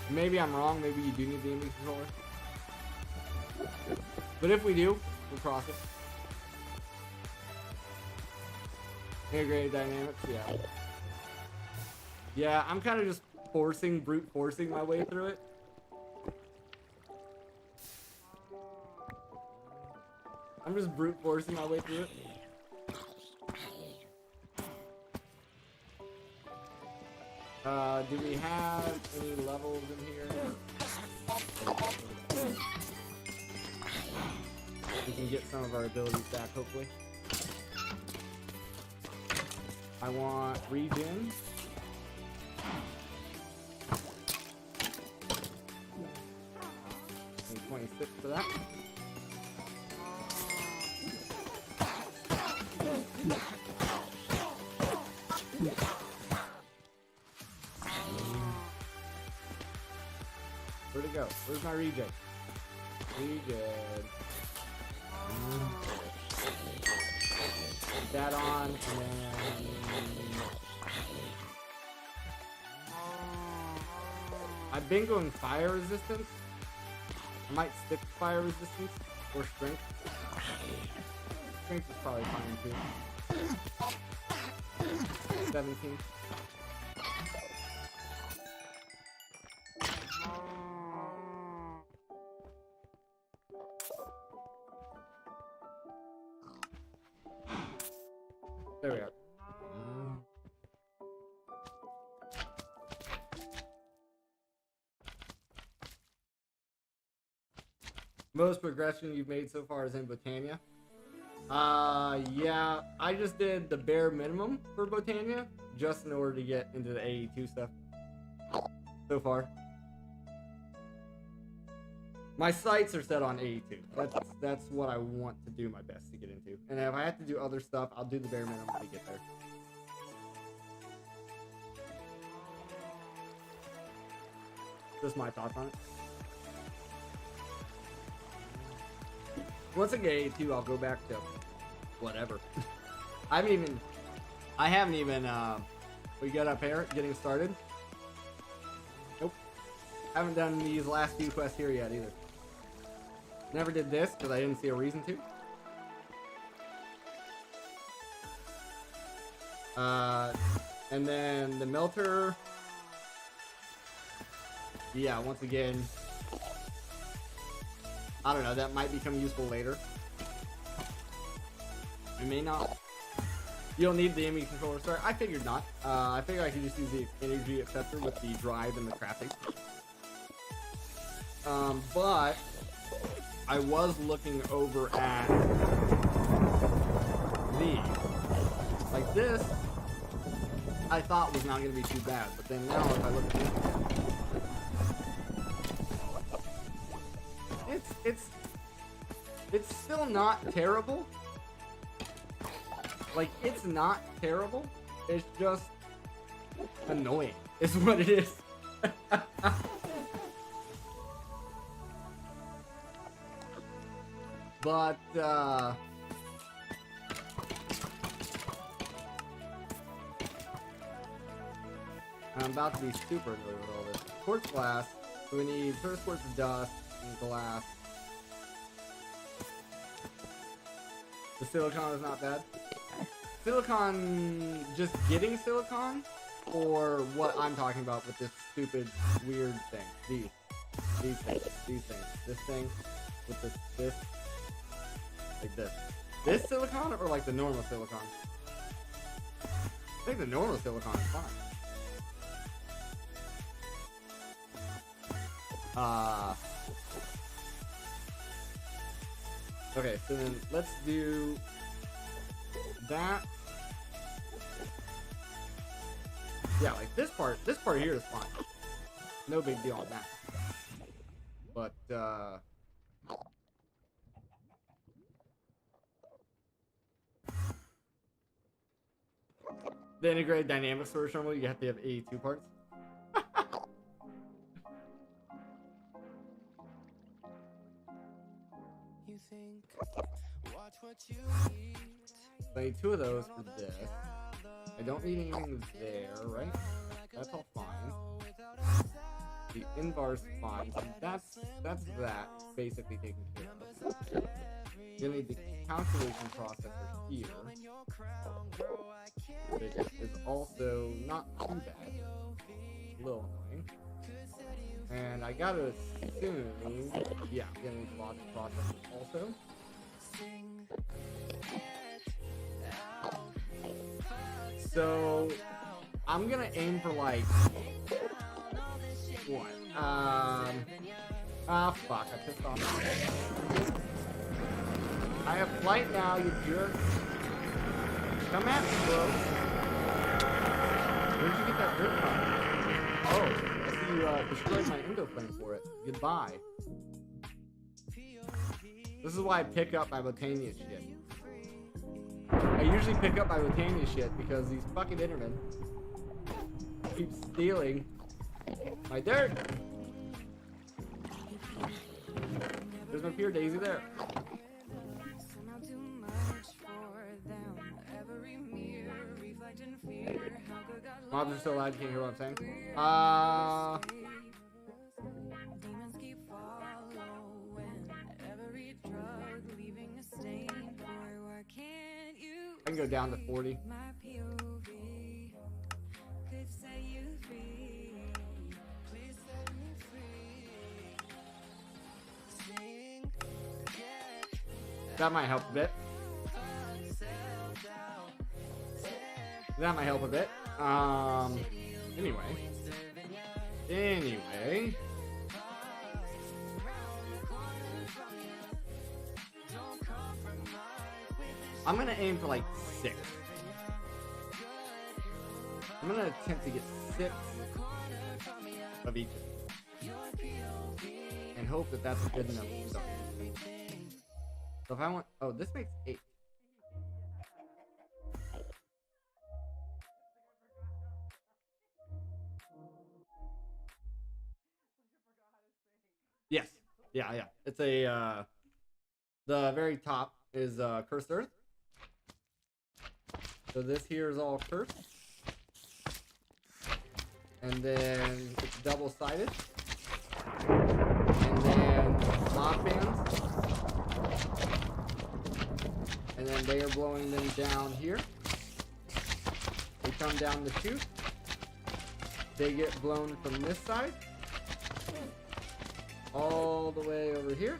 Maybe I'm wrong. Maybe you do need the ME controller. But if we do, we'll cross it. Integrated dynamics, yeah. Yeah, I'm kind of just brute forcing my way through it. I'm just brute forcing my way through it. Do we have any levels in here? We can get some of our abilities back, hopefully. I want regen. 26 for that. Where'd it go? Where's my regen? Regen. Put that on, and then... I've been going fire resistance. I might stick to fire resistance or strength. Strength is probably fine too. 17. There we are. Most progression you've made so far is in Botania. Yeah, I just did the bare minimum for Botania just in order to get into the AE2 stuff so far. My sights are set on AE2. That's what I want to do my best to get into. And if I have to do other stuff, I'll do the bare minimum to get there. Just my thoughts on it. Once I get AE2, I'll go back to whatever. I haven't even, we got up here, getting started. Nope. Haven't done these last few quests here yet either. Never did this because I didn't see a reason to. And then the melter. Yeah, once again, I don't know, that might become useful later. It may not. You don't need the enemy controller. Sorry, I figured not. I figured I could just use the energy acceptor with the drive and the crafting. But I was looking over at these. Like this, I thought was not going to be too bad. But then now if I look at this again, it's still not terrible. Like, it's not terrible. It's just annoying, is what it is. But, I'm about to be super annoyed with all this. Quartz glass. So we need first quartz of dust and glass. The silicon is not bad. Silicon, just getting silicon, or what I'm talking about with this stupid, weird thing. These things. This thing with this, like this. This silicon, or like the normal silicon? I think the normal silicon is fine. Okay, so then let's do that. Yeah, like this part here is fine. No big deal on that. But, the integrated dynamic storage terminal, you have to have AE2 parts. You think, watch what you eat. I need 2 of those for this. I don't need anything there, right? That's all fine. The invar's fine. So that's that basically taken care of. Gonna need the calculation processor here, which is also not too bad. A little annoying. And I gotta assume, yeah, I'm gonna need the logic processor also. So I'm gonna aim for like what? Fuck, I pissed off. I have flight now, you jerk. Come at me, bro. Where'd you get that dirt from? Oh, I see you destroyed my endoplane for it. Goodbye. This is why I pick up my Botania shit. I usually pick up my Botania shit because these fucking Endermen keep stealing my dirt. There's my pure daisy there. Mobs are still loud, you can't hear what I'm saying? I can go down to 40. That might help a bit. That might help a bit. Anyway. I'm gonna aim for like 6. I'm gonna attempt to get 6 of each of these. And hope that that's good enough to start. So if I want, oh, this makes 8. Yes. Yeah. It's a, the very top is Cursed Earth. So this here is all cursed. And then it's double-sided. And then mob fans. And then they are blowing them down here. They come down the chute. They get blown from this side. All the way over here.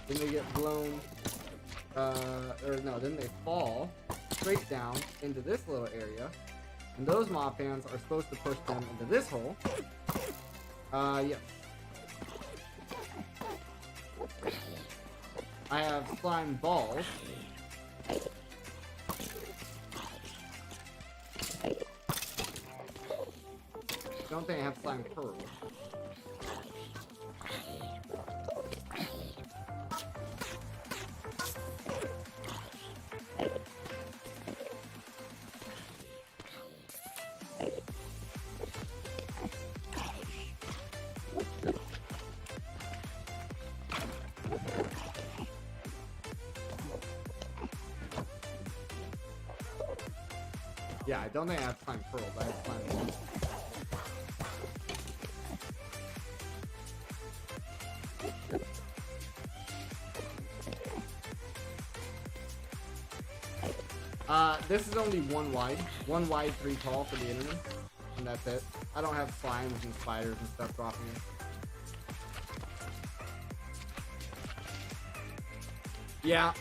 Then they get blown, then they fall straight down into this little area. And those mob fans are supposed to push them into this hole. Yes. I have slime balls. Don't think I have slime pearls. Yeah, I don't think I have slime pearls. I have slime balls. This is only 1 wide. 1 wide, 3 tall for the enemy. And that's it. I don't have slimes and spiders and stuff dropping in. Yeah.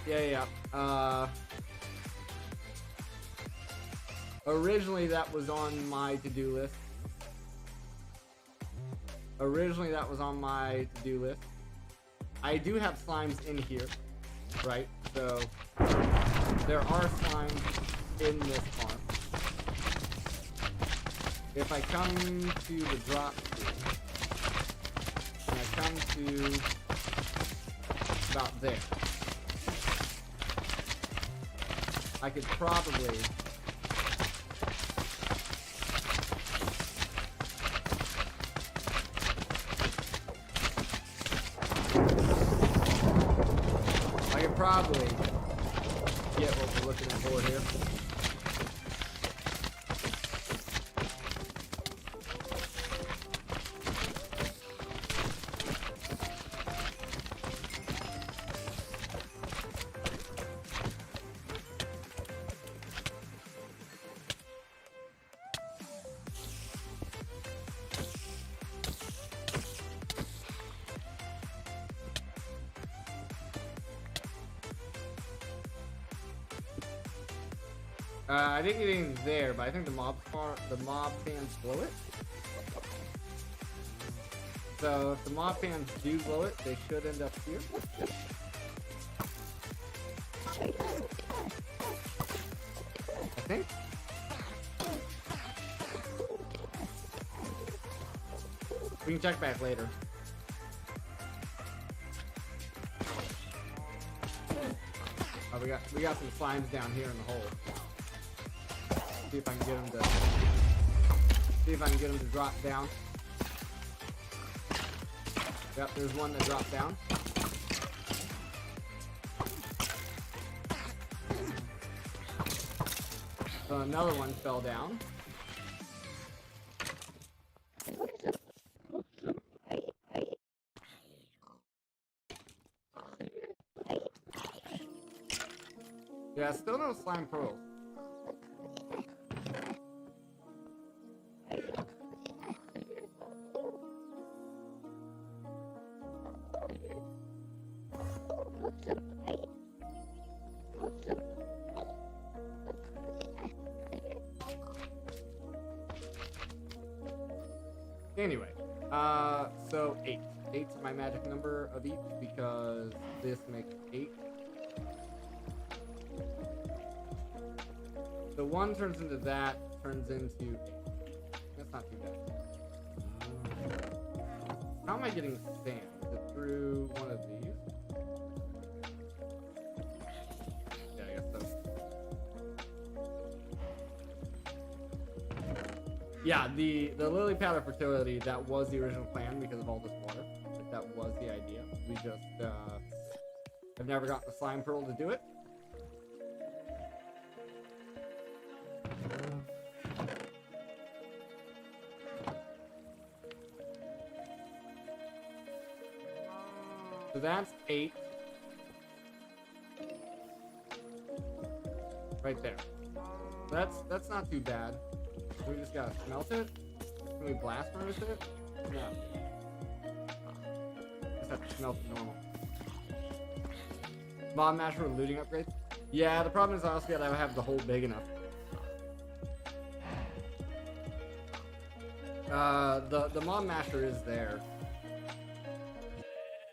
Originally that was on my to-do list. I do have slimes in here, right? So there are slimes in this farm. If I come to the drop here, and I come to about there, I could probably get what we're looking for here. I didn't get anything there, but I think the mob fans blow it. So if the mob fans do blow it, they should end up here. I think. We can check back later. Oh, we got some slimes down here in the hole. See if I can get them to drop down. Yep, there's one that dropped down. So another one fell down. Yeah, still no slime pearls. Anyway, so 8. 8's my magic number of each because this makes 8. So 1 turns into that, turns into 8. That's not too bad. How am I getting sand? Is it through one of these? Yeah, I guess so. Yeah, the lily pad of fertility, that was the original plan because of all this water. Like, that was the idea. We just, I've never gotten the slime pearl to do it. So that's 8. Right there. That's not too bad. We just gotta smelt it. Can we blast furnace it? No. Just have to smelt it normal. Mod masher with looting upgrades? Yeah, the problem is I also gotta have the hole big enough. The mod masher is there.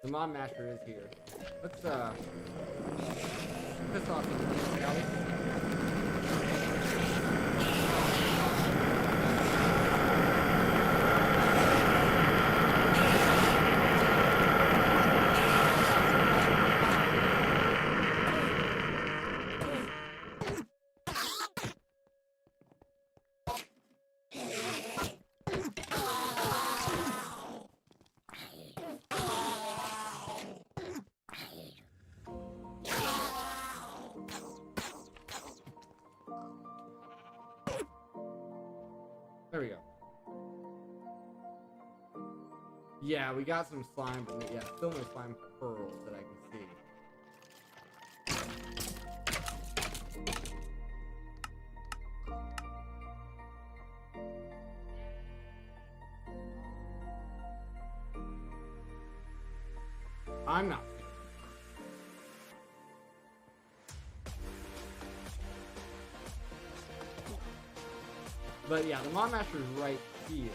The mod masher is here. Let's piss off these, shall we? There we go. Yeah, we got some slime, but yeah, still no slime pearls that I can see. I'm not. But yeah, the mod master is right here.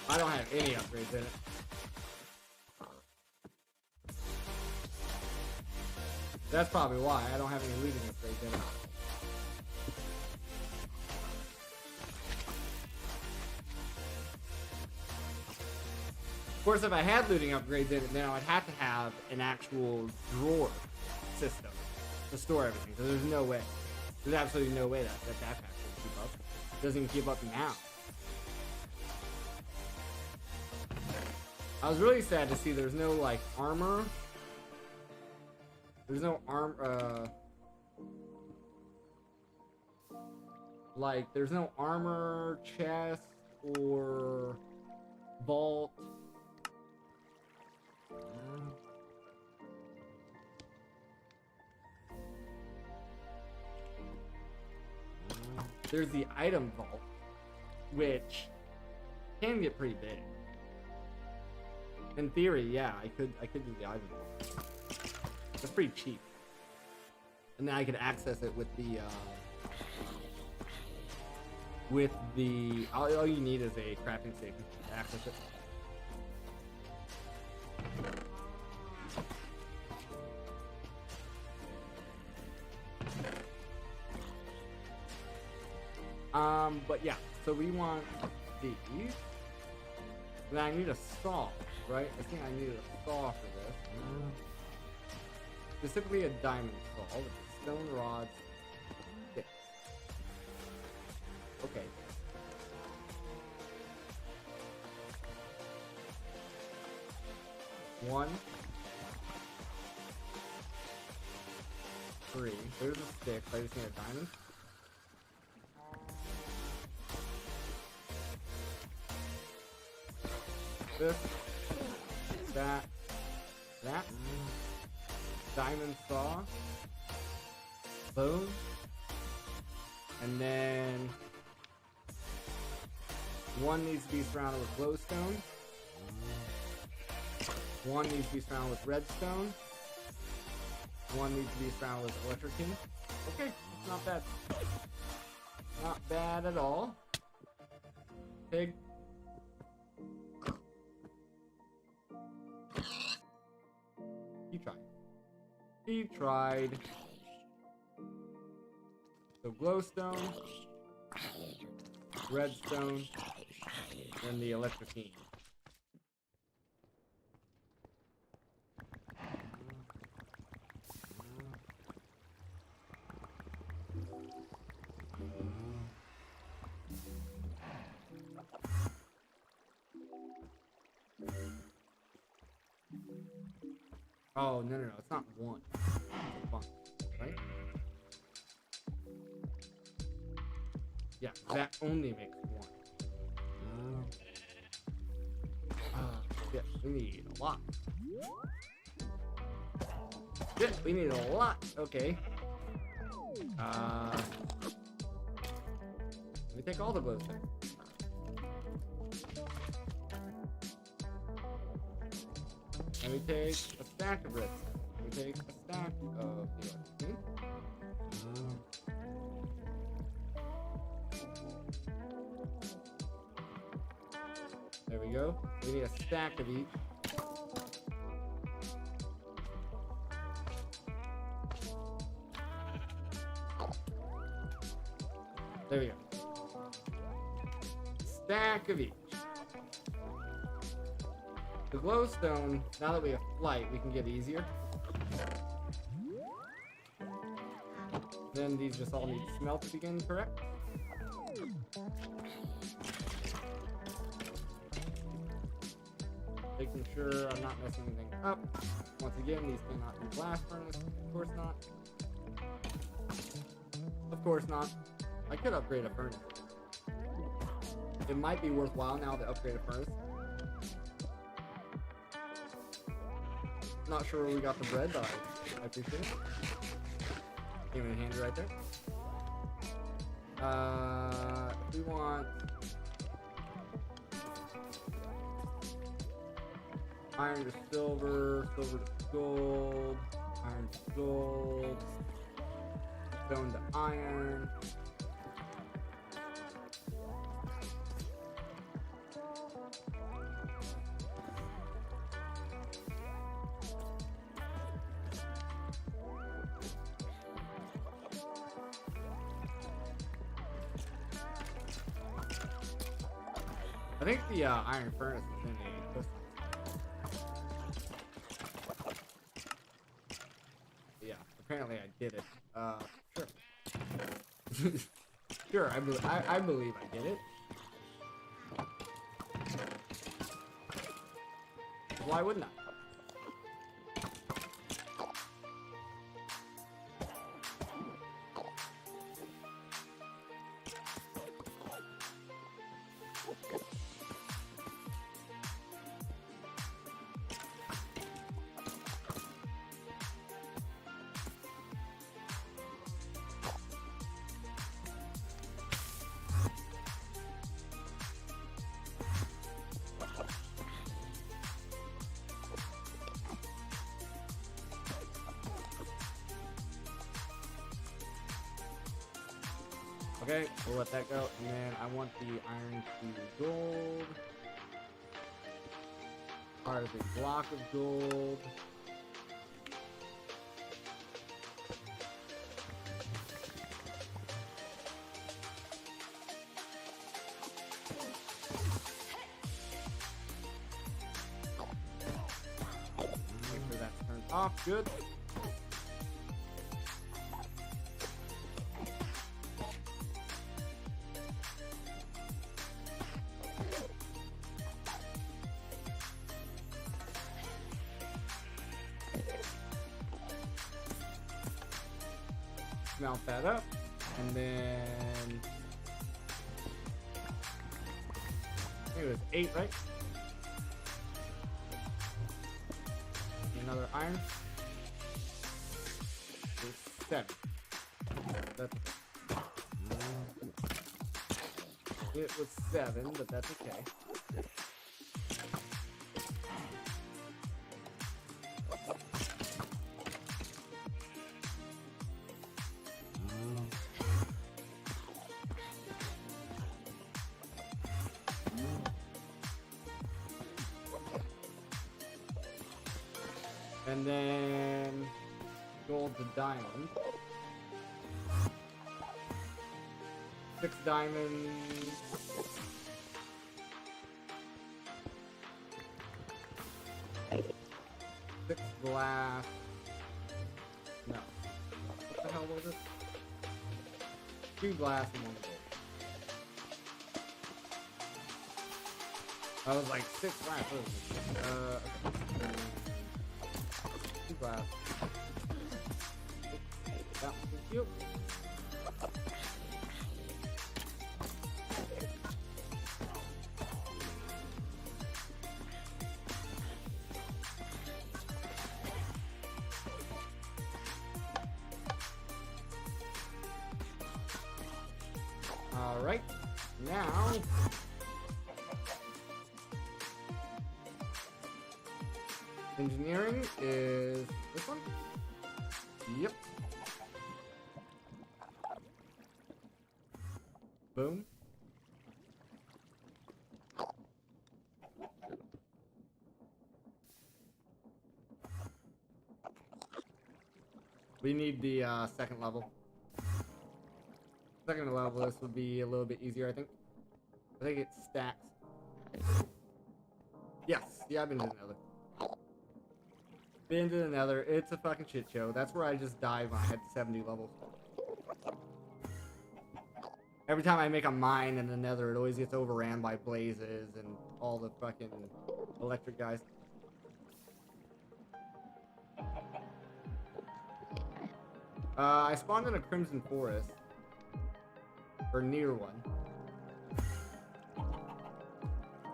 I don't have any upgrades in it. That's probably why I don't have any looting upgrades in it. Of course, if I had looting upgrades in it, then I would have to have an actual drawer system to store everything. So there's no way. There's absolutely no way that backpack will keep up. It doesn't even keep up now. I was really sad to see there's no like armor. There's no like there's no armor chest or vault. There's the item vault, which can get pretty big. In theory, yeah, I could do the item vault. That's pretty cheap. And then I could access it with the all you need is a crafting station to access it. But yeah, so we want these. Then I need a saw, right? I think I need a saw for this. Specifically a diamond saw with stone rods. Sticks. Okay. One. 3. There's a stick. I just need a diamond. This, that, diamond saw, boom, and then one needs to be surrounded with glowstone, one needs to be surrounded with redstone, one needs to be surrounded with electric king. Okay, not bad. Not bad at all. Pig. Keep trying. He tried. So glowstone, redstone, and the electrocine. Oh, no, it's not one. It's a bunch, right? Yeah, that only makes one. Shit, we need a lot. Shit, we need a lot. Okay. Let me take all the glowstone. Let me take a stack of redstone. Let me take a stack of the electricity. There we go. We need a stack of each. There we go. Stack of each. The glowstone, now that we have flight, we can get easier. Then these just all need smelt again, correct? Making sure I'm not messing anything up. Once again, these cannot be blast furnace. Of course not. Of course not. I could upgrade a furnace. It might be worthwhile now to upgrade a furnace. Not sure where we got the bread, but I appreciate it. Came in handy right there. If we want iron to silver, silver to gold, iron to gold, stone to iron. I think the iron furnace is in the crystal. Yeah, apparently I did it. Sure. Sure, I believe I did it. Why wouldn't I? Okay, we'll let that go. And then I want the iron to gold. Part of a block of gold. Make sure that's turned off. Good. Mount that up, and then I think it was 8, right? Another iron. It's 7. That's okay. It was 7, but that's okay. And then gold to diamond. 6 diamonds. 6 glass. No. What the hell was it? 2 glass and 1 gold. I was like 6 glass. Okay. 2 glass. That was cute. All right, now engineering is this one. Yep. Boom. We need the second level. Second level, this would be a little bit easier, I think. I think it stacks. Yes, yeah, I've been to the Nether. Been to the Nether. It's a fucking shit show. That's where I just died when I had 70 levels. Every time I make a mine in the Nether, it always gets overran by blazes and all the fucking electric guys. I spawned in a Crimson Forest. Or near one.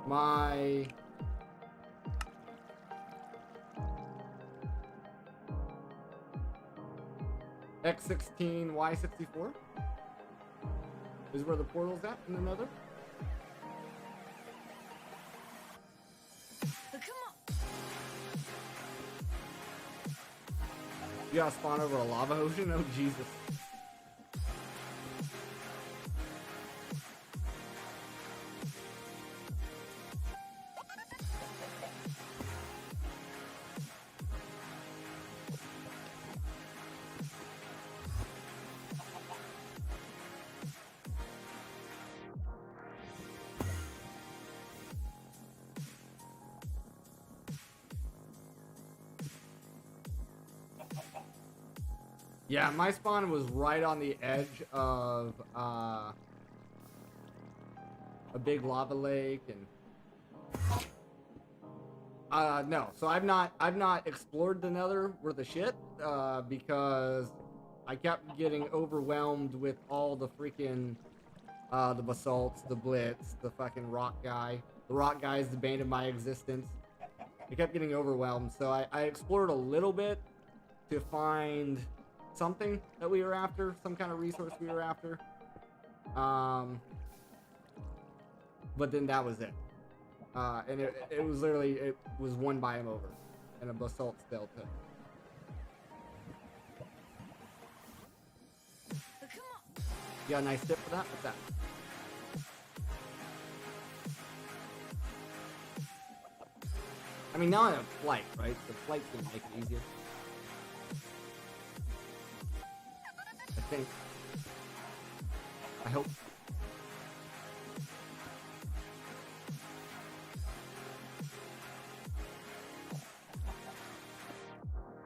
My X16 Y64 is where the portal's at in the Nether. You gotta spawn over a lava ocean? Oh Jesus. Yeah, my spawn was right on the edge of a big lava lake, and no. So I've not explored the Nether worth a shit because I kept getting overwhelmed with all the freaking the basalts, the blitz, the fucking rock guy. The rock guys demanded my existence. I kept getting overwhelmed, so I explored a little bit to find something that we were after, some kind of resource we were after. But then that was it. And it was literally, it was one biome over, and a basalt delta. You got a nice tip for that? What's that? I mean, now I have flight, right? The flight's gonna make it easier. I think. I hope.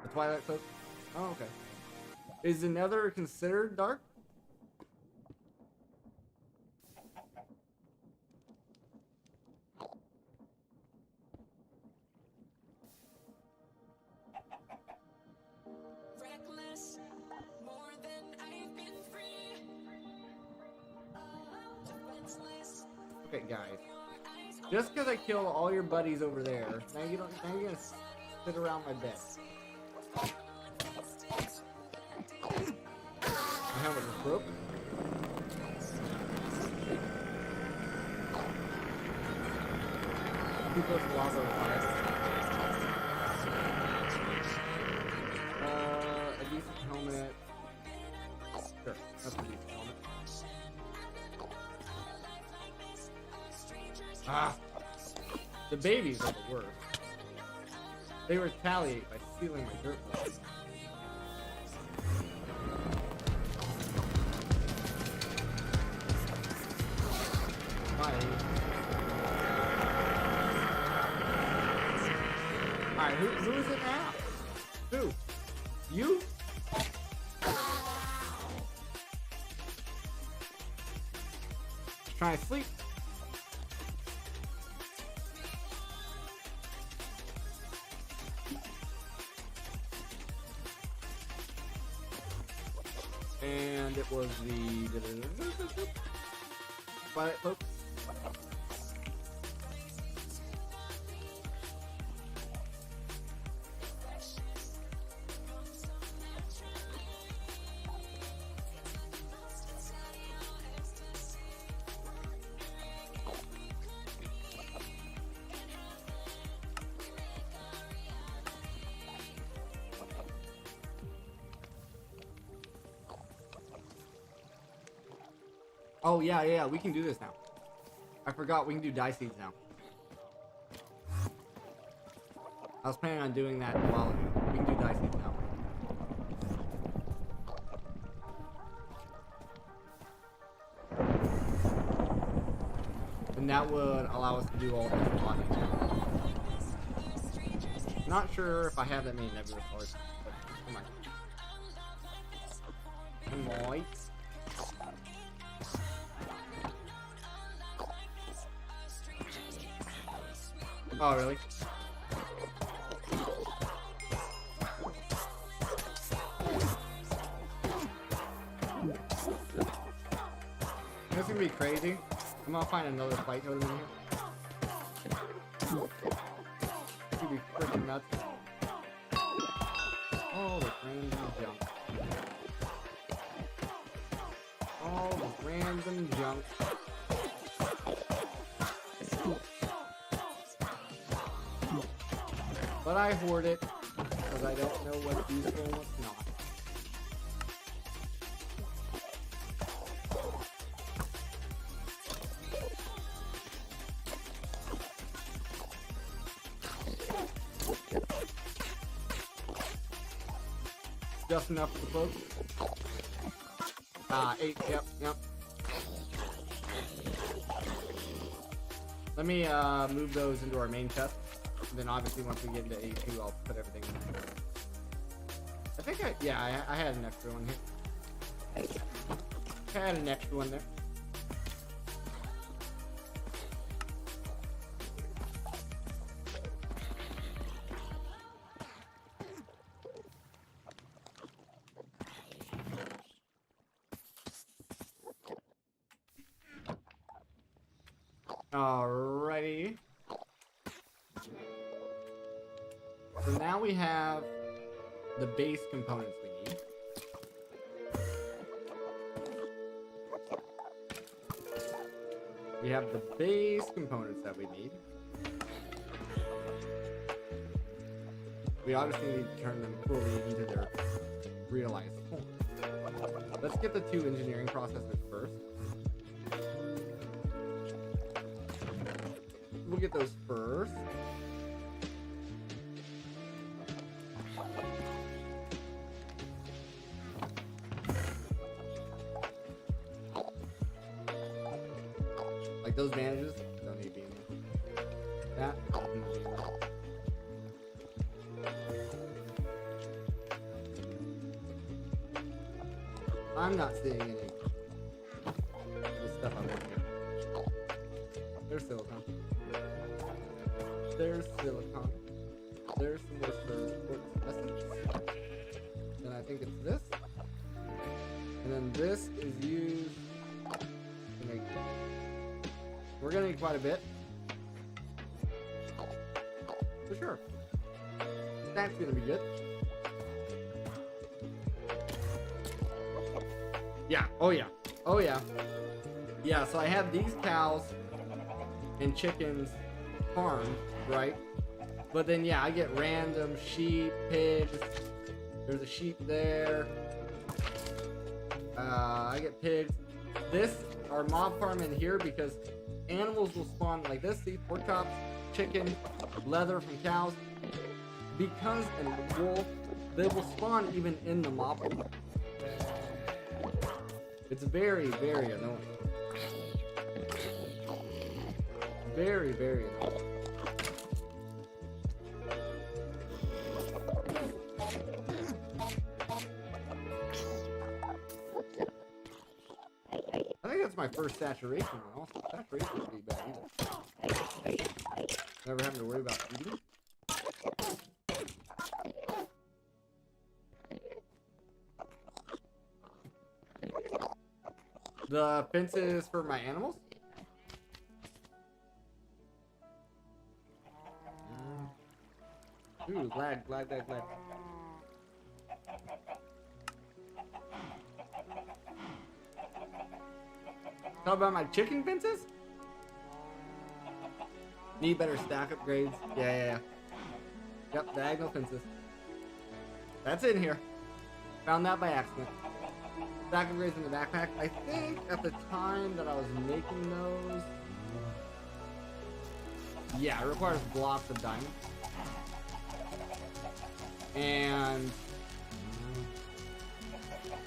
The Twilight Cloak? Oh, okay. Is the Nether considered dark? Okay, guys. Just because I kill all your buddies over there, now you're gonna sit around my bed. My helmet is broke. People with lava fire. A decent helmet. Sure, that's a decent helmet. Ah, the babies are the worst. They retaliate by stealing my dirt blocks. Alright, who is it now? Who? You? Just trying to sleep. And it was the Twilight Cloak. Oh yeah, we can do this now. I forgot we can do dye seeds now. I was planning on doing that a while ago. We can do dye seeds now. And that would allow us to do all these blocking. Not sure if I have that many nebulous hearts, but come on. Come on. Oh, really? This is gonna be crazy. I'm gonna find another fight totem in here. It's gonna be freaking nuts. All the random junk. All the random junk. But I hoard it, because I don't know what's useful and what's not. Just enough for the cloak. 8, yep. Let me move those into our main chest. And then obviously once we get into AE2, I'll put everything in there. I think I had an extra one here. I had an extra one there. Alrighty. So now we have the base components we need. We have the base components that we need. We obviously need to turn them fully into their realized form. Let's get the 2 engineering processors first. We'll get those first. Like those bandages don't need to be in there. That doesn't need to be in there. I'm not seeing any of the stuff I'm looking at. There's silicon. There's silicon. There's some more quartz essence. Then I think it's this. And then this is used to make. We're gonna need quite a bit. For sure. That's gonna be good. Yeah, oh yeah. Oh yeah. Yeah, so I have these cows and chickens farmed, right? But then yeah, I get random sheep, pigs. There's a sheep there. I get pigs. This, our mob farm in here, because animals will spawn like this. See, pork chops, chicken, leather from cows. Because a wolf, they will spawn even in the mob farm. It's very, very annoying. Very, very annoying. first saturation, and also saturation would be bad either. Never having to worry about eating. The fences for my animals? Ooh, lag. How about my chicken fences? Need better stack upgrades. Yeah. Yep, diagonal fences. That's in here. Found that by accident. Stack upgrades in the backpack. I think at the time that I was making those... Yeah, it requires blocks of diamond. And...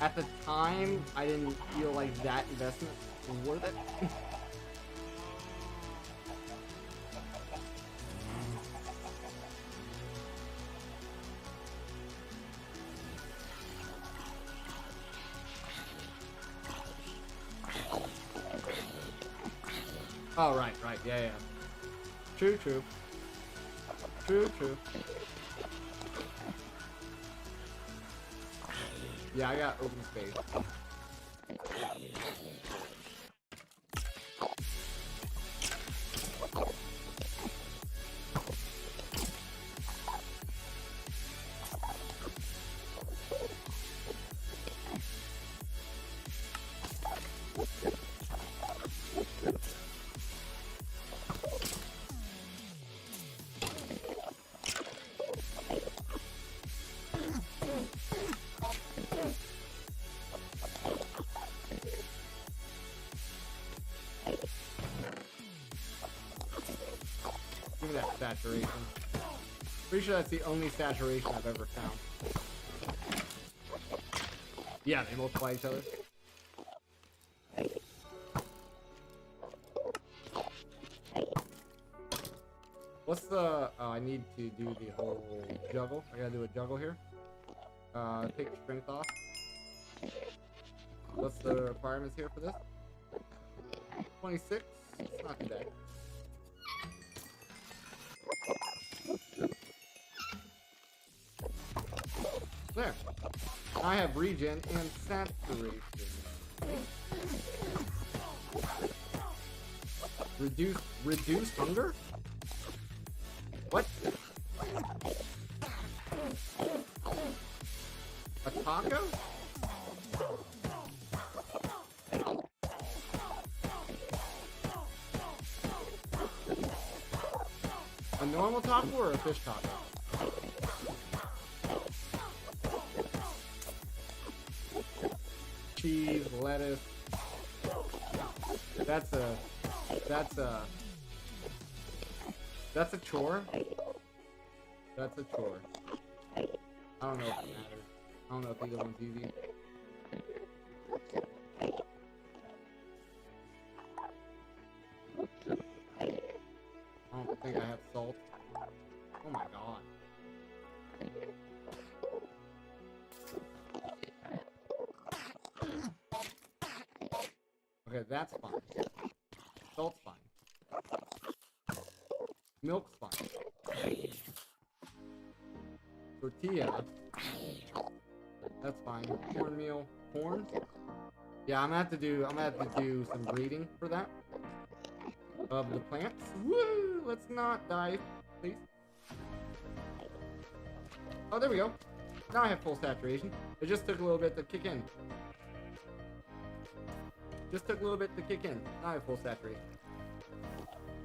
at the time, I didn't feel like that investment was worth it. Oh, right, yeah. True. Yeah, I got open space. Give me that saturation. Pretty sure that's the only saturation I've ever found. Yeah, they multiply each other. What's the... Oh, I need to do the whole juggle. I gotta do a juggle here. Take strength off. What's the requirements here for this? 26? It's not too bad. There. I have regen and saturation. Reduce hunger? What? A taco? A normal taco or a fish taco? Cheese, lettuce. That's a chore. That's a chore. I don't know if it matters. I don't know if either one's easy. I don't think I have salt. Oh my god. Okay, that's fine. Salt's fine. Milk's fine. Tortilla. That's fine. Cornmeal. Corn? Yeah, I'm gonna have to do some breeding for that. Of the plants. Woo! Let's not die, please. Oh, there we go. Now I have full saturation. It just took a little bit to kick in. Now I have full saturation.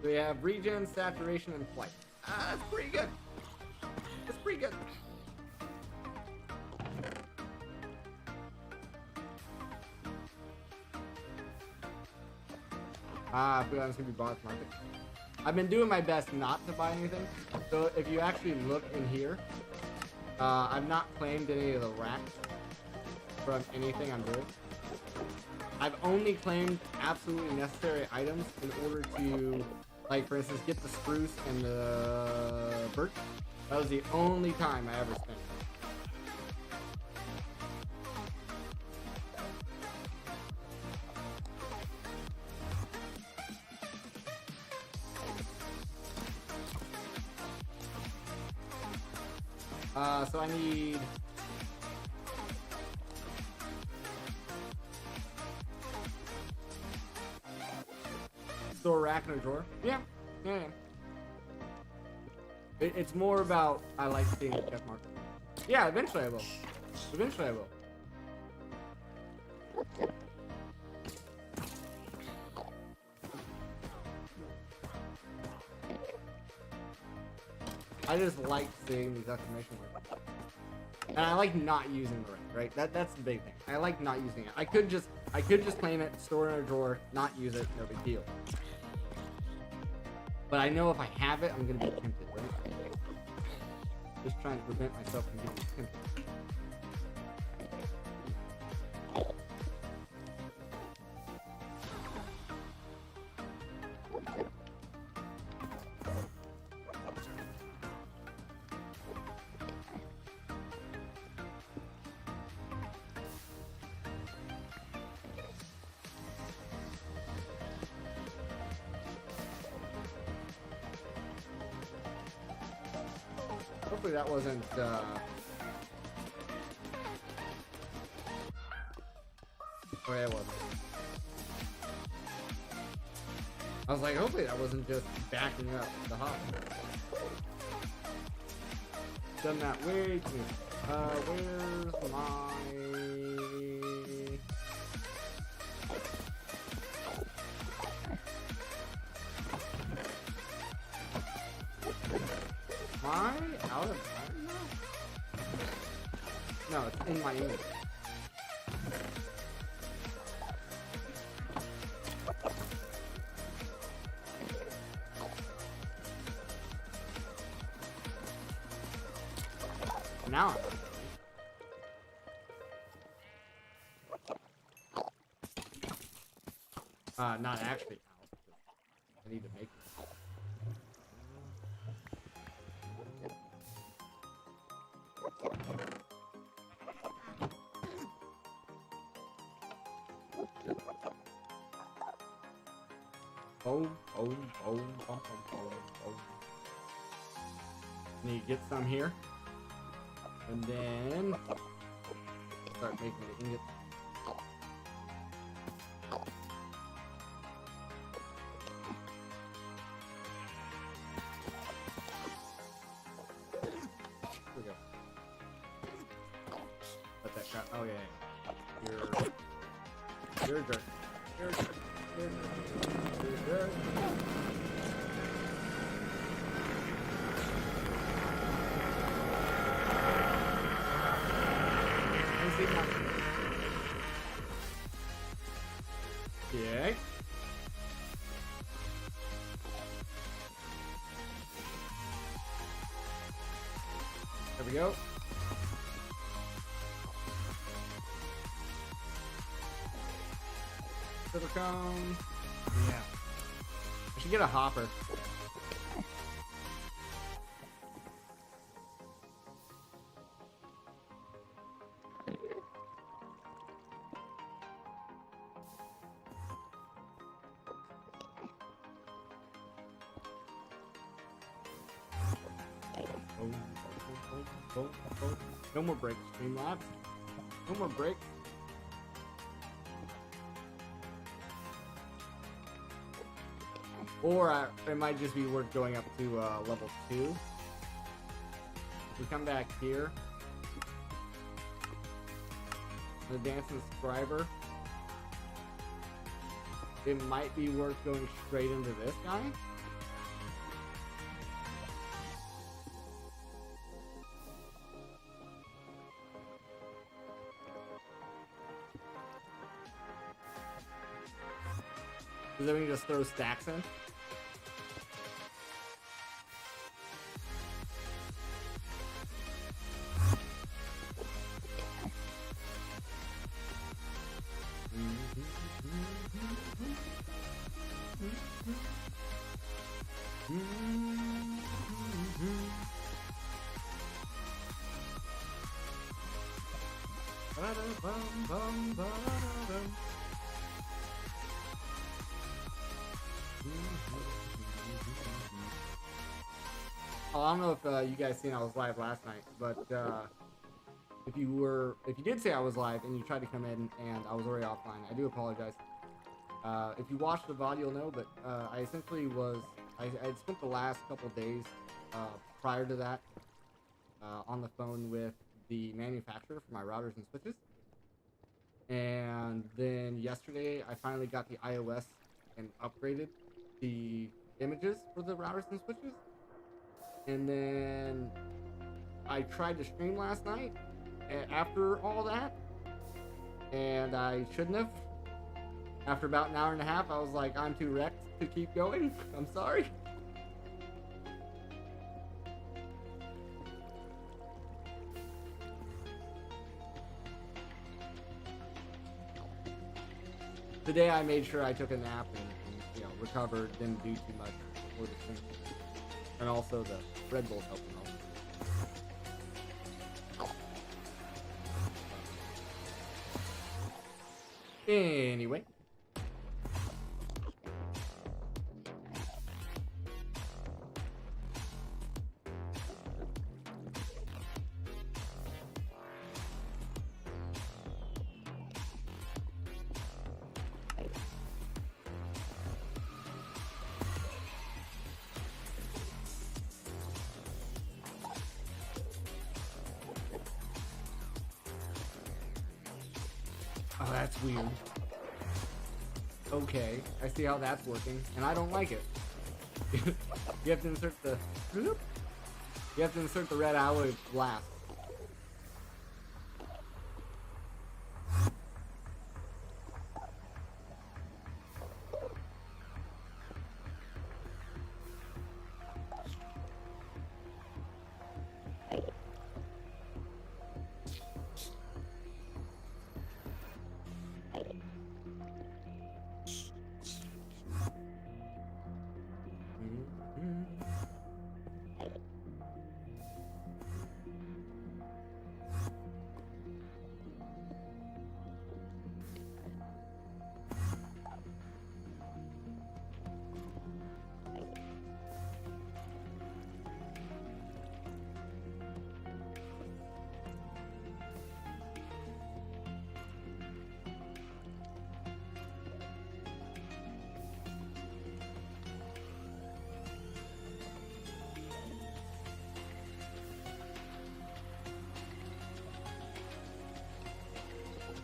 So we have regen, saturation, and flight. Ah, that's pretty good. That's pretty good. I forgot it's gonna be bought market. I've been doing my best not to buy anything. So if you actually look in here, I've not claimed any of the racks from anything I'm doing. I've only claimed absolutely necessary items in order to, like, for instance, get the spruce and the birch. That was the only time I ever spent. So I need... Store a rack and a drawer. Yeah. It's more about I like seeing the check mark. Yeah, eventually I will. I just like seeing these exclamation marks. And I like not using the rack, right? That's the big thing. I like not using it. I could just claim it, store it in a drawer, not use it, no big deal. But I know if I have it, I'm gonna be tempted, right? Just trying to prevent myself from getting tempted. Hopefully that wasn't, oh yeah, it wasn't. I was like, hopefully that wasn't just backing up the hop. Done that way too much. Where's my... Am I out of iron now? No, it's in my image. Now not actually out. I need to make it. Boom. Need to get some here. And then start making the ingots. Here we go. Let that crap. Oh yeah. You're a jerk. You're a jerk. You're a jerk. Okay. There we go. Silicone. Yeah. I should get a hopper. No more breaks, Streamlabs. No more breaks. Or it might just be worth going up to level 2. If we come back here, the dancing subscriber, it might be worth going straight into this guy. Because then we can just throw stacks in. Oh, I don't know if you guys seen I was live last night, but if you did say I was live and you tried to come in and I was already offline, I do apologize. If you watched the VOD, you'll know, but I essentially I had spent the last couple days prior to that on the phone with the manufacturer for my routers and switches. And then yesterday, I finally got the iOS and upgraded the images for the routers and switches. And then I tried to stream last night after all that, and I shouldn't have. After about an hour and a half, I was like, I'm too wrecked to keep going. I'm sorry. Today I made sure I took a nap and recovered, didn't do too much before the stream. And also the Red Bull's helping out. Anyway. Oh, that's weird. Okay, I see how that's working, and I don't like it. You have to insert the red alloy blast.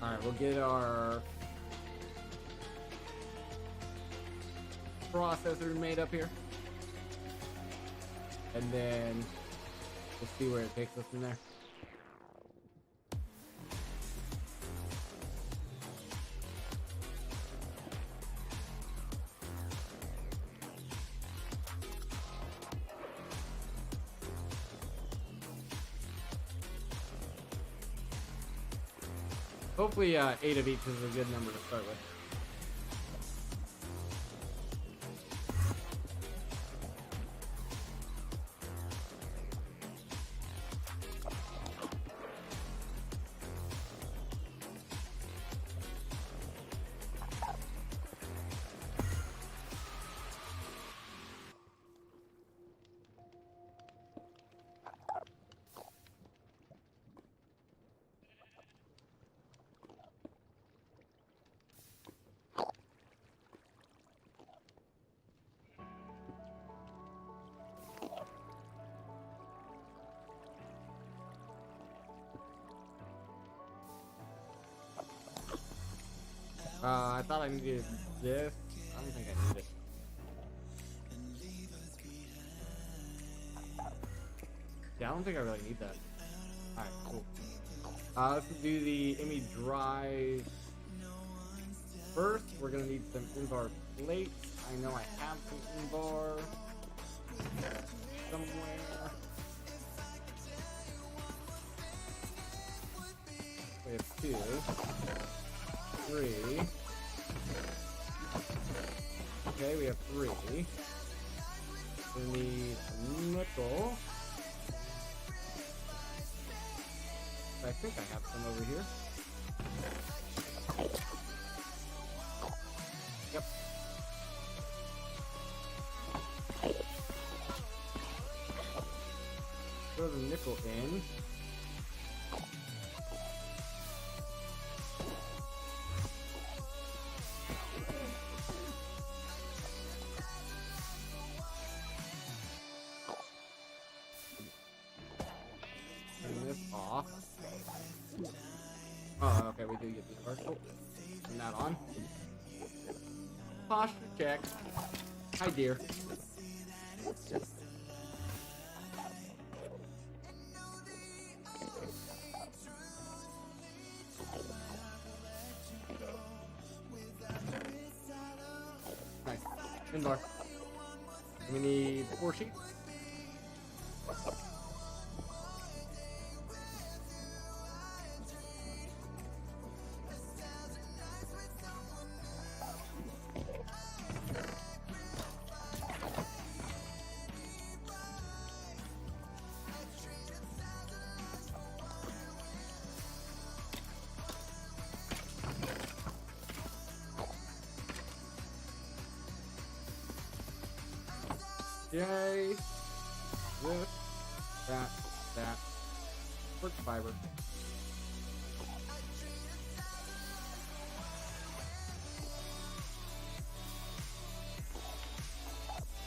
Alright, we'll get our processor made up here. And then we'll see where it takes us from there. Hopefully 8 of each is a good number to start with. I thought I needed this. I don't think I need it. Yeah, I don't think I really need that. Alright, cool. Let's do the IMI drive first. We're gonna need some invar plates. I know I have some invar somewhere. We have 2. 3. Okay, we have 3. We need a nickel. I think I have some over here. Yep. some nickel in. Turn this off. Oh, okay, we do get the universal. Turn that on. Posture check. Hi, dear. Nice. Inbar. We need 4 sheets. Yay! This, that. Quick fiber.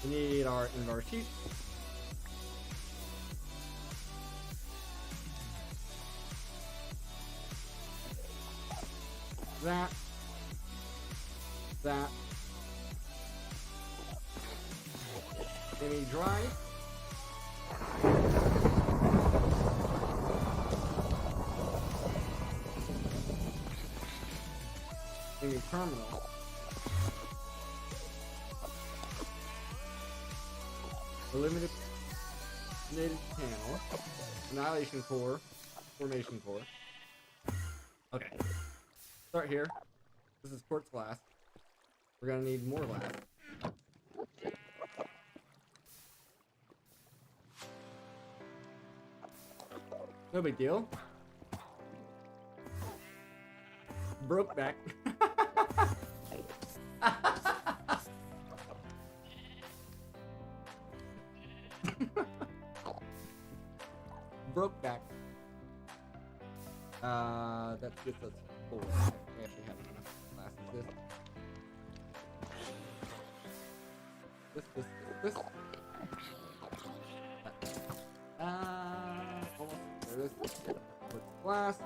We need our invar sheet. That. Any dry? Any terminal? Eliminated panel. Annihilation core. Formation core. Okay. Start here. This is quartz glass. We're gonna need more glass. No big deal. Broke back. Broke back. That gives us 4. I actually have enough glasses. This. Almost. There it is. With glass.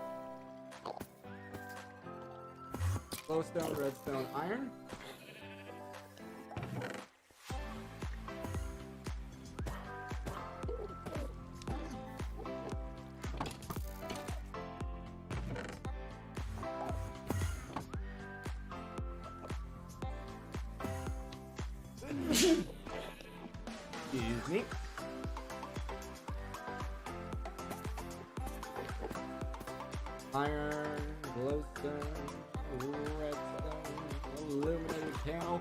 Glowstone, redstone, iron. Excuse me. Iron, glowstone, redstone, illuminated panel.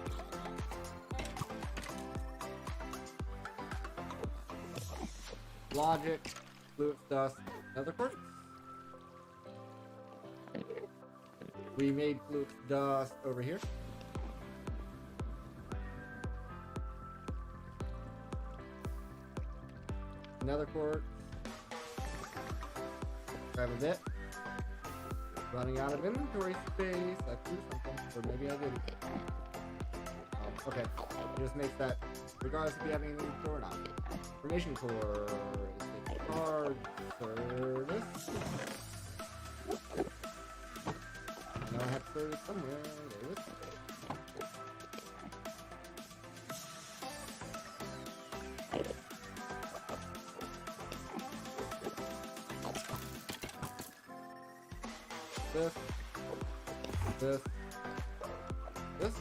Logic, fluid dust, another quartz. We made fluid dust over here. Another quartz. Grab a bit. Running out of inventory space. I threw something, or maybe I didn't. Okay, it just makes that regardless if you have any inventory or not. Formation core is a card service. I know I have service somewhere. There it is. This.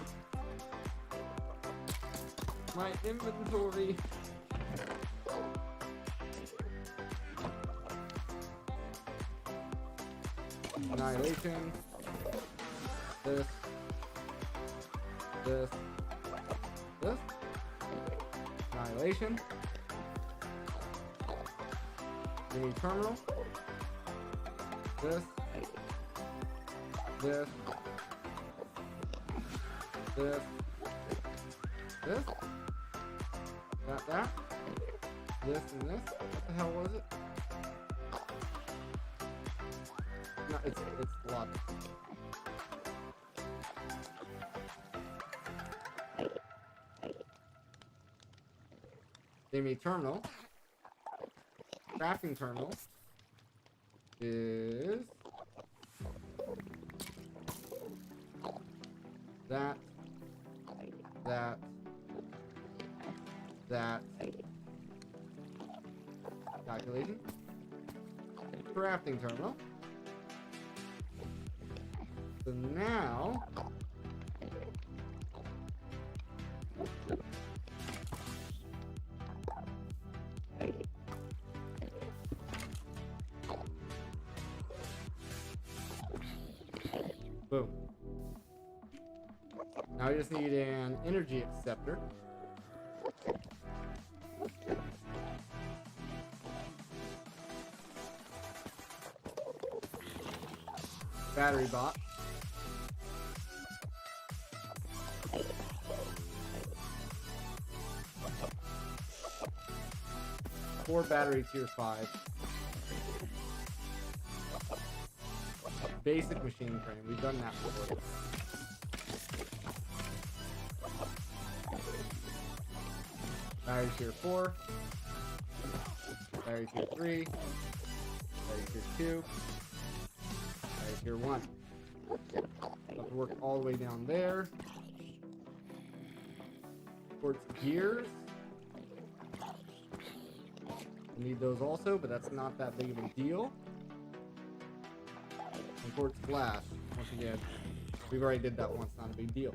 My inventory. Annihilation. This. Annihilation. Mini terminal. This. Got that. This and this. What the hell was it? it's a lot. Enemy terminal. Crafting terminal is that. Calculation. Crafting terminal. So now boom. Now we just need an energy acceptor. Battery bot. Four battery tier 5. Basic machine frame. We've done that before. Battery tier 4. Battery tier 3. Battery tier 2. Battery tier 1. Have to work all the way down there. Quartz gears. We need those also, but that's not that big of a deal. And quartz flash. Once again, we've already did that once, not a big deal.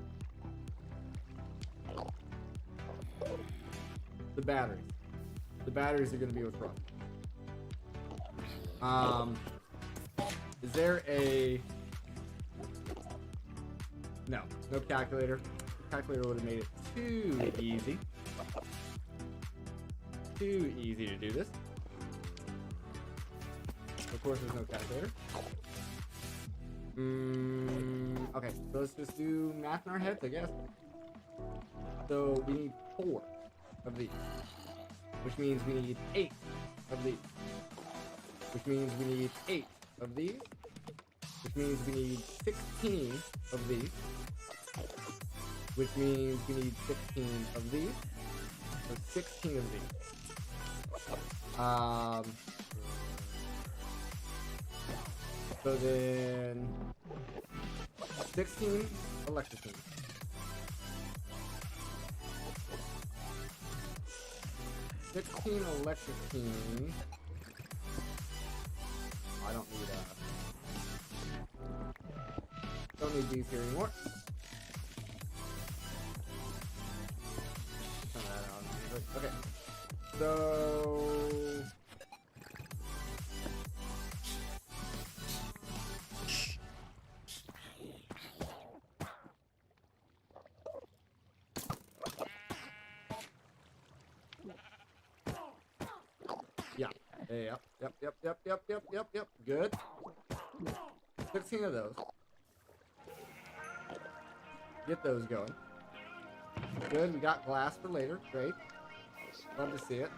The batteries. The batteries are going to be what's rough. Is there a... No calculator. The calculator would have made it too easy. Too easy to do this. Of course, there's no calculator. Okay, so let's just do math in our heads, I guess. So we need 4 of these, which means we need 8 of these, which means we need 8 of these, which means we need 16 of these, which means we need 16 of these, so 16 of these. So then 16 electricity. I don't need these here anymore. Turn that on. Okay. So Yep. Good. 16 of those. Get those going. Good. We got glass for later. Great. Love to see it.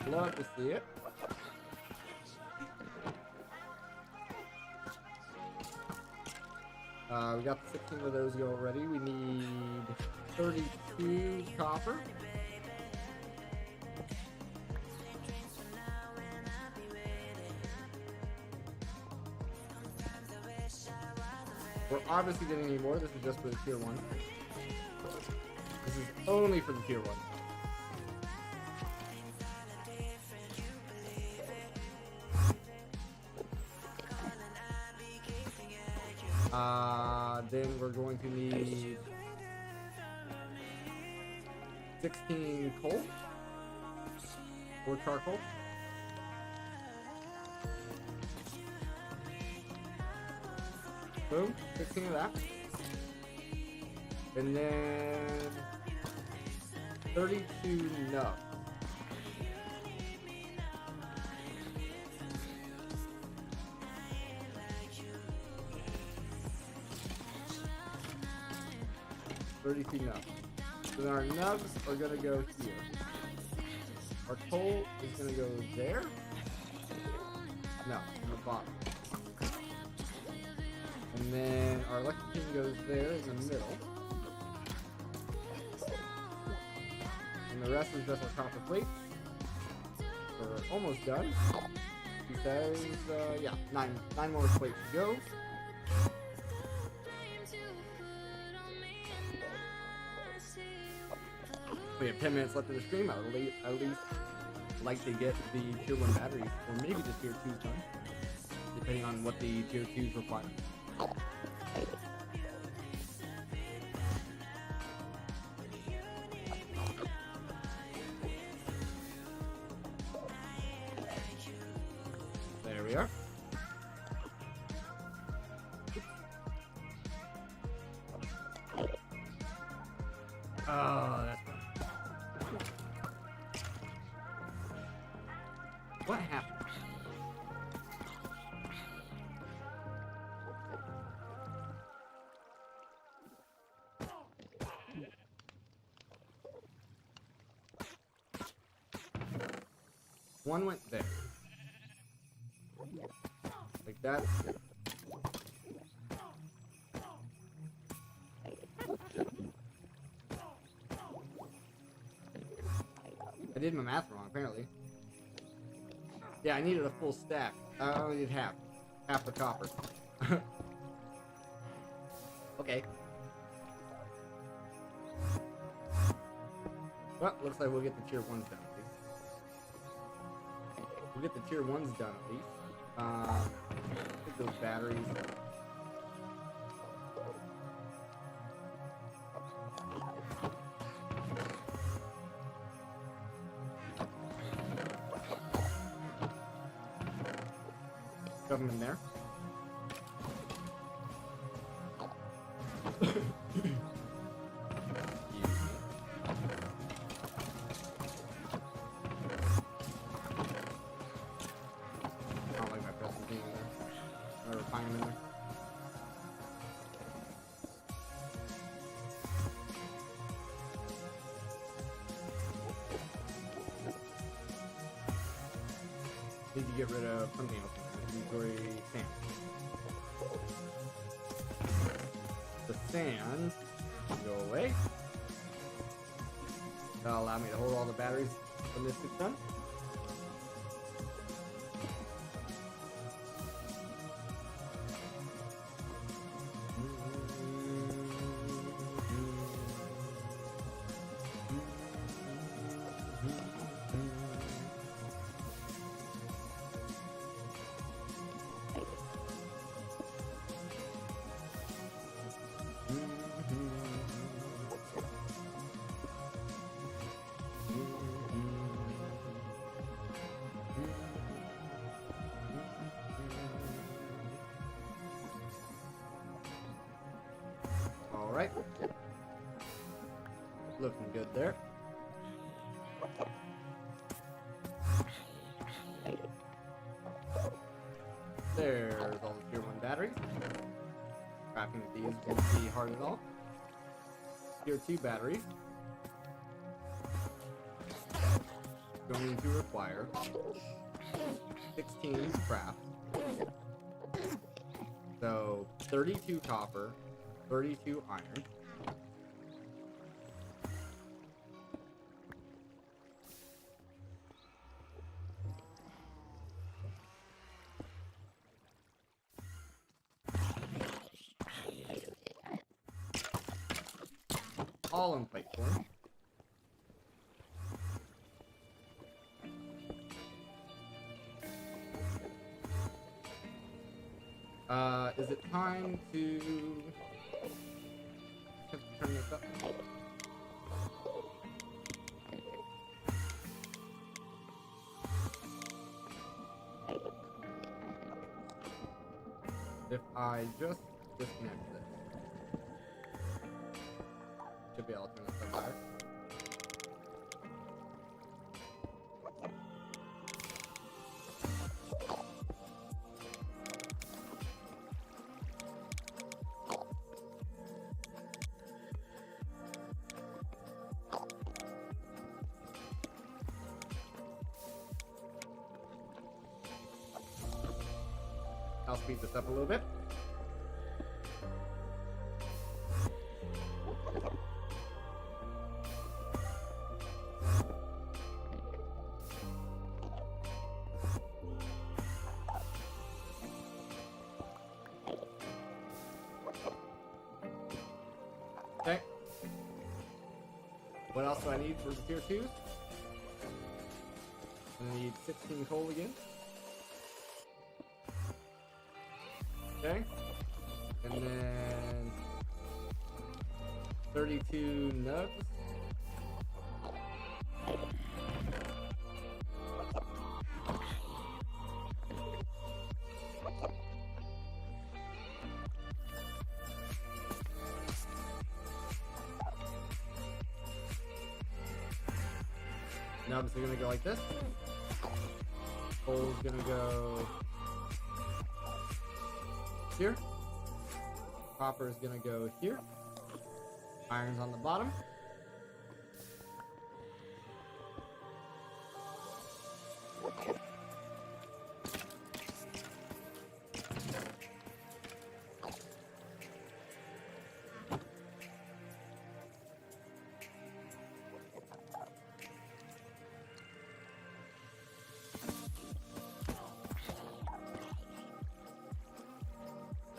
Love to see it. We got the 16 of those go already. We need 32 copper. We're obviously getting any more. This is just for the tier 1. This is only for the tier 1. Then we're going to need 16 coal or charcoal. Boom, 16 of that. And then 32 nuts. So then our nubs are gonna go here. Our coal is gonna go there. No, on the bottom. And then our lucky pin goes there in the middle. And the rest is just our copper plates. We're almost done. Because, yeah, nine more plates to go. We have 10 minutes left of the stream. I would at least like to get the tier 1 batteries, or maybe the tier 2s done, depending on what the tier 2s require. There we are. Oh, that's fun. What happened? One went there. Like that. I did my math wrong, apparently. Yeah, I needed a full stack. I only need half. Half the copper. Okay. Well, looks like we'll get the tier 1s done at least. We'll get the tier 1s done at least. Get those batteries. Shove them in there. I don't like my pressing thing in there. Or refine them in there. Need to get rid of something else. Inventory sand. The sand can go away. That'll allow me to hold all the batteries when this gets done. Alright. Looking good there. There's all the tier 1 batteries. Crafting these won't be hard at all. Tier 2 batteries. Going to require 16 scrap. So 32 copper, 32 iron. All in plate form. Is it time to turn this up? If I just disconnect this, should be able to turn this up better. I'll speed this up a little bit. What else do I need for the tier 2s? I need 16 coal again. Okay. And then 32 nugs. Nubs are gonna go like this. Coal's gonna go here. Copper is gonna go here. Iron's on the bottom.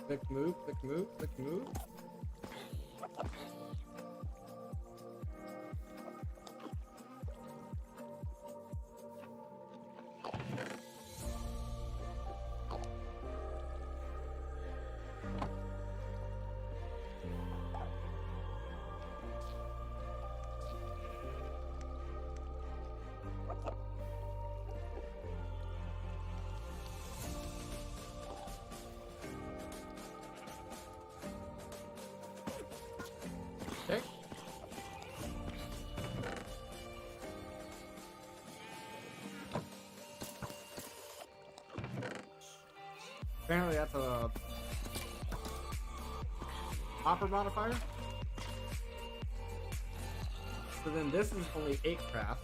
Click move, click move, click move. Okay. Apparently that's a copper modifier. So then this is only 8 craft.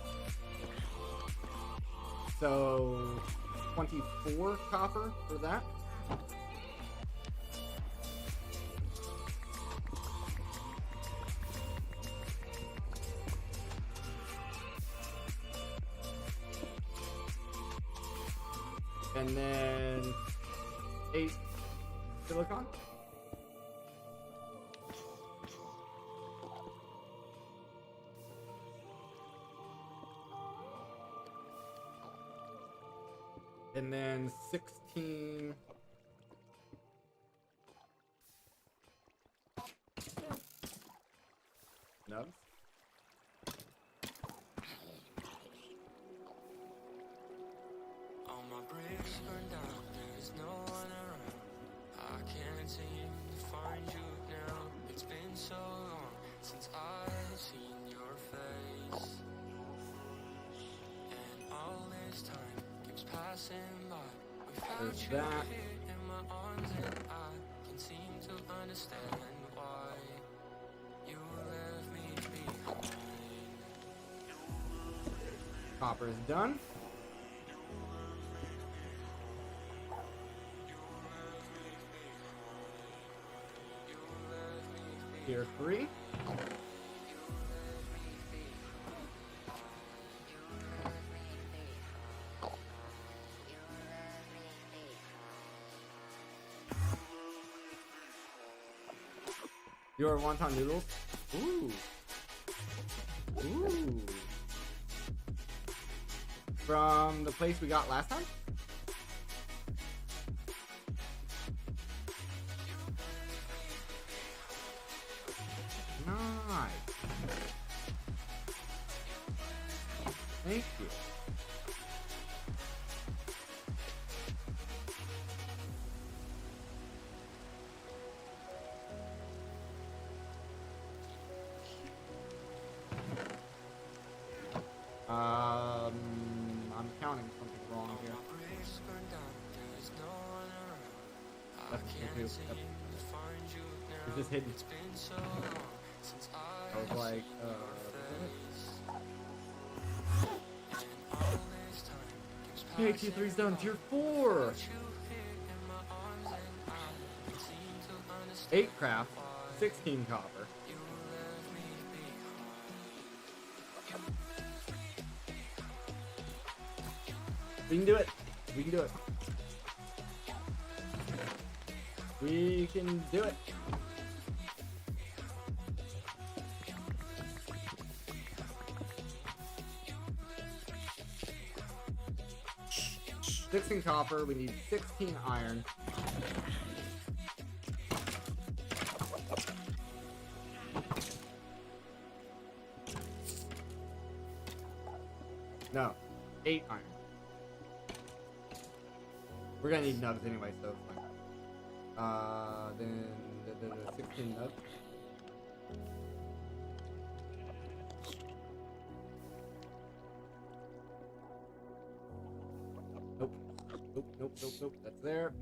So 24 copper for that. And then 8 silicon. And then 16 nubs. All my bricks burned down, there's no one around. I can't seem to find you now. It's been so long since I've seen your face. And all this time keeps passing by without There's you that. here in my arms, and I can seem to understand why you left me behind. Copper is done. Tier 3. Your wonton noodles. Ooh. Ooh. From the place we got last time? Nice. Thank you. I'm counting something wrong here. That's the two. Yep. It's just hidden. I was like, okay, Q3's done. Tier 4. 8 craft, 16 copper. We can do it. We can do it. We can do it. 16 copper. We need 16 iron. No, 8 iron. We're gonna need nugs anyway, so it's fine. Then 16 nugs. Nope. Nope. That's there.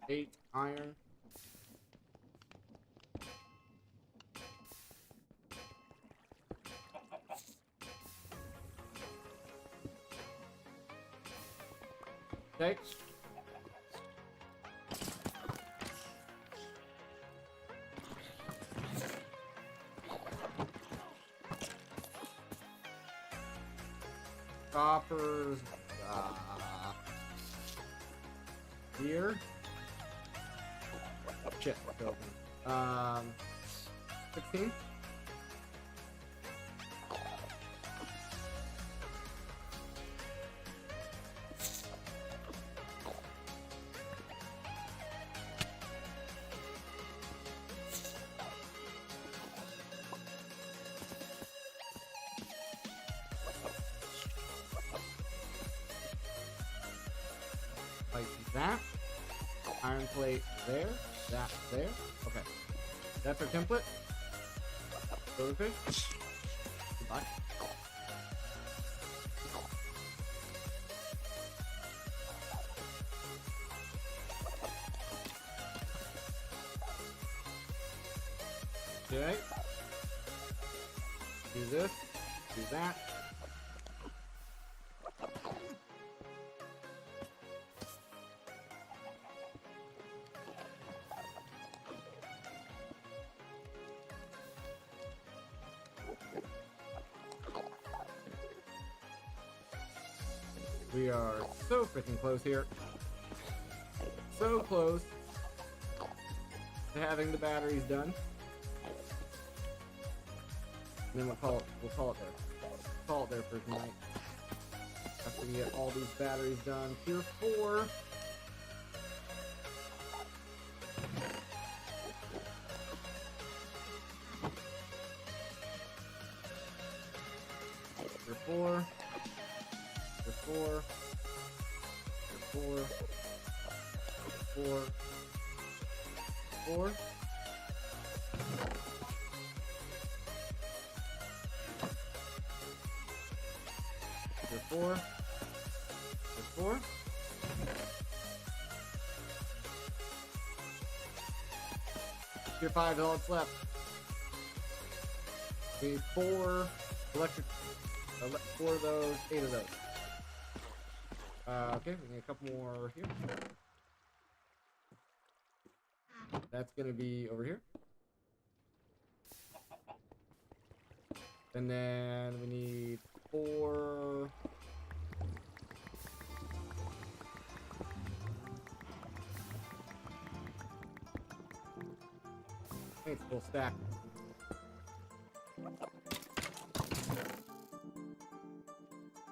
Eight iron. Okay. Coppers. Here. Shit. Let's open. 16. Like that. Iron plate there. That there. Okay. That's our template. Silverfish. Goodbye. Okay. Do this. Do that. We are so freaking close here. So close to having the batteries done. And then we'll call it there. Call it there for tonight. After we get all these batteries done. Tier 4. Tier 4. Tier 4. Tier 4. 4. 4. Tier 4. Tier 4. Tier 5 is all that's left. We need 4 electric, 4 of those, 8 of those. Okay, we need a couple more here. That's gonna be over here. And then we need 4. I think it's full stack.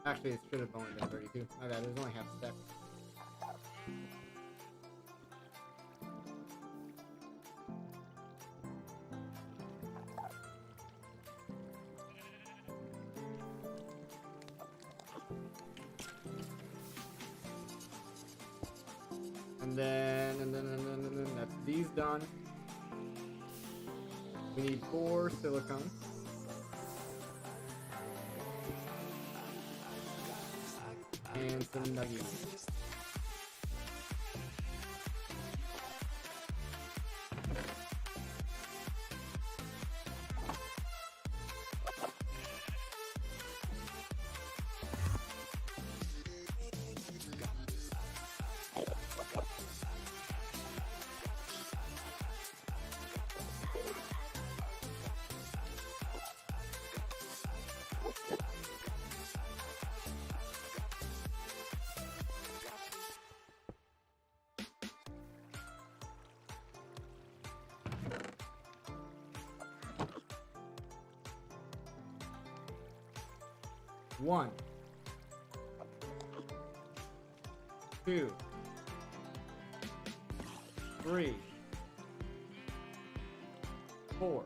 Actually, it should have only been 32. My bad, there's only half a stack. And then that's these done. We need 4 silicone. And some nuggets. 1, 2, 3, 4.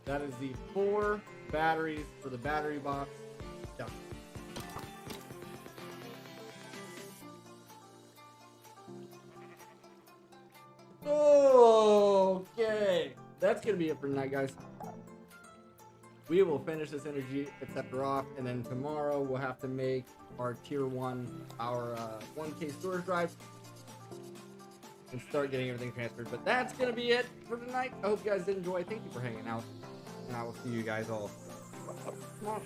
That is the 4 batteries for the battery box. Done. Okay, that's gonna be it for tonight, guys. We will finish this energy acceptor off, and then tomorrow we'll have to make our tier 1, our 1K storage drive, and start getting everything transferred. But that's gonna be it for tonight. I hope you guys did enjoy. Thank you for hanging out, and I will see you guys all tomorrow.